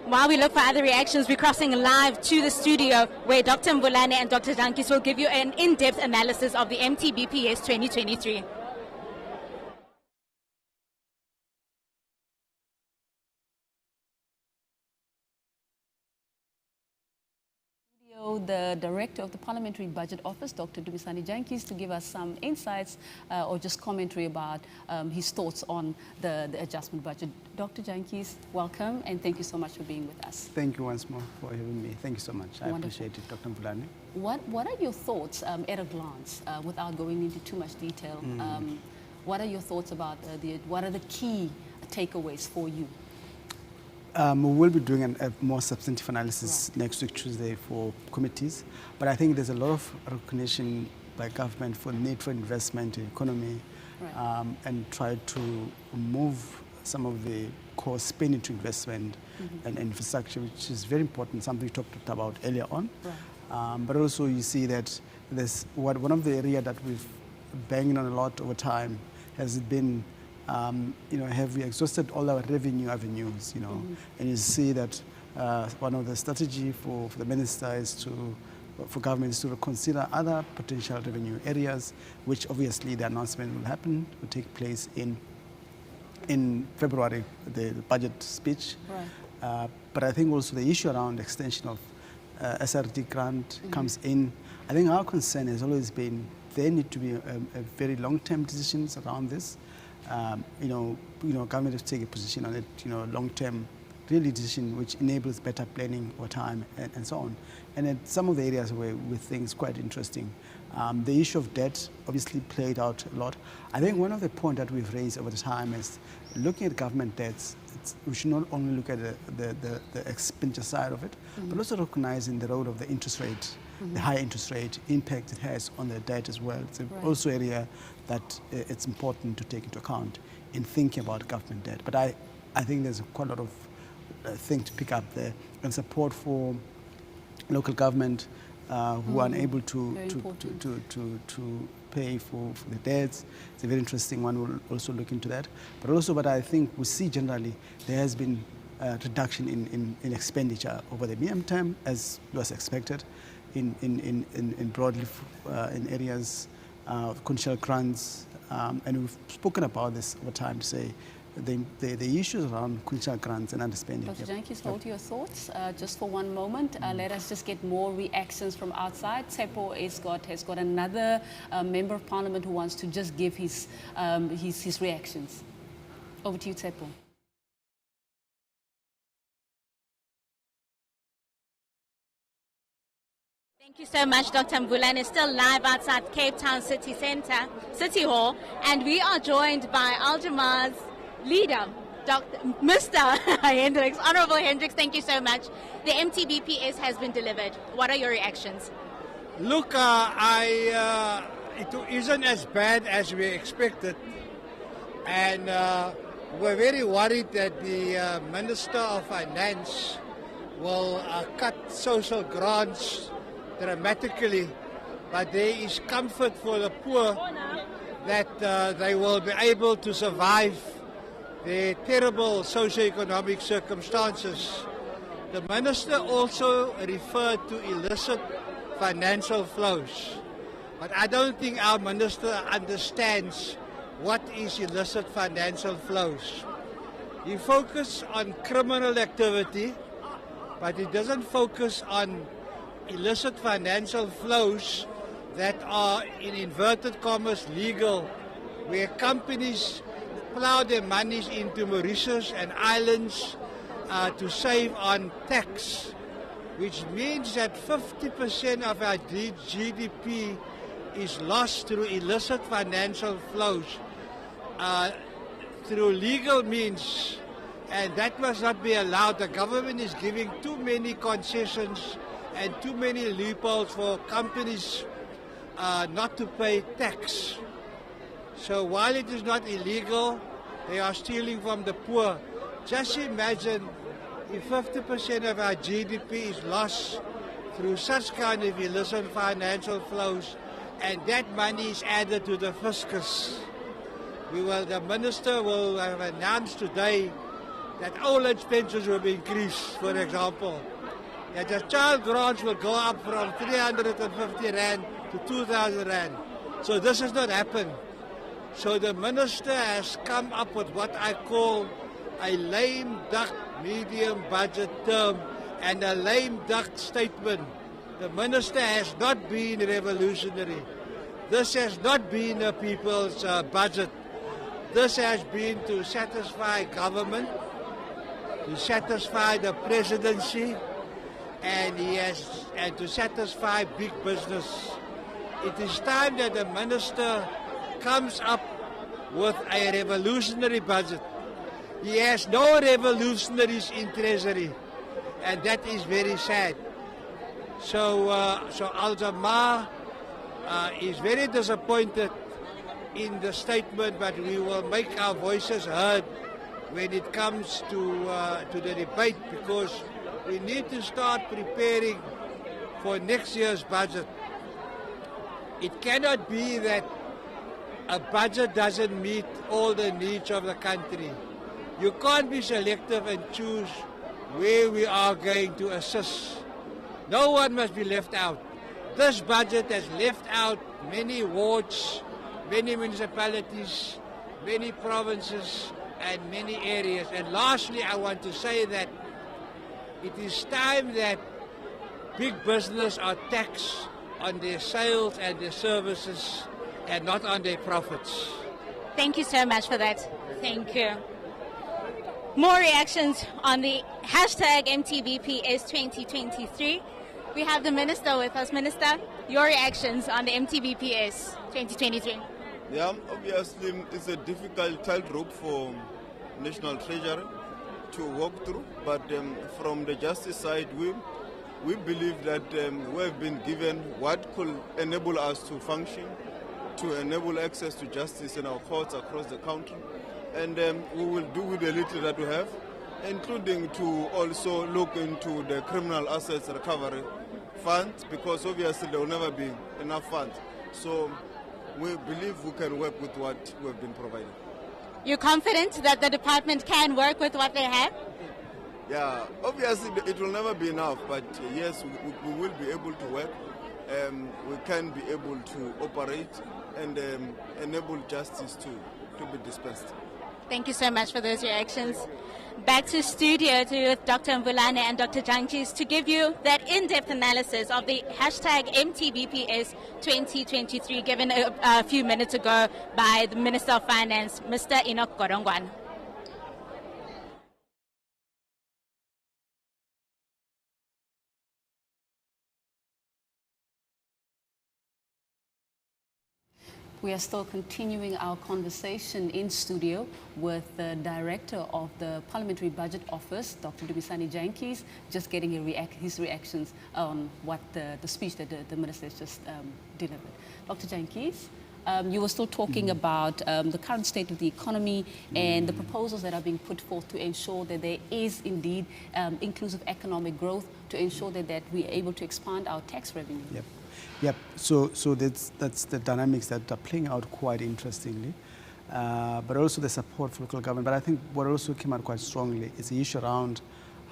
While we look for other reactions, we're crossing live to the studio where Dr. Mbulane and Dr. Jantjies will give you an in-depth analysis of the MTBPS 2023. The Director of the Parliamentary Budget Office, Dr. Dumisani Jantjies, to give us some insights or just commentary about his thoughts on the adjustment budget. Dr. Jantjies, welcome, and thank you so much for being with us. Thank you once more for having me. Thank you so much. I Wonderful. appreciate it, Dr. Mbulane. What are your thoughts at a glance, without going into too much detail? What are your thoughts about what are the key takeaways for you? We will be doing a more substantive analysis next week, Tuesday, for committees. But I think there's a lot of recognition by government for the need for investment in economy, and try to move some of the core spending to investment and infrastructure, which is very important, something we talked about earlier on. But also you see that there's one of the areas that we've banged on a lot over time has been have we exhausted all our revenue avenues, and you see that one of the strategy for the minister is for government is to consider other potential revenue areas, which obviously the announcement will take place in February, the budget speech. But I think also the issue around extension of SRD grant comes in. I think our concern has always been there need to be a very long-term decisions around this. Government has to take a position on it, long-term really decision which enables better planning over time and so on. And in some of the areas where we think is quite interesting. The issue of debt obviously played out a lot. I think one of the points that we've raised over the time is looking at government debts, we should not only look at the expenditure side of it, but also recognizing the role of the interest rate, the high interest rate impact it has on the debt as well. It's also an area that it's important to take into account in thinking about government debt. But I think there's quite a lot of things to pick up there, and support for local government who are unable to pay for the debts. It's a very interesting one. We'll also look into that. But also, what I think we see generally, there has been a reduction in expenditure over the medium term, as was expected, in broadly in areas of conditional grants, and we've spoken about this over time to say the issues around conditional grants and underspending. Dr. Jantjies, hold your thoughts just for one moment. Let us just get more reactions from outside. Tsepo has got another member of parliament who wants to just give his reactions. Over to you, Tsepo. Thank you so much, Dr. Mbulane. Still live outside Cape Town City City Hall, and we are joined by Aljamar's leader, Mr. Hendricks, Honorable Hendricks. Thank you so much. The MTBPS has been delivered. What are your reactions? Look, it isn't as bad as we expected, and we're very worried that the Minister of Finance will cut social grants dramatically, but there is comfort for the poor that they will be able to survive the terrible socio-economic circumstances. The minister also referred to illicit financial flows, but I don't think our minister understands what is illicit financial flows. He focuses on criminal activity, but he doesn't focus on illicit financial flows that are, in inverted commas, legal, where companies plow their monies into Mauritius and islands to save on tax, which means that 50% of our GDP is lost through illicit financial flows, through legal means, and that must not be allowed. The government is giving too many concessions and too many loopholes for companies not to pay tax. So while it is not illegal, they are stealing from the poor. Just imagine if 50% of our GDP is lost through such kind of illicit financial flows, and that money is added to the fiscus. The minister will have announced today that old age pensions will be increased, for example. That the child grants will go up from 350 Rand to 2,000 Rand. So this has not happened. So the minister has come up with what I call a lame duck medium budget term and a lame duck statement. The minister has not been revolutionary. This has not been a people's budget. This has been to satisfy government, to satisfy the presidency, and to satisfy big business. It is time that the minister comes up with a revolutionary budget. He has no revolutionaries in Treasury, and that is very sad. So Al-Jamaa is very disappointed in the statement, but we will make our voices heard when it comes to the debate, because we need to start preparing for next year's budget. It cannot be that a budget doesn't meet all the needs of the country. You can't be selective and choose where we are going to assist. No one must be left out. This budget has left out many wards, many municipalities, many provinces, and many areas. And lastly, I want to say that it is time that big business are taxed on their sales and their services and not on their profits. Thank you so much for that. Thank you. More reactions on the hashtag MTBPS 2023. We have the Minister with us. Minister, your reactions on the MTBPS 2023. Yeah, obviously it's a difficult tightrope for National Treasury to walk through, but from the justice side, we believe that we have been given what could enable us to function, to enable access to justice in our courts across the country, and we will do with the little that we have, including to also look into the criminal assets recovery funds, because obviously there will never be enough funds. So we believe we can work with what we have been provided. You're confident that the department can work with what they have? Yeah, obviously it will never be enough, but yes, we will be able to work. We can be able to operate and enable justice to be dispensed. Thank you so much for those reactions. Back to studio with Dr. Mvulane and Dr. Jantjies to give you that in-depth analysis of the hashtag MTBPS 2023 given a few minutes ago by the Minister of Finance, Mr. Enoch Godongwana. We are still continuing our conversation in studio with the Director of the Parliamentary Budget Office, Dr. Dumisani Jantjies, just getting his reactions on what the speech that the Minister has just delivered. Dr. Jantjies, you were still talking about the current state of the economy and the proposals that are being put forth to ensure that there is indeed inclusive economic growth, to ensure that we are able to expand our tax revenue. Yep. Yep. So that's the dynamics that are playing out quite interestingly, but also the support for local government. But I think what also came out quite strongly is the issue around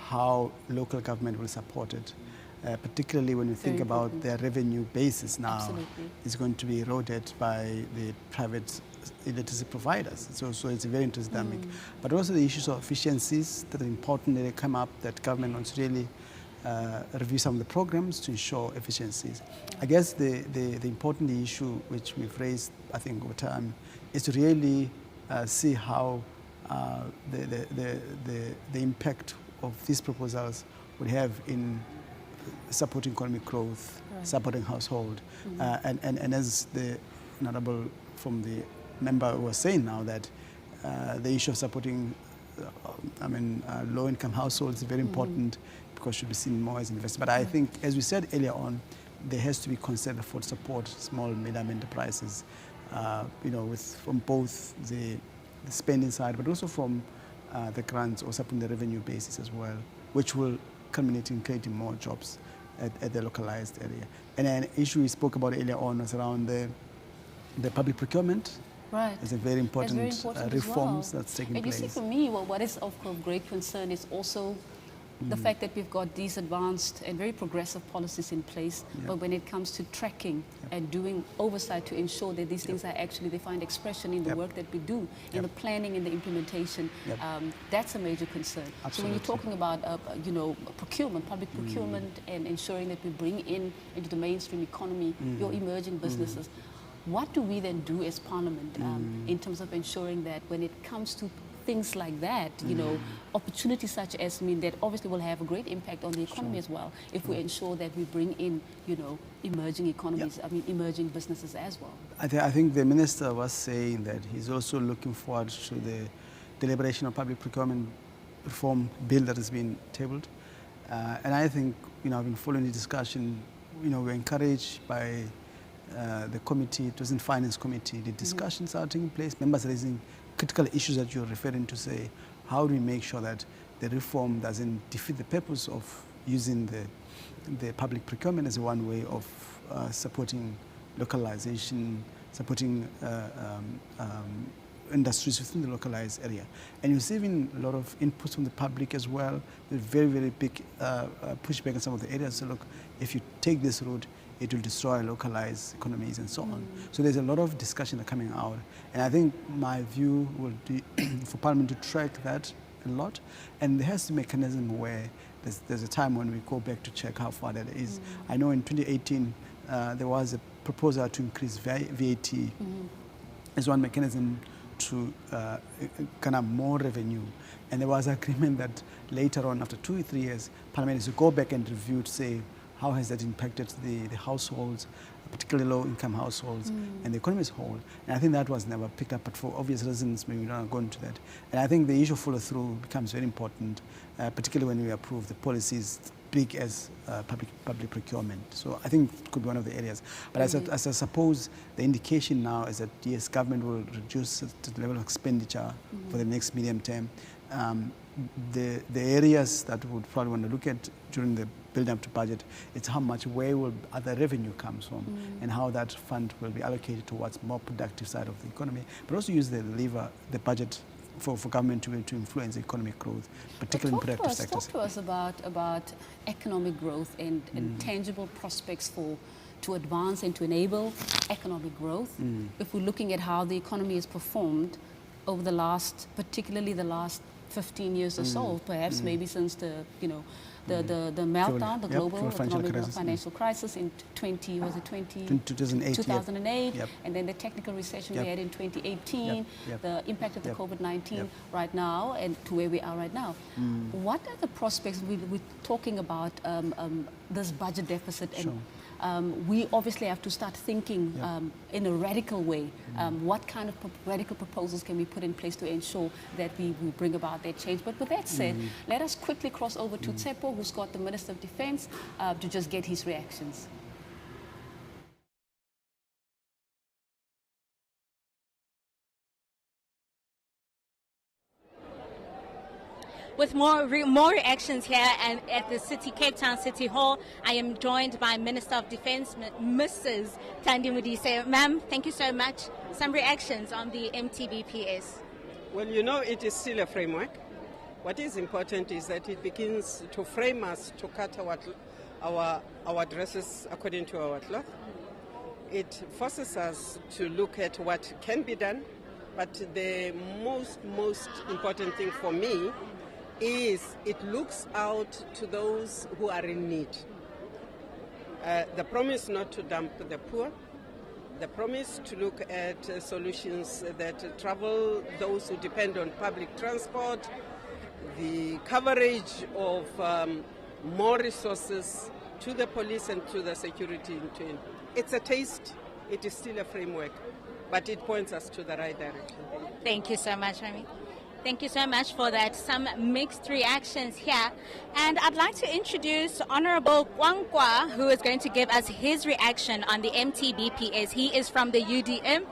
how local government will support it, particularly when we think about their revenue basis now. Absolutely. Is going to be eroded by the private electricity providers. So it's a very interesting dynamic. But also the issues of efficiencies that are important that come up, that government wants to really review some of the programs to ensure efficiencies. I guess the important issue which we've raised, I think, over time is to really see how the impact of these proposals would have in supporting economic growth, supporting household, and as the honourable from the member was saying now, that the issue of supporting low-income households is very important because should be seen more as investment. But I think, as we said earlier on, there has to be concern for support small and medium enterprises, from both the spending side, but also from the grants or supporting the revenue basis as well, which will culminate in creating more jobs at the localized area. And an issue we spoke about earlier on was around the public procurement. Right. It's a very important, reforms that's taking place. And you see, for me, what is of great concern is also the fact that we've got these advanced and very progressive policies in place, but when it comes to tracking and doing oversight to ensure that these things are actually, they find expression in the work that we do, in the planning and the implementation, that's a major concern. Absolutely. So when you're talking about, procurement, public procurement, and ensuring that we bring into the mainstream economy your emerging businesses, what do we then do as Parliament in terms of ensuring that when it comes to things like that, opportunities such as, that obviously will have a great impact on the economy as well, if we ensure that we bring in, emerging economies, emerging businesses as well. I think the Minister was saying that he's also looking forward to the deliberation of public procurement reform bill that has been tabled. And I think, I've been following the discussion, we're encouraged by the committee, it was in Finance Committee, the discussions are taking place, members raising critical issues that you're referring to, say, how do we make sure that the reform doesn't defeat the purpose of using the public procurement as one way of supporting localization, supporting industries within the localized area. And receiving a lot of inputs from the public as well. There's very, very big pushback in some of the areas. So look, if you take this route, it will destroy localized economies and so on. So there's a lot of discussion coming out. And I think my view will be for Parliament to track that a lot. And there has to be a mechanism where there's a time when we go back to check how far that is. I know in 2018, there was a proposal to increase VAT as one mechanism to kind of more revenue. And there was agreement that later on, after 2 or 3 years, Parliament is to go back and review to say, how has that impacted the households, particularly low-income households, and the economy as a whole? And I think that was never picked up, but for obvious reasons, maybe we don't go into that. And I think the issue of follow-through becomes very important, particularly when we approve the policies big as public procurement. So I think it could be one of the areas. But as I suppose the indication now is that, yes, government will reduce the level of expenditure for the next medium term. The areas that we would probably want to look at during the build up to budget, it's where will other revenue comes from, and how that fund will be allocated towards more productive side of the economy, but also use the budget for government to influence economic growth, particularly in productive sectors. Talk to us about economic growth and tangible prospects to advance and to enable economic growth. If we're looking at how the economy has performed over particularly the last 15 years or so, perhaps maybe since the meltdown, the global economic financial crisis in 2008, and then the technical recession we had in 2018, the impact of the COVID-19 right now, and to where we are right now. What are the prospects? We're talking about this budget deficit, and we obviously have to start thinking in a radical way. What kind of radical proposals can we put in place to ensure that we bring about that change? But with that said, let us quickly cross over to Tsepo, who's got the Minister of Defence, to just get his reactions. With more reactions here and at the Cape Town City Hall, I am joined by Minister of Defence, Mrs. Thandi Modise. Ma'am, thank you so much. Some reactions on the MTBPS. Well, it is still a framework. What is important is that it begins to frame us to cut our dresses according to our cloth. it forces us to look at what can be done, but the most important thing for me is it looks out to those who are in need. The promise not to dump the poor, the promise to look at solutions that travel those who depend on public transport, the coverage of more resources to the police and to the security in turn. It's a taste, it is still a framework, but it points us to the right direction. Thank you so much, Remy. Thank you so much for that. Some mixed reactions here. And I'd like to introduce Honorable Kwankwa, who is going to give us his reaction on the MTBPS. He is from the UDM.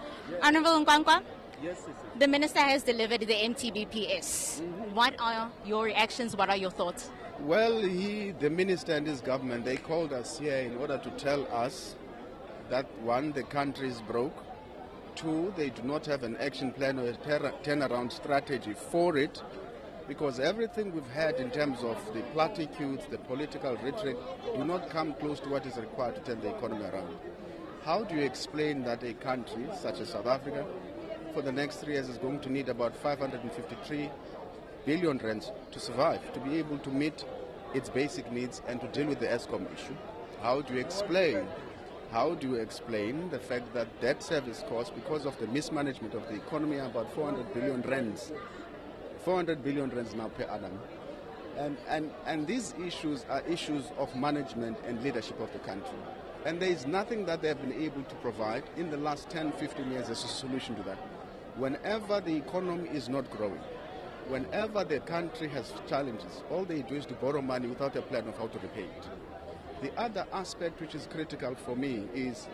Honorable Kwankwa? Yes, the Minister has delivered the MTBPS. What are your reactions? What are your thoughts? Well, the Minister and his government, they called us here in order to tell us that, one, the country is broke. Two, they do not have an action plan or a turnaround strategy for it, because everything we've had in terms of the platitudes, the political rhetoric, do not come close to what is required to turn the economy around. How do you explain that a country such as South Africa, for the next 3 years, is going to need about 553 billion rands to survive, to be able to meet its basic needs and to deal with the ESCOM issue? How do you explain the fact that debt service costs, because of the mismanagement of the economy, are about 400 billion rands? 400 billion rands now per annum. And these issues are issues of management and leadership of the country. And there is nothing that they have been able to provide in the last 10, 15 years as a solution to that. Whenever the economy is not growing, whenever the country has challenges, all they do is to borrow money without a plan of how to repay it. The other aspect which is critical for me is,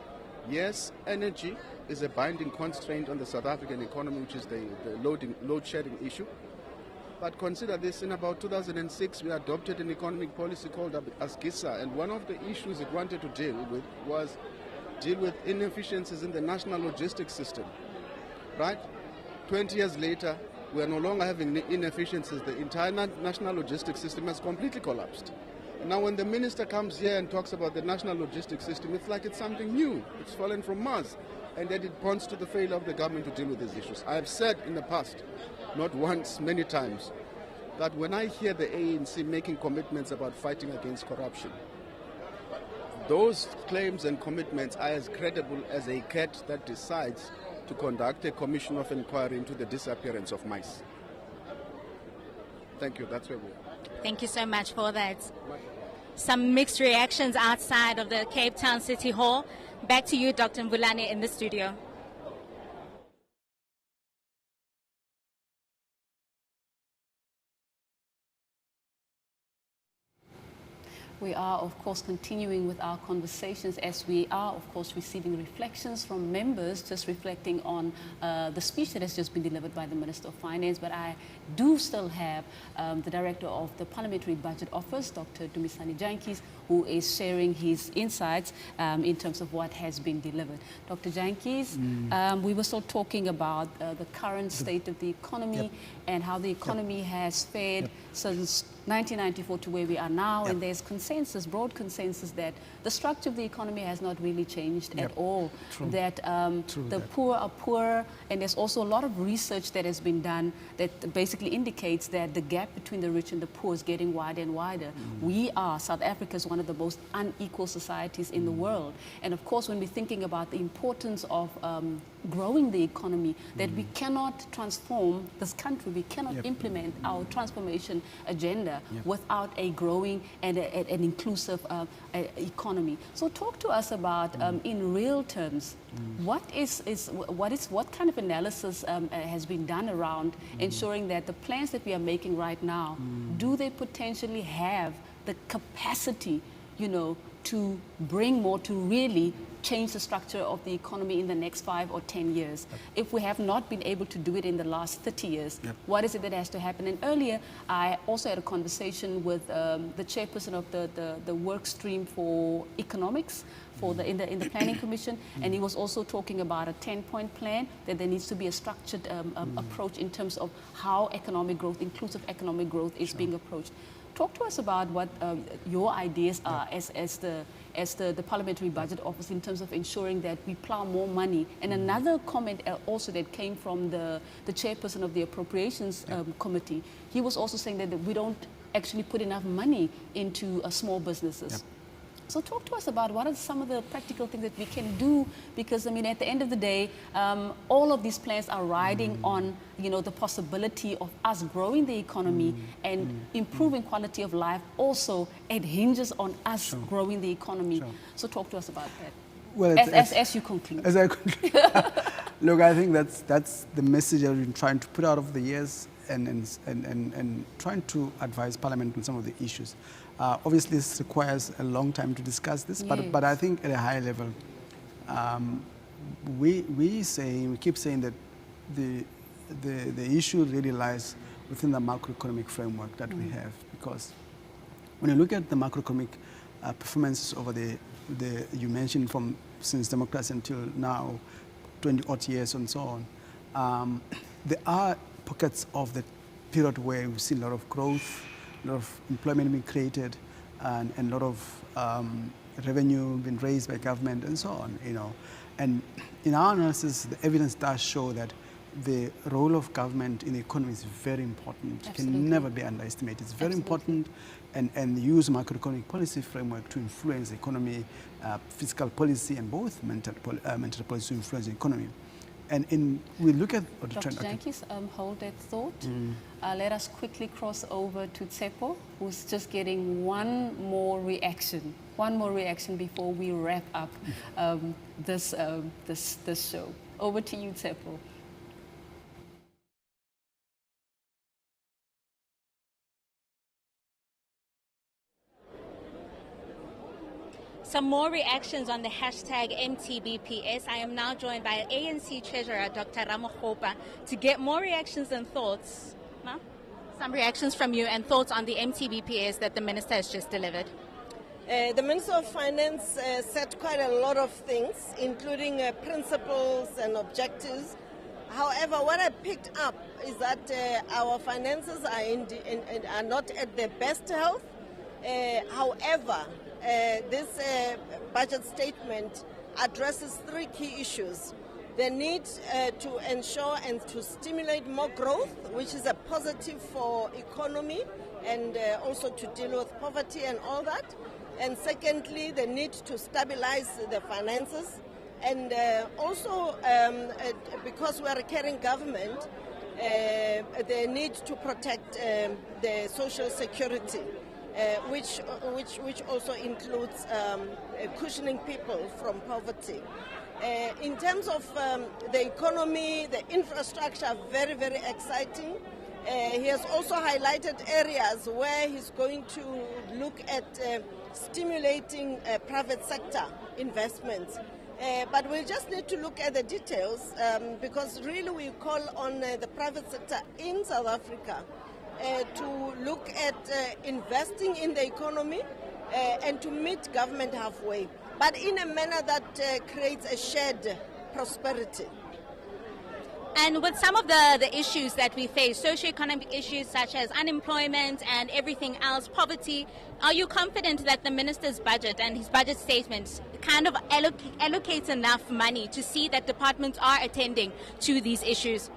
yes, energy is a binding constraint on the South African economy, which is the load-shedding issue. But consider this, in about 2006, we adopted an economic policy called ASGISA, and one of the issues it wanted to deal with inefficiencies in the national logistics system, right? 20 years later, we are no longer having inefficiencies. The entire national logistics system has completely collapsed. And now when the minister comes here and talks about the national logistics system, it's like it's something new. It's fallen from Mars. And then it points to the failure of the government to deal with these issues. I have said in the past, not once, many times, that when I hear the ANC making commitments about fighting against corruption, those claims and commitments are as credible as a cat that decides to conduct a commission of inquiry into the disappearance of mice. Thank you. That's where we are. Thank you so much for that. Some mixed reactions outside of the Cape Town City Hall. Back to you, Dr. Mvulane, in the studio. We are, of course, continuing with our conversations as we are, of course, receiving reflections from members, just reflecting on the speech that has just been delivered by the Minister of Finance. But I do still have the Director of the Parliamentary Budget Office, Dr. Dumisani Jantjies, who is sharing his insights in terms of what has been delivered. Dr. Jantjies, we were still talking about the current state of the economy and how the economy has fared since 1994 to where we are now, and there's consensus, broad consensus, that the structure of the economy has not really changed at all. That the poor are poorer, and there's also a lot of research that has been done that basically indicates that the gap between the rich and the poor is getting wider and wider. South Africa is one of the most unequal societies in the world. And of course, when we're thinking about the importance of growing the economy, that we cannot transform this country, we cannot implement our transformation agenda without a growing and an inclusive economy. So talk to us about, in real terms, what kind of analysis has been done around ensuring that the plans that we are making right now, do they potentially have the capacity, to bring more, to really change the structure of the economy in the next 5 or 10 years. If we have not been able to do it in the last 30 years, what is it that has to happen? And earlier, I also had a conversation with the chairperson of the work stream for economics in the Planning Commission, and he was also talking about a 10-point plan, that there needs to be a structured approach in terms of how economic growth, inclusive economic growth is being approached. Talk to us about what your ideas are as the as the Parliamentary Budget Office in terms of ensuring that we plough more money. And another comment also that came from the chairperson of the Appropriations Committee, he was also saying that we don't actually put enough money into small businesses. Yep. So talk to us about what are some of the practical things that we can do, because I mean at the end of the day all of these plans are riding on the possibility of us growing the economy and improving quality of life. Also it hinges on us growing the economy. So talk to us about that. Well, as you conclude. As I conclude. Look, I think that's the message I've been trying to put out over the years and trying to advise Parliament on some of the issues. Obviously, this requires a long time to discuss this, but I think at a high level, we keep saying that the issue really lies within the macroeconomic framework that we have, because when you look at the macroeconomic performances over you mentioned from since democracy until now, 20-odd years and so on, there are pockets of the period where we've seen a lot of growth, a lot of employment being created, and a lot of revenue being raised by government and so on. And in our analysis, the evidence does show that the role of government in the economy is very important. It can never be underestimated. It's very important, and use macroeconomic policy framework to influence the economy, fiscal policy, and both monetary policy to influence the economy. And we look at Dr. Jantjies, hold that thought. Let us quickly cross over to Tsepo, who's just getting one more reaction before we wrap up this show. Over to you, Tsepo. Some more reactions on the hashtag MTBPS. I am now joined by ANC Treasurer Dr. Ramokgopa to get more reactions and thoughts. No? Some reactions from you and thoughts on the MTBPS that the Minister has just delivered. The Minister of Finance said quite a lot of things, including principles and objectives. However, what I picked up is that our finances are not at their best health. However, this budget statement addresses three key issues. The need to ensure and to stimulate more growth, which is a positive for economy, and also to deal with poverty and all that. And secondly, the need to stabilize the finances. And also, because we are a caring government, the need to protect the social security. Which also includes cushioning people from poverty. In terms of the economy, the infrastructure, very, very exciting. He has also highlighted areas where he's going to look at stimulating private sector investments. But we'll just need to look at the details because really we call on the private sector in South Africa to look at investing in the economy and to meet government halfway, but in a manner that creates a shared prosperity. And with some of the issues that we face, socioeconomic issues such as unemployment and everything else, poverty, are you confident that the Minister's budget and his budget statement kind of allocates enough money to see that departments are attending to these issues?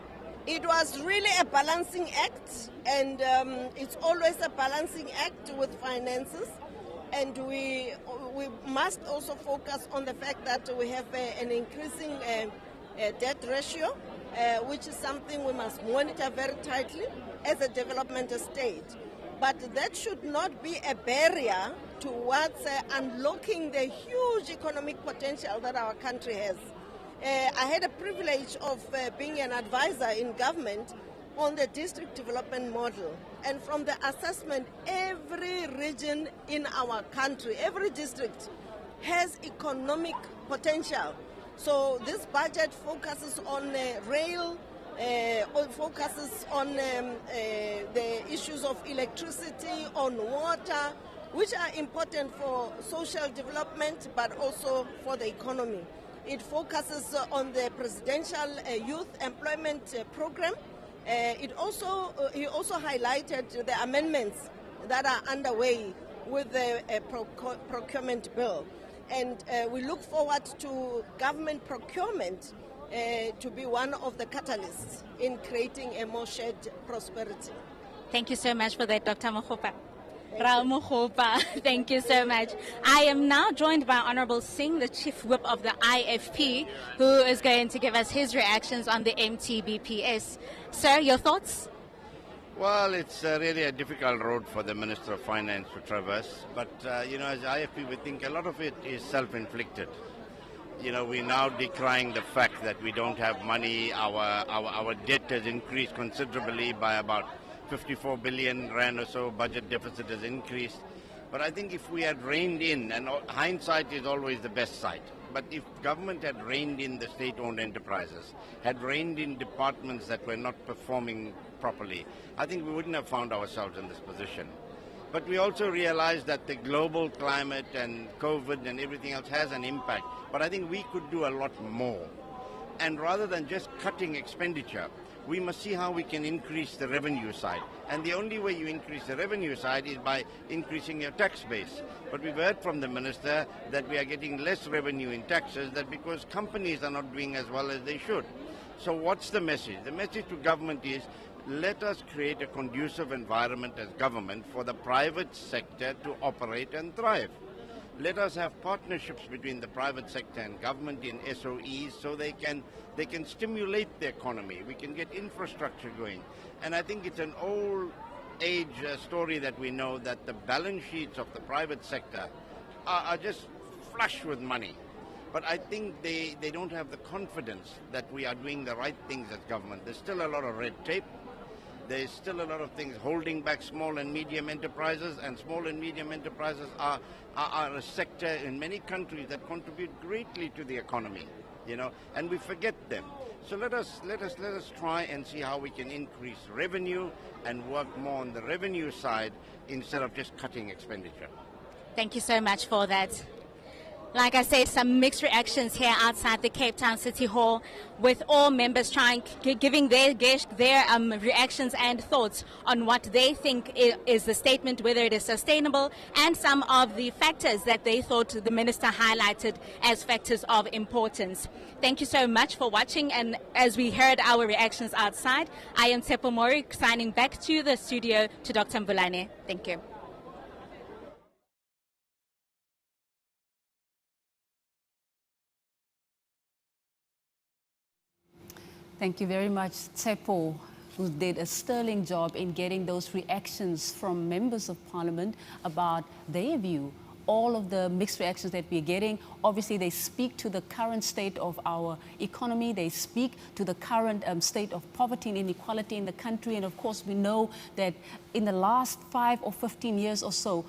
It was really a balancing act, and it's always a balancing act with finances. And we must also focus on the fact that we have an increasing debt ratio, which is something we must monitor very tightly as a development state. But that should not be a barrier towards unlocking the huge economic potential that our country has. I had a privilege of being an advisor in government on the district development model. And from the assessment, every region in our country, every district has economic potential. So this budget focuses on rail, focuses on the issues of electricity, on water, which are important for social development, but also for the economy. It focuses on the presidential youth employment program. He also highlighted the amendments that are underway with the procurement bill. And we look forward to government procurement to be one of the catalysts in creating a more shared prosperity. Thank you so much for that, Dr. Mokgopa. Thank you so much. I am now joined by Honorable Singh, the Chief Whip of the IFP, who is going to give us his reactions on the MTBPS. Sir, your thoughts? Well, it's really a difficult road for the Minister of Finance to traverse. But, you know, as IFP, we think a lot of it is self-inflicted. You know, we're now decrying the fact that we don't have money. Our debt has increased considerably by about 54 billion rand or so. Budget deficit has increased. But I think if we had reined in, and hindsight is always the best side, but if government had reined in the state-owned enterprises, had reined in departments that were not performing properly, I think we wouldn't have found ourselves in this position. But we also realize that the global climate and COVID and everything else has an impact. But I think we could do a lot more. And rather than just cutting expenditure, we must see how we can increase the revenue side. And the only way you increase the revenue side is by increasing your tax base. But we've heard from the minister that we are getting less revenue in taxes, that because companies are not doing as well as they should. So what's the message? The message to government is, let us create a conducive environment as government for the private sector to operate and thrive. Let us have partnerships between the private sector and government in SOEs so they can stimulate the economy. We can get infrastructure going. And I think it's an old age story that we know that the balance sheets of the private sector are just flush with money. But I think they don't have the confidence that we are doing the right things as government. There's still a lot of red tape. There's still a lot of things holding back small and medium enterprises, and small and medium enterprises are a sector in many countries that contribute greatly to the economy, you know, and we forget them. So let us try and see how we can increase revenue and work more on the revenue side instead of just cutting expenditure. Thank you so much for that. Like I said, some mixed reactions here outside the Cape Town City Hall, with all members giving their reactions and thoughts on what they think is the statement, whether it is sustainable, and some of the factors that they thought the minister highlighted as factors of importance. Thank you so much for watching, and as we heard our reactions outside, I am Tsepo Mori signing back to the studio to Dr. Mbulane. Thank you. Thank you very much, Tsepo, who did a sterling job in getting those reactions from members of parliament about their view. All of the mixed reactions that we're getting, obviously they speak to the current state of our economy, they speak to the current state of poverty and inequality in the country, and of course we know that in the last 5 or 15 years or so,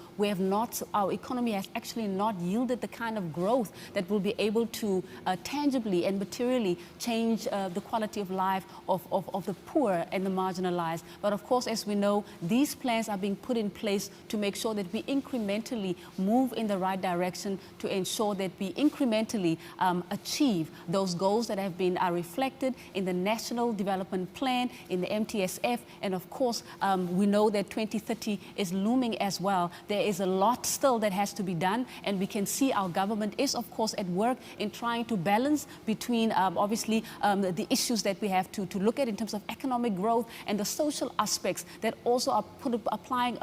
our economy has actually not yielded the kind of growth that will be able to tangibly and materially change the quality of life of the poor and the marginalized. But of course, as we know, these plans are being put in place to make sure that we incrementally move in the right direction, to ensure that we incrementally achieve those goals that have been reflected in the National Development Plan, in the MTSF, and of course, we know that 2030 is looming as well. There is a lot still that has to be done, and we can see our government is, of course, at work in trying to balance between, obviously, the issues that we have to look at in terms of economic growth and the social aspects that also are applying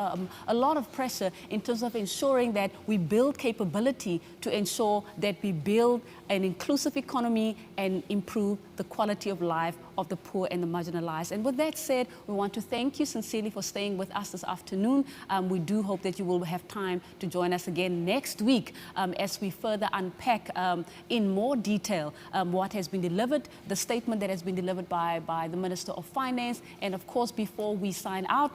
a lot of pressure in terms of ensuring that we build capability to ensure that we build an inclusive economy and improve the quality of life of the poor and the marginalized. And with that said, we want to thank you sincerely for staying with us this afternoon. We do hope that you will have time to join us again next week as we further unpack in more detail what has been delivered, the statement that has been delivered by the Minister of Finance. And of course, before we sign out,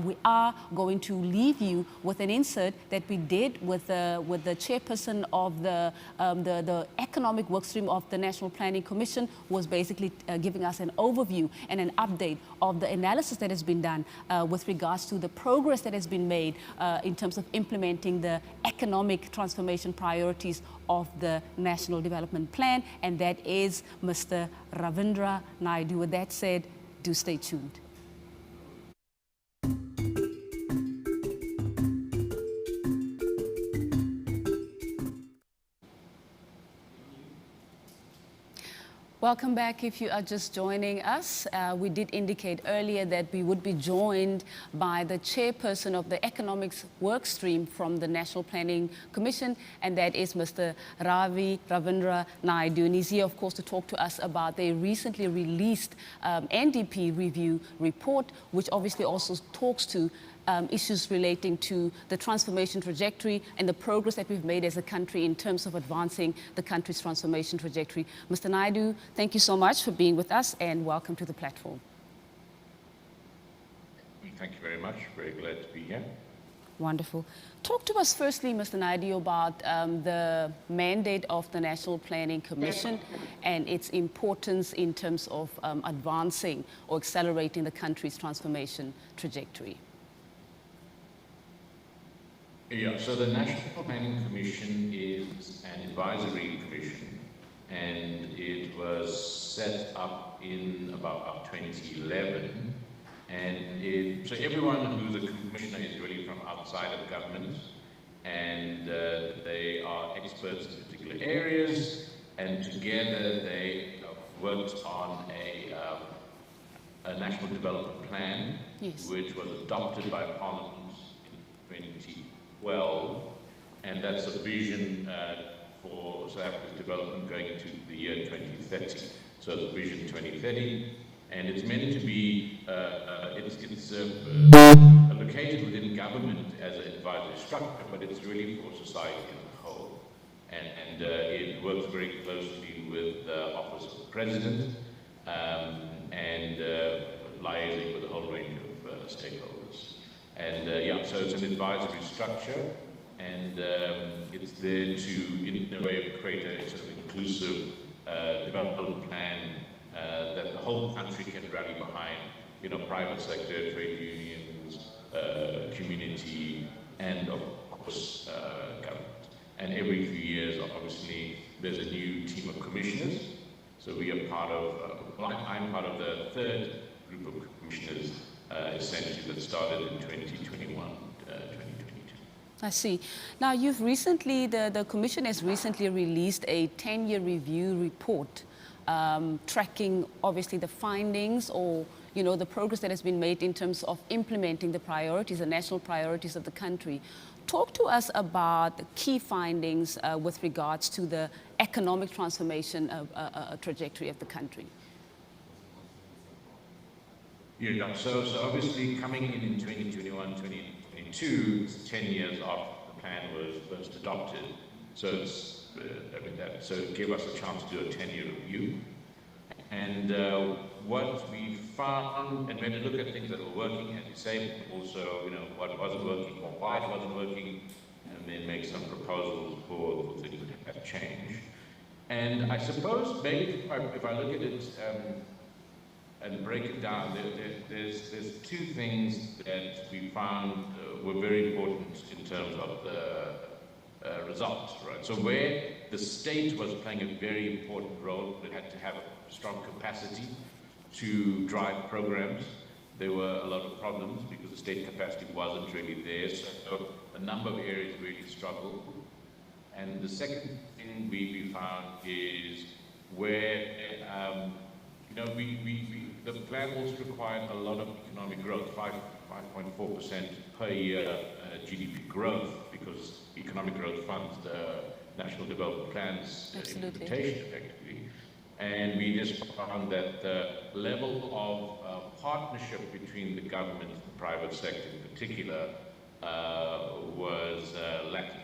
we are going to leave you with an insert that we did with the chairperson of the economic workstream of the National Planning Commission, who was basically giving us an overview and an update of the analysis that has been done with regards to the progress that has been made in terms of implementing the economic transformation priorities of the National Development Plan, and that is Mr. Ravindra Naidu. With that said, do stay tuned. Welcome back. If you are just joining us, we did indicate earlier that we would be joined by the chairperson of the Economics Workstream from the National Planning Commission, and that is Mr. Ravindra Naidu. And he's here, of course, to talk to us about the recently released NDP review report, which obviously also talks to issues relating to the transformation trajectory and the progress that we've made as a country in terms of advancing the country's transformation trajectory. Mr. Naidu, thank you so much for being with us and welcome to the platform. Thank you very much. Very glad to be here. Wonderful. Talk to us firstly, Mr. Naidu, about the mandate of the National Planning Commission and its importance in terms of advancing or accelerating the country's transformation trajectory. Yeah, so the National Planning Commission is an advisory commission, and it was set up in about 2011. And so everyone who's a commissioner is really from outside of government, and they are experts in particular areas, and together they worked on a national development plan, which was adopted by Parliament in 2012, and that's a vision for South Africa's development going into the year 2030. So the Vision 2030, and it's meant to be, it's located within government as an advisory structure, but it's really for society as a whole. And it works very closely with the Office of the President and liaising with a whole range of stakeholders. And yeah, so it's an advisory structure, and it's there to, in a way, create a sort of inclusive development plan that the whole country can rally behind, you know, private sector, trade unions, community, and of course, government. And every few years, obviously, there's a new team of commissioners. So we are part of, I'm part of the third group of commissioners, essentially, that started in 2021, 2022. I see. Now, you've recently, the Commission has recently released a 10-year review report tracking, obviously, the findings or, you know, the progress that has been made in terms of implementing the priorities, the national priorities of the country. Talk to us about the key findings with regards to the economic transformation trajectory of the country. Yeah, so obviously coming in 2021, 2022, it's 10 years after the plan was first adopted. So it's, so it gave us a chance to do a 10-year review. And what we found, and when we look at things that were working, as you say, also, you know, what wasn't working or why it wasn't working, and then make some proposals for things that have changed. And I suppose maybe if I look at it and break it down, there's two things that we found were very important in terms of the results, right? So where the state was playing a very important role, it had to have a strong capacity to drive programs. There were a lot of problems because the state capacity wasn't really there, so a number of areas really struggled. And the second thing we found is where, you know, the plan also required a lot of economic growth, 5.4% per year GDP growth, because economic growth funds the national development plans implementation effectively. And we just found that the level of partnership between the government and the private sector in particular was lacking.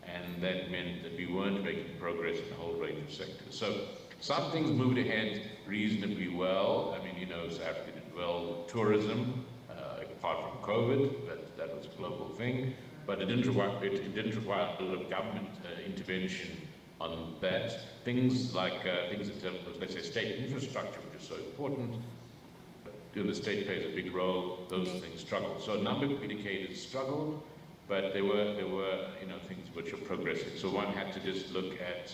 And that meant that we weren't making progress in a whole range of sectors. So some things moved ahead reasonably well. I mean, you know, South Africa did well. Tourism, apart from COVID, but that was a global thing. But it didn't require a lot of government intervention on that. Things like things in terms of, let's say, state infrastructure, which is so important. But the state plays a big role. Those things struggled. So a number of indicators struggled, but there were you know, things which are progressing. So one had to just look at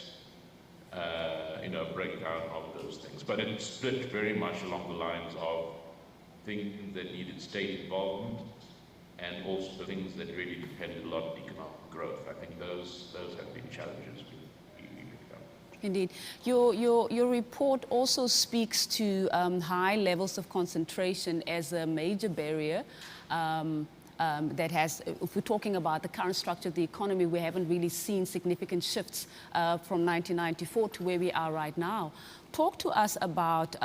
you know, a breakdown of those things. But it split very much along the lines of things that needed state involvement and also things that really depended a lot on economic growth. I think those have been challenges we picked up. Indeed. Your report also speaks to high levels of concentration as a major barrier. That has, if we're talking about the current structure of the economy, we haven't really seen significant shifts from 1994 to where we are right now. Talk to us about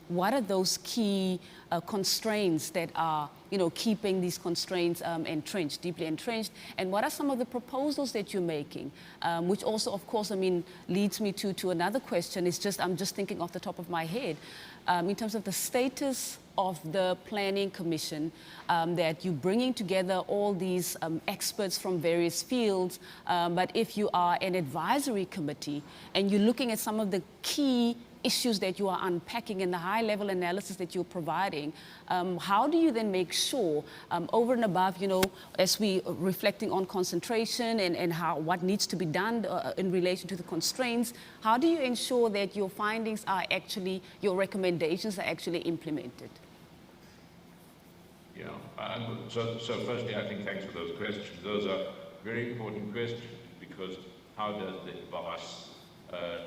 what are those key constraints that are, keeping these constraints entrenched, deeply entrenched, and what are some of the proposals that you're making? Which also, of course, leads me to another question. I'm just thinking off the top of my head, in terms of the status of the Planning Commission, that you're bringing together all these experts from various fields, but if you are an advisory committee and you're looking at some of the key issues that you are unpacking and the high-level analysis that you're providing, how do you then make sure, over and above, as we reflecting on concentration and what needs to be done in relation to the constraints, how do you ensure that your findings are actually, your recommendations are actually implemented? Yeah, so firstly, I think thanks for those questions. Those are very important questions, because how does the advice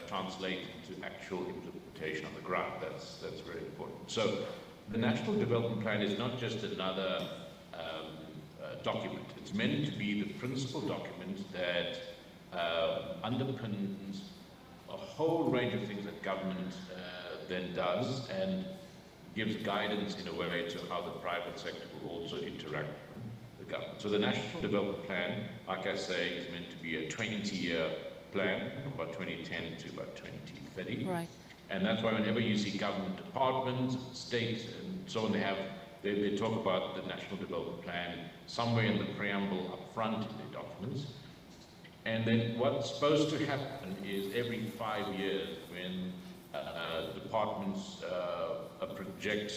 translate into actual implementation on the ground? That's very important. So the National Development Plan is not just another document. It's meant to be the principal document that underpins a whole range of things that government then does, and gives guidance in a way to how the private sector will also interact with the government. So the National Development Plan, like I say, is meant to be a 20-year plan, from about 2010 to about 2030. Right. And that's why whenever you see government departments, states, and so on, they talk about the National Development Plan somewhere in the preamble up front in their documents. And then what's supposed to happen is every 5 years, when departments project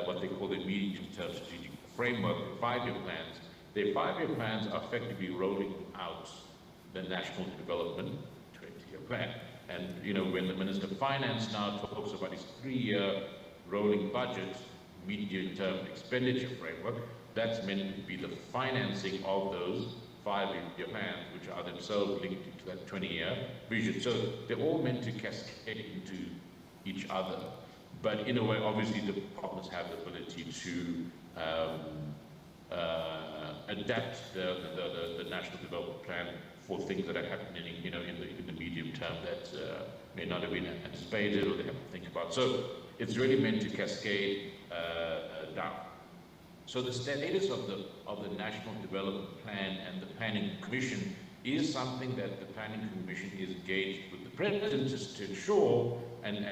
what they call their medium-term strategic framework, 5-year plans, their 5-year plans are effectively rolling out the National Development 20-year plan. And when the Minister of Finance now talks about his 3-year rolling budget, medium-term expenditure framework, that's meant to be the financing of those 5-year plans, which are themselves linked to that 20-year vision. So they're all meant to cascade into each other. But in a way, obviously, the departments have the ability to adapt the National Development Plan for things that are happening, in the medium term that may not have been anticipated or they have to think about. So it's really meant to cascade down. So the status of the National Development Plan and the Planning Commission is something that the Planning Commission is engaged with the President to ensure, and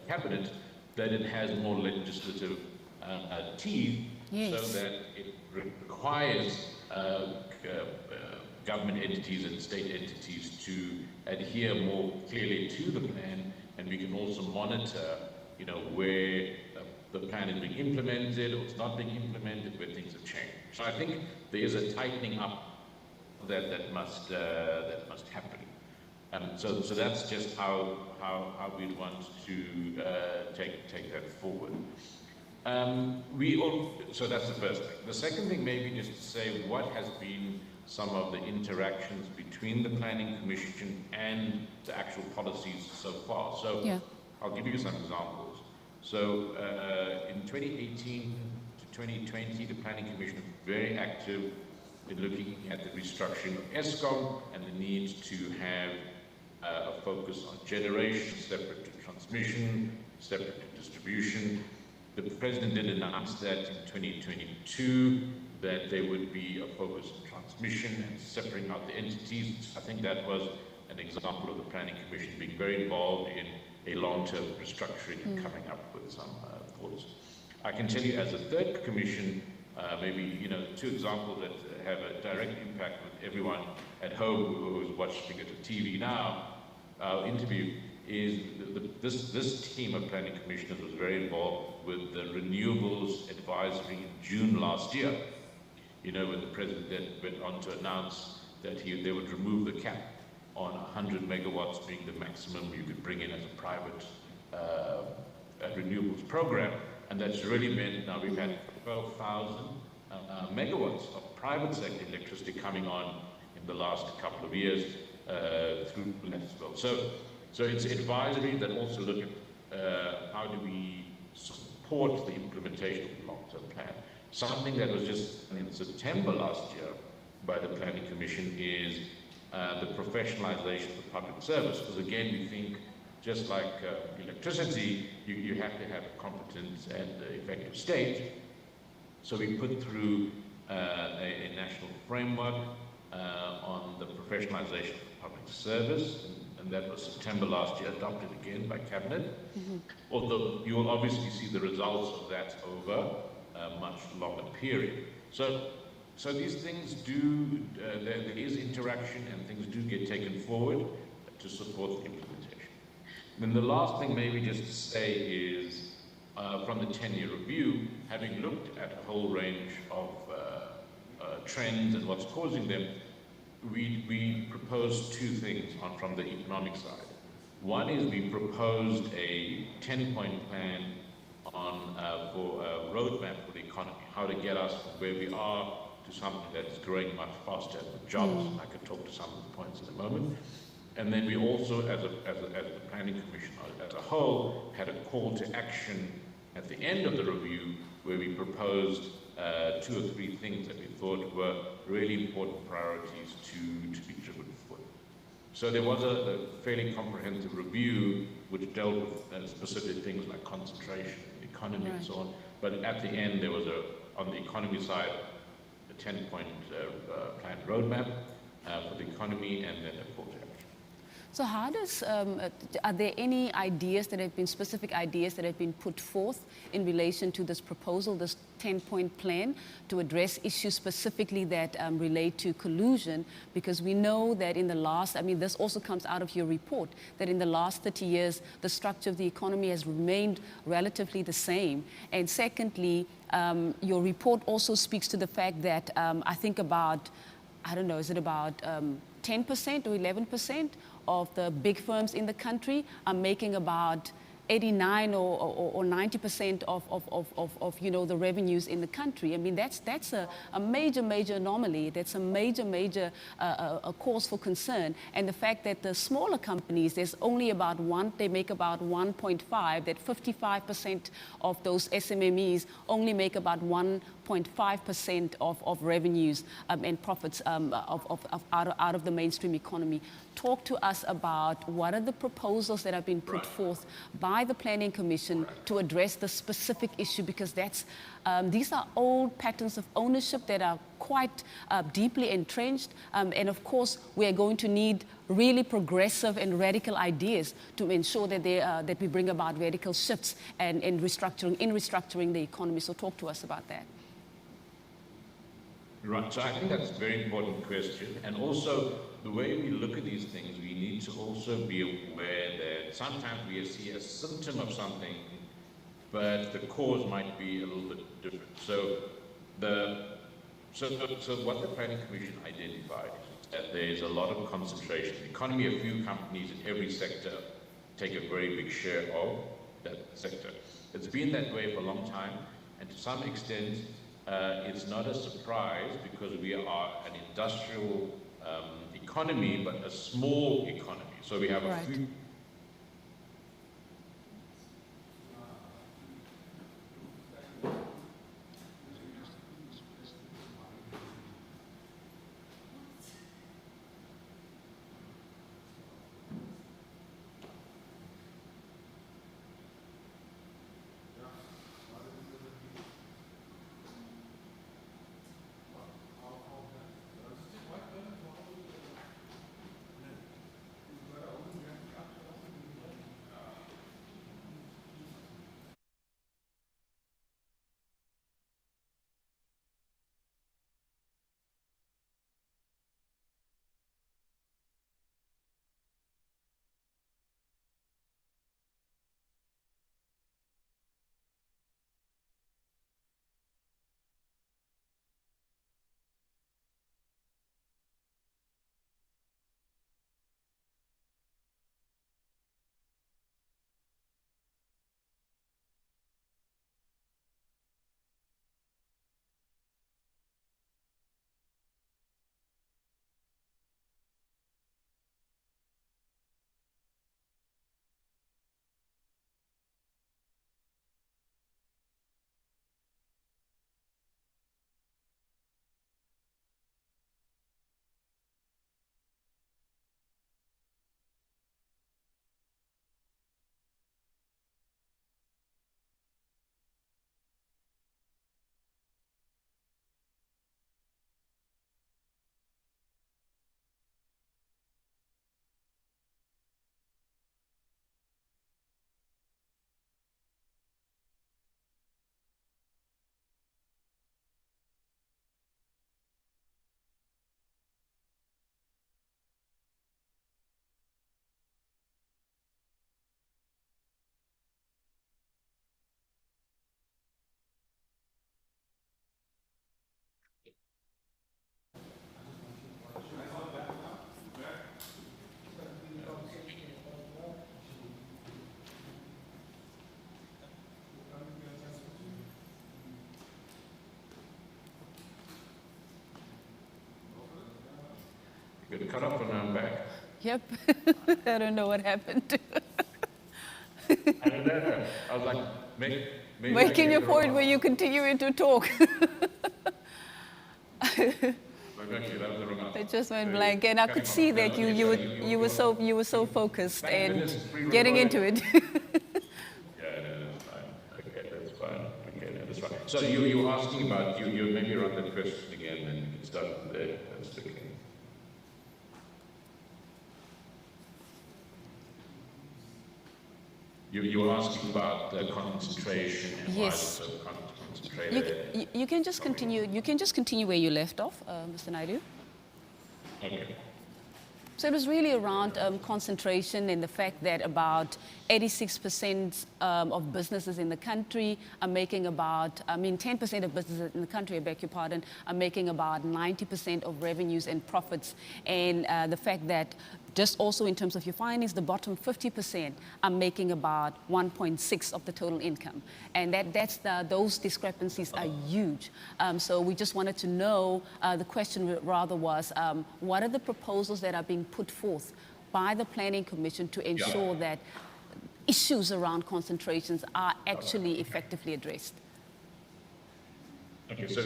Cabinet, that it has more legislative teeth, yes, so that it requires government entities and state entities to adhere more clearly to the plan, and we can also monitor, where the plan is being implemented or it's not being implemented, where things have changed. So I think there is a tightening up that must happen. So that's just how we want to take that forward. So that's the first thing. The second thing, maybe just to say what has been some of the interactions between the Planning Commission and the actual policies so far. So yeah, I'll give you some examples. So in 2018 to 2020, the Planning Commission was very active in looking at the restructuring of ESCOM and the need to have a focus on generation, separate to transmission, separate to distribution. The President did announce that in 2022 that there would be a focus on transmission and separating out the entities. I think that was an example of the Planning Commission being very involved in a long-term restructuring and coming up with some thoughts. I can tell you as a third commission, maybe 2 examples that have a direct impact with everyone at home who is watching it on TV now. Our interview is this team of planning commissioners was very involved with the renewables advisory in June last year. When the President then went on to announce that they would remove the cap on 100 megawatts being the maximum you could bring in as a private renewables program. And that's really meant now we've had 12,000 megawatts of private sector electricity coming on in the last couple of years through that as well. So it's advisory that also look at how do we support the implementation of the long-term plan. Something that was just in September last year by the Planning Commission is the professionalization of public service. Because again, we think just like electricity, you have to have a competent and effective state. So we put through a national framework on the professionalization of public service, and that was September last year, adopted again by Cabinet. Although you will obviously see the results of that over a much longer period. So these things do, there is interaction and things do get taken forward to support the implementation. Then the last thing maybe just to say is, from the 10-year review, having looked at a whole range of trends and what's causing them, we proposed two things from the economic side. One is we proposed a 10-point plan on for a roadmap for the economy, how to get us from where we are to something that's growing much faster with jobs. I can talk to some of the points in a moment. And then we also, as the Planning Commission as a whole, had a call to action at the end of the review where we proposed 2 or 3 things that we thought were really important priorities to be driven forward. So there was a fairly comprehensive review which dealt with specific things like concentration, economy, and so on. But at the end, there was on the economy side, a 10-point plan roadmap for the economy, and then a call to action. So how does, are there any ideas that have been, specific ideas that have been put forth in relation to this proposal, this 10-point plan, to address issues specifically that relate to collusion? Because we know that in the last, I mean, this also comes out of your report, that in the last 30 years, the structure of the economy has remained relatively the same. And secondly, your report also speaks to the fact that I think about, I don't know, is it about 10% or 11% of the big firms in the country are making about 89 or 90% of you know, the revenues in the country. I mean, that's a major anomaly. That's a major a cause for concern. And the fact that the smaller companies, there's only about they make about 1.5, that 55% of those SMMEs only make about 1.5% of revenues and profits out of the mainstream economy. Talk to us about what are the proposals that have been put forth by the Planning Commission to address the specific issue, because these are old patterns of ownership that are quite deeply entrenched, and of course we are going to need really progressive and radical ideas to ensure that that we bring about radical shifts and restructuring the economy. So talk to us about that. Right, so I think that's a very important question. And also, the way we look at these things, we need to also be aware that sometimes we see a symptom of something, but the cause might be a little bit different. So what the Planning Commission identified is that there's a lot of concentration. The economy, a few companies in every sector take a very big share of that sector. It's been that way for a long time, and to some extent, it's not a surprise because we are an industrial economy, but a small economy. So we have a few. Get cut off and I'm back. Yep. I don't know what happened. I don't know. I was like, maybe Making your point where you continue to talk. It just went blank, and I could see that you were so focused and getting into it. Yeah, no, that's fine. Okay, that's fine. Okay, no, that's fine. So you were asking about you maybe run that question again, and you can start from there. That's okay. You were asking about the concentration and why it's so concentrated. You can just continue. You can just continue where you left off, Mr. Naidu. Okay. So it was really around concentration and the fact that about 86% of businesses in the country are making about, 10% of businesses in the country, I beg your pardon, are making about 90% of revenues and profits. And the fact that just also in terms of your findings, the bottom 50% are making about 1.6 of the total income. And those discrepancies are huge. So we just wanted to know, the question rather was, what are the proposals that are being put forth by the Planning Commission to ensure that issues around concentrations are actually effectively addressed? Okay, so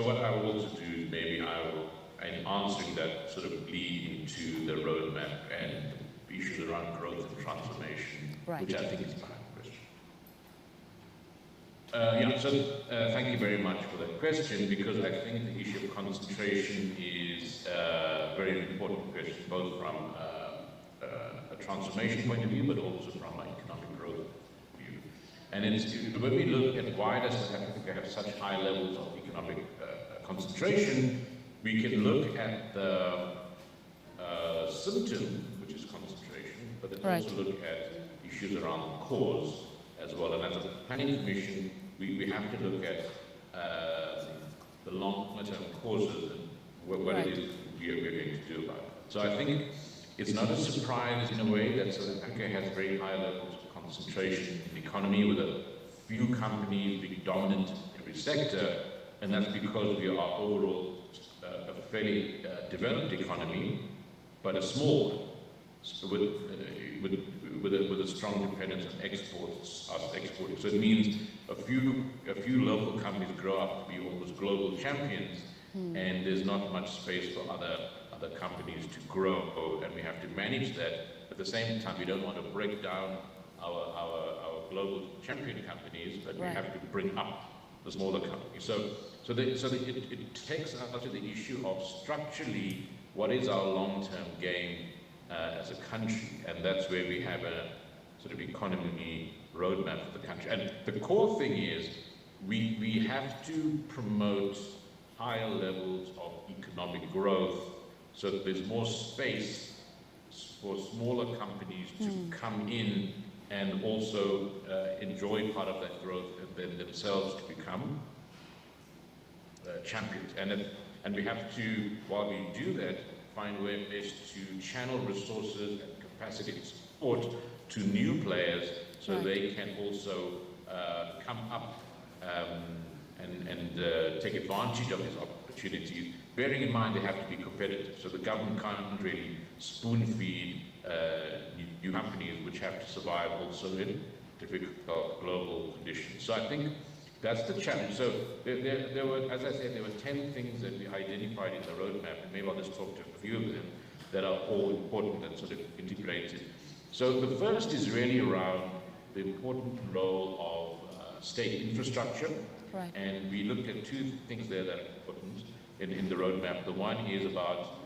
what I will also do, maybe I will, in answering that, sort of lead into the roadmap and the issues around growth and transformation, which I think is behind the question. Thank you very much for that question, because I think the issue of concentration is a very important question, both from a transformation point of view, but also from an economic growth view. And when we look at why does South Africa have such high levels of economic concentration, we can look at the symptom, which is concentration, but then also look at issues around the cause as well. And as a planning commission, we have to look at the longer-term causes and what it is we're going to do about it. So I think it's not a surprise in a way that South Africa has very high levels of concentration in the economy, with a few companies being dominant in every sector, and that's because we are overall a fairly developed economy, but a small one, with a strong dependence on exports, us exporting. So it means a few local companies grow up to be almost global champions, and there's not much space for other companies to grow, and we have to manage that. At the same time, we don't want to break down our global champion companies, but we have to bring up the smaller companies. It takes us to the issue of structurally what is our long-term game as a country, and that's where we have a sort of economy roadmap for the country. And the core thing is we have to promote higher levels of economic growth so that there's more space for smaller companies to come in and also enjoy part of that growth and then themselves to become champions. And we have to, while we do that, find ways to channel resources and capacity and support to new players so they can also come up and take advantage of these opportunities, bearing in mind they have to be competitive. So the government can't really spoon-feed new companies which have to survive also in difficult global conditions. So I think that's the challenge. So there were, as I said, there were 10 things that we identified in the roadmap, and maybe I'll just talk to a few of them that are all important and sort of integrated. So the first is really around the important role of state infrastructure. And we looked at two things there that are important in the roadmap. The one is about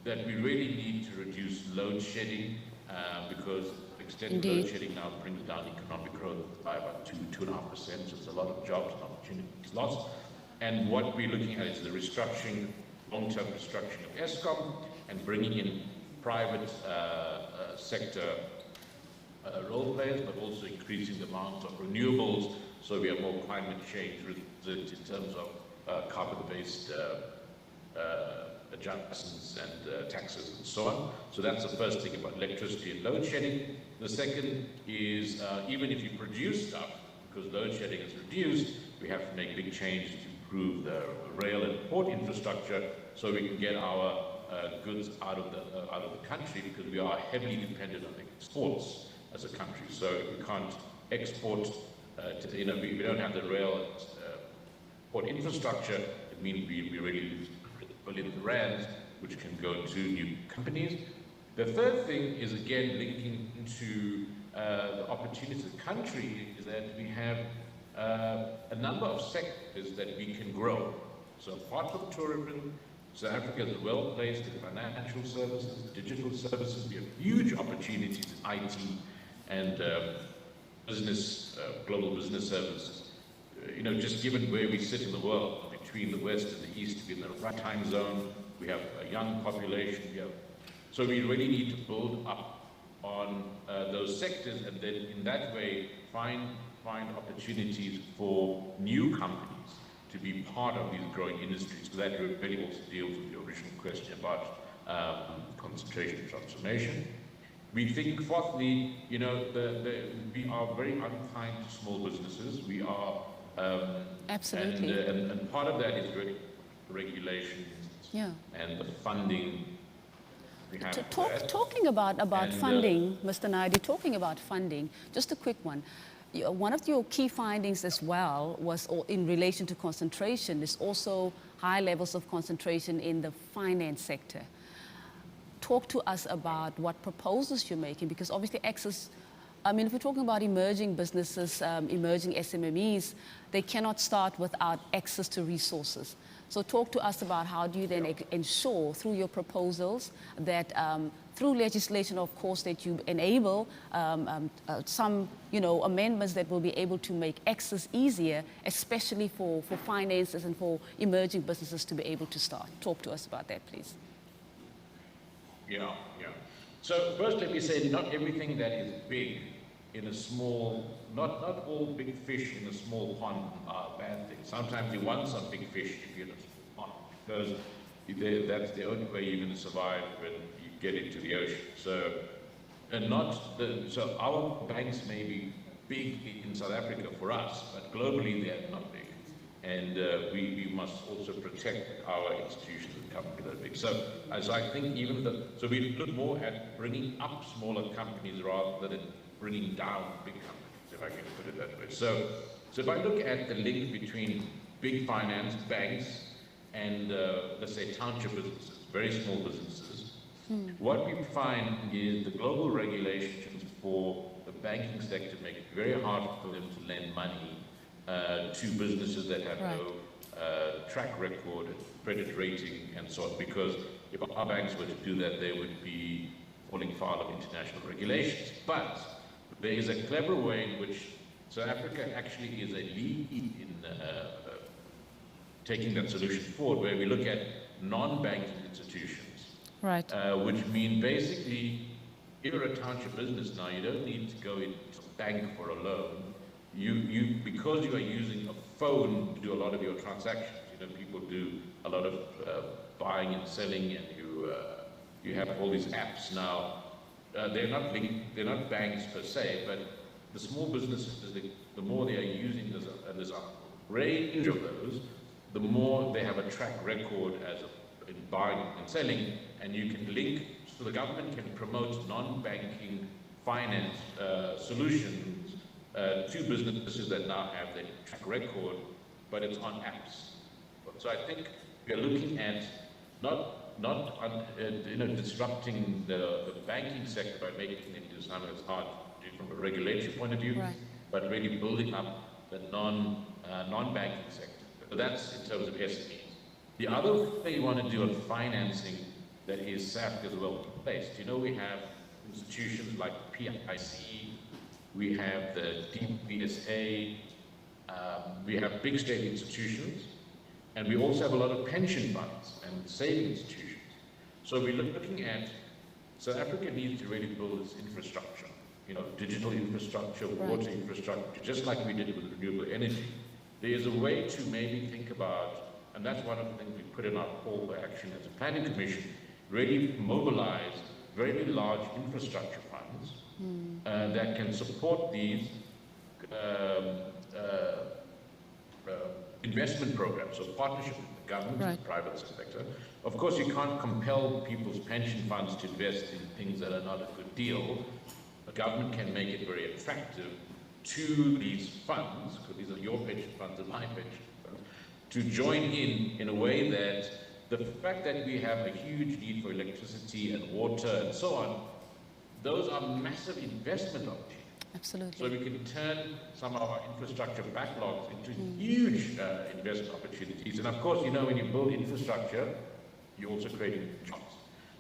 that we really need to reduce load shedding because extended load shedding now brings down economic growth by about 2.5%. So it's a lot of jobs and opportunities lost. And what we're looking at is the restructuring, long-term restructuring of Eskom, and bringing in private sector role players, but also increasing the amount of renewables, so we have more climate change resistant in terms of carbon-based adjustments and taxes and so on. So that's the first thing about electricity and load shedding. The second is even if you produce stuff, because load shedding is reduced, we have to make big changes to improve the rail and port infrastructure so we can get our goods out of the country because we are heavily dependent on exports as a country. So we can't export. We don't have the rail port infrastructure. It means we really lose billions of rands, which can go to new companies. The third thing is again linking into the opportunities of the country is that we have a number of sectors that we can grow. So apart from tourism, South Africa is well placed in financial services, digital services. We have huge opportunities in IT and business, global business services. Just given where we sit in the world, between the West and the East, we're in the right time zone, we have a young population, so we really need to build up on those sectors and then in that way find opportunities for new companies to be part of these growing industries. So that really also deals with your original question about concentration and transformation. We think, fourthly, we are very unkind to small businesses. We are absolutely, and part of that is regulation and the funding. We have talking about funding, Mr. Naidoo, talking about funding, just a quick one. One of your key findings as well was in relation to concentration is also high levels of concentration in the finance sector. Talk to us about what proposals you're making, because obviously access, if we're talking about emerging businesses, emerging SMMEs, they cannot start without access to resources. So talk to us about how do you then ensure through your proposals that through legislation, of course, that you enable some, amendments that will be able to make access easier, especially for finances and for emerging businesses to be able to start. Talk to us about that, please. Yeah. So first let me say, not everything that is big in a small, not all big fish in a small pond are bad things. Sometimes you want some big fish if you're in a small pond, because that's the only way you're going to survive when you get into the ocean. So our banks may be big in South Africa for us, but globally they're not big. And we must also protect our institutions and companies that are big. So I think so we look more at bringing up smaller companies rather than bringing down big companies, if I can put it that way. So if I look at the link between big finance, banks, and let's say township businesses, very small businesses, what we find is the global regulations for the banking sector make it very hard for them to lend money to businesses that have no track record, credit rating, and so on. Because if our banks were to do that, they would be falling foul of international regulations. But there is a clever way in which South Africa actually is a lead in taking that solution forward, where we look at non-banking institutions, which mean basically, if you're a township business now, you don't need to go into a bank for a loan. Because you are using a phone to do a lot of your transactions, people do a lot of buying and selling, and you have all these apps now. They're not linked, they're not banks per se, but the small businesses, the more they are using this, and there's a range of those, the more they have a track record in buying and selling, and you can link, so the government can promote non-banking finance solutions to businesses that now have their track record, but it's on apps. So I think we are looking at not disrupting the banking sector by making it into something that's hard to do from a regulatory point of view, but really building up the non-banking sector. So that's in terms of SMEs. The other thing you want to do on financing that is South Africa is well placed. We have institutions like PIC, we have the DBSA, we have big state institutions, and we also have a lot of pension funds and saving institutions. So we're looking at, South Africa needs to really build its infrastructure, digital infrastructure, water infrastructure, just like we did with renewable energy. There is a way to maybe think about, and that's one of the things we put in our call for action as a planning commission, really mobilize very large infrastructure funds that can support these investment programs, so partnership with the government and the private sector, Of course, you can't compel people's pension funds to invest in things that are not a good deal. The government can make it very attractive to these funds, because these are your pension funds and my pension funds, to join in a way that the fact that we have a huge need for electricity and water and so on, those are massive investment opportunities. Absolutely. So we can turn some of our infrastructure backlogs into huge investment opportunities. And of course, you know, when you build infrastructure, you're also creating jobs.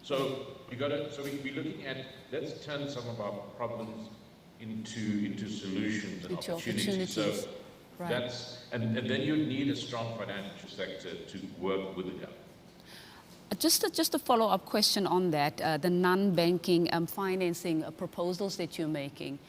So we're looking at, let's turn some of our problems into solutions and opportunities. So right. that's, and then you need a strong financial sector to work with the government. Just a follow-up question on that, the non-banking financing proposals that you're making.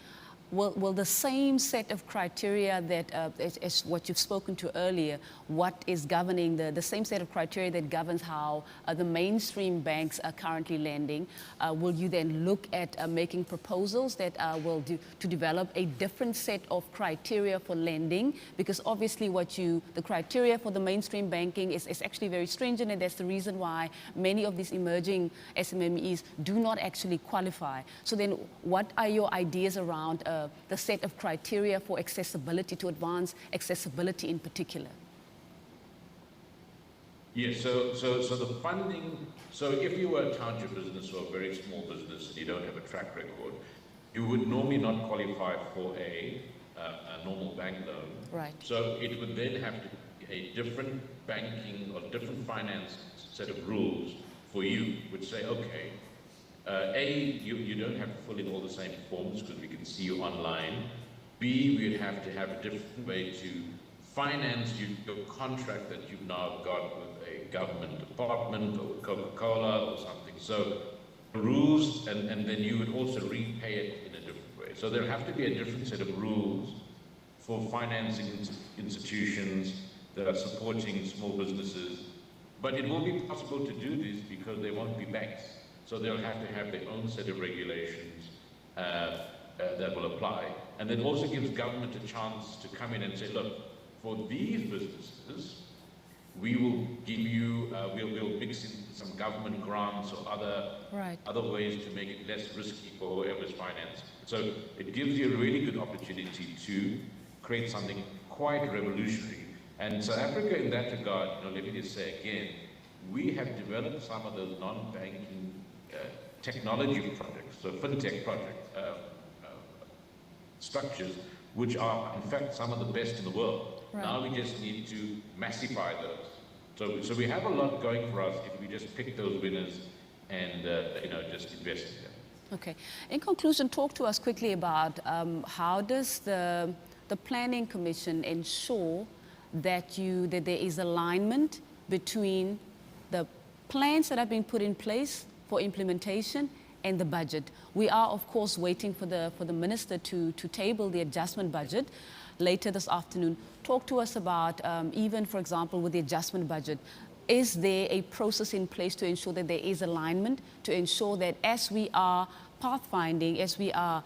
Will the same set of criteria that, as what you've spoken to earlier, what is governing the same set of criteria that governs how the mainstream banks are currently lending, will you then look at making proposals that will to develop a different set of criteria for lending? Because obviously the criteria for the mainstream banking is actually very stringent, and that's the reason why many of these emerging SMMEs do not actually qualify. So then what are your ideas around the set of criteria for accessibility, to advance accessibility in particular? Yes, so the funding, so if you were a township business or a very small business and you don't have a track record, you would normally not qualify for a normal bank loan. Right. So it would then have to be a different banking or different finance set of rules for you, which say, okay, you don't have to fill in all the same forms because we can see you online. B, we'd have to have a different way to finance your contract that you've now got with a government department or with Coca-Cola or something. So rules, and then you would also repay it in a different way. So there have to be a different set of rules for financing institutions that are supporting small businesses. But it will be possible to do this because there won't be banks. So they'll have to have their own set of regulations that will apply. And it also gives government a chance to come in and say, look, for these businesses, we will give you, we'll mix in some government grants or other ways to make it less risky for whoever's financing. So it gives you a really good opportunity to create something quite revolutionary. And South Africa, in that regard, let me just say again, we have developed some of those non-banking technology projects, so fintech project structures, which are in fact some of the best in the world. Right. Now we just need to massify those. So we have a lot going for us if we just pick those winners and just invest in them. Okay. In conclusion, talk to us quickly about how does the Planning Commission ensure that there is alignment between the plans that have been put in place for implementation and the budget. We are, of course, waiting for the minister to table the adjustment budget later this afternoon. Talk to us about, even, for example, with the adjustment budget, is there a process in place to ensure that there is alignment, to ensure that as we are pathfinding, as we are,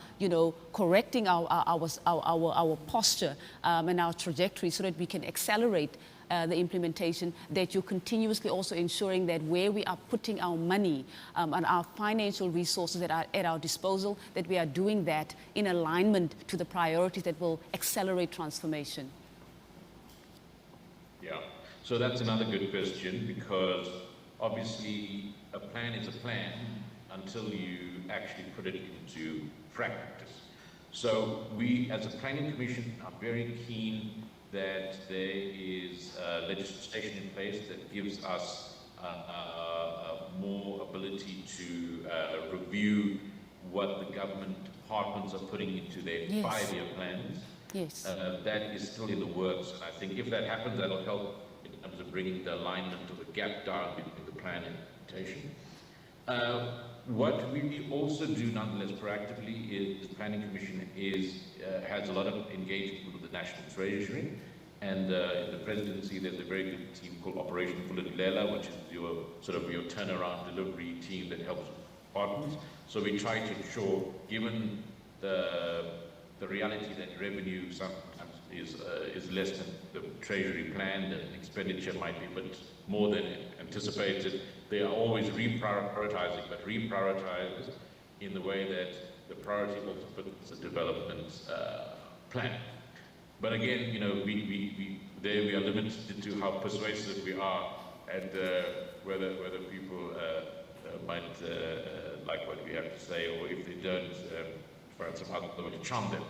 correcting our posture and our trajectory so that we can accelerate the implementation, that you're continuously also ensuring that where we are putting our money and our financial resources that are at our disposal, that we are doing that in alignment to the priorities that will accelerate transformation? Yeah, so that's another good question, because obviously a plan is a plan until you actually put it into practice. So we, as a Planning Commission, are very keen that there is legislation in place that gives us more ability to review what the government departments are putting into their five-year plans. Yes. That is still in the works, and I think if that happens, that'll help in terms of bringing the alignment or the gap down between the plan and implementation. What we also do, nonetheless, proactively, is the Planning Commission has a lot of engagement with the National Treasury, and in the presidency, there's a very good team called Operation, which is your turnaround delivery team that helps departments. So we try to ensure, given the reality that revenue sometimes is less than the Treasury planned, and expenditure might be a bit more than anticipated. They are always reprioritizing, but reprioritize in the way that the priority also fits the development plan. But again, you know, we are limited to how persuasive we are, and whether people might like what we have to say, or if they don't, find some other way to charm them.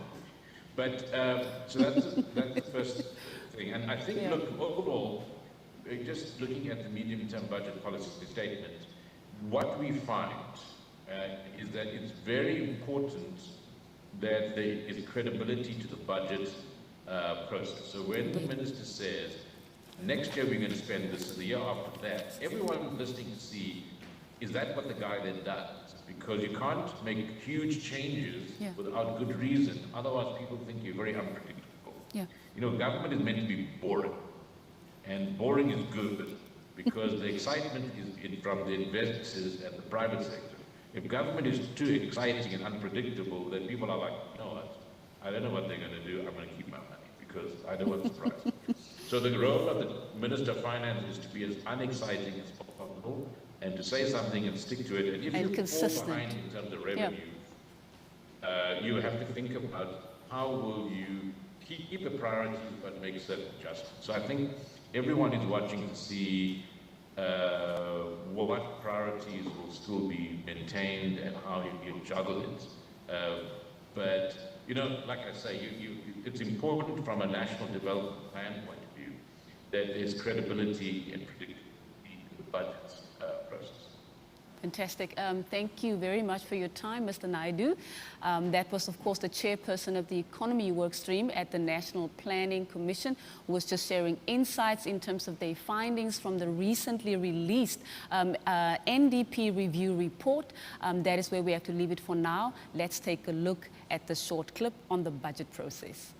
But so that's the first thing. And I think, look, overall, just looking at the medium-term budget policy statement, what we find is that it's very important that there is credibility to the budget process. So when the minister says, next year we're going to spend this, and the year after that, everyone listening to see, is that what the guy then does? Because you can't make huge changes without good reason. Otherwise, people think you're very unpredictable. Yeah. You know, government is meant to be boring. And boring is good because the excitement is from the investors and the private sector. If government is too exciting and unpredictable, then people are like, you know what? I don't know what they're going to do. I'm going to keep my money because I don't want surprise. So the role of the Minister of Finance is to be as unexciting as possible and to say something and stick to it. And if you fall behind in terms of revenue, you have to think about how will you keep the priorities but make certain adjustments. So I think everyone is watching to see what priorities will still be maintained and how you juggle it. But, you know, like I say, it's important from a national development plan point of view that there's credibility and predictability in the budget process. Fantastic. Thank you very much for your time, Mr. Naidu. That was, of course, the chairperson of the Economy Workstream at the National Planning Commission, who was just sharing insights in terms of their findings from the recently released NDP review report. That is where we have to leave it for now. Let's take a look at the short clip on the budget process.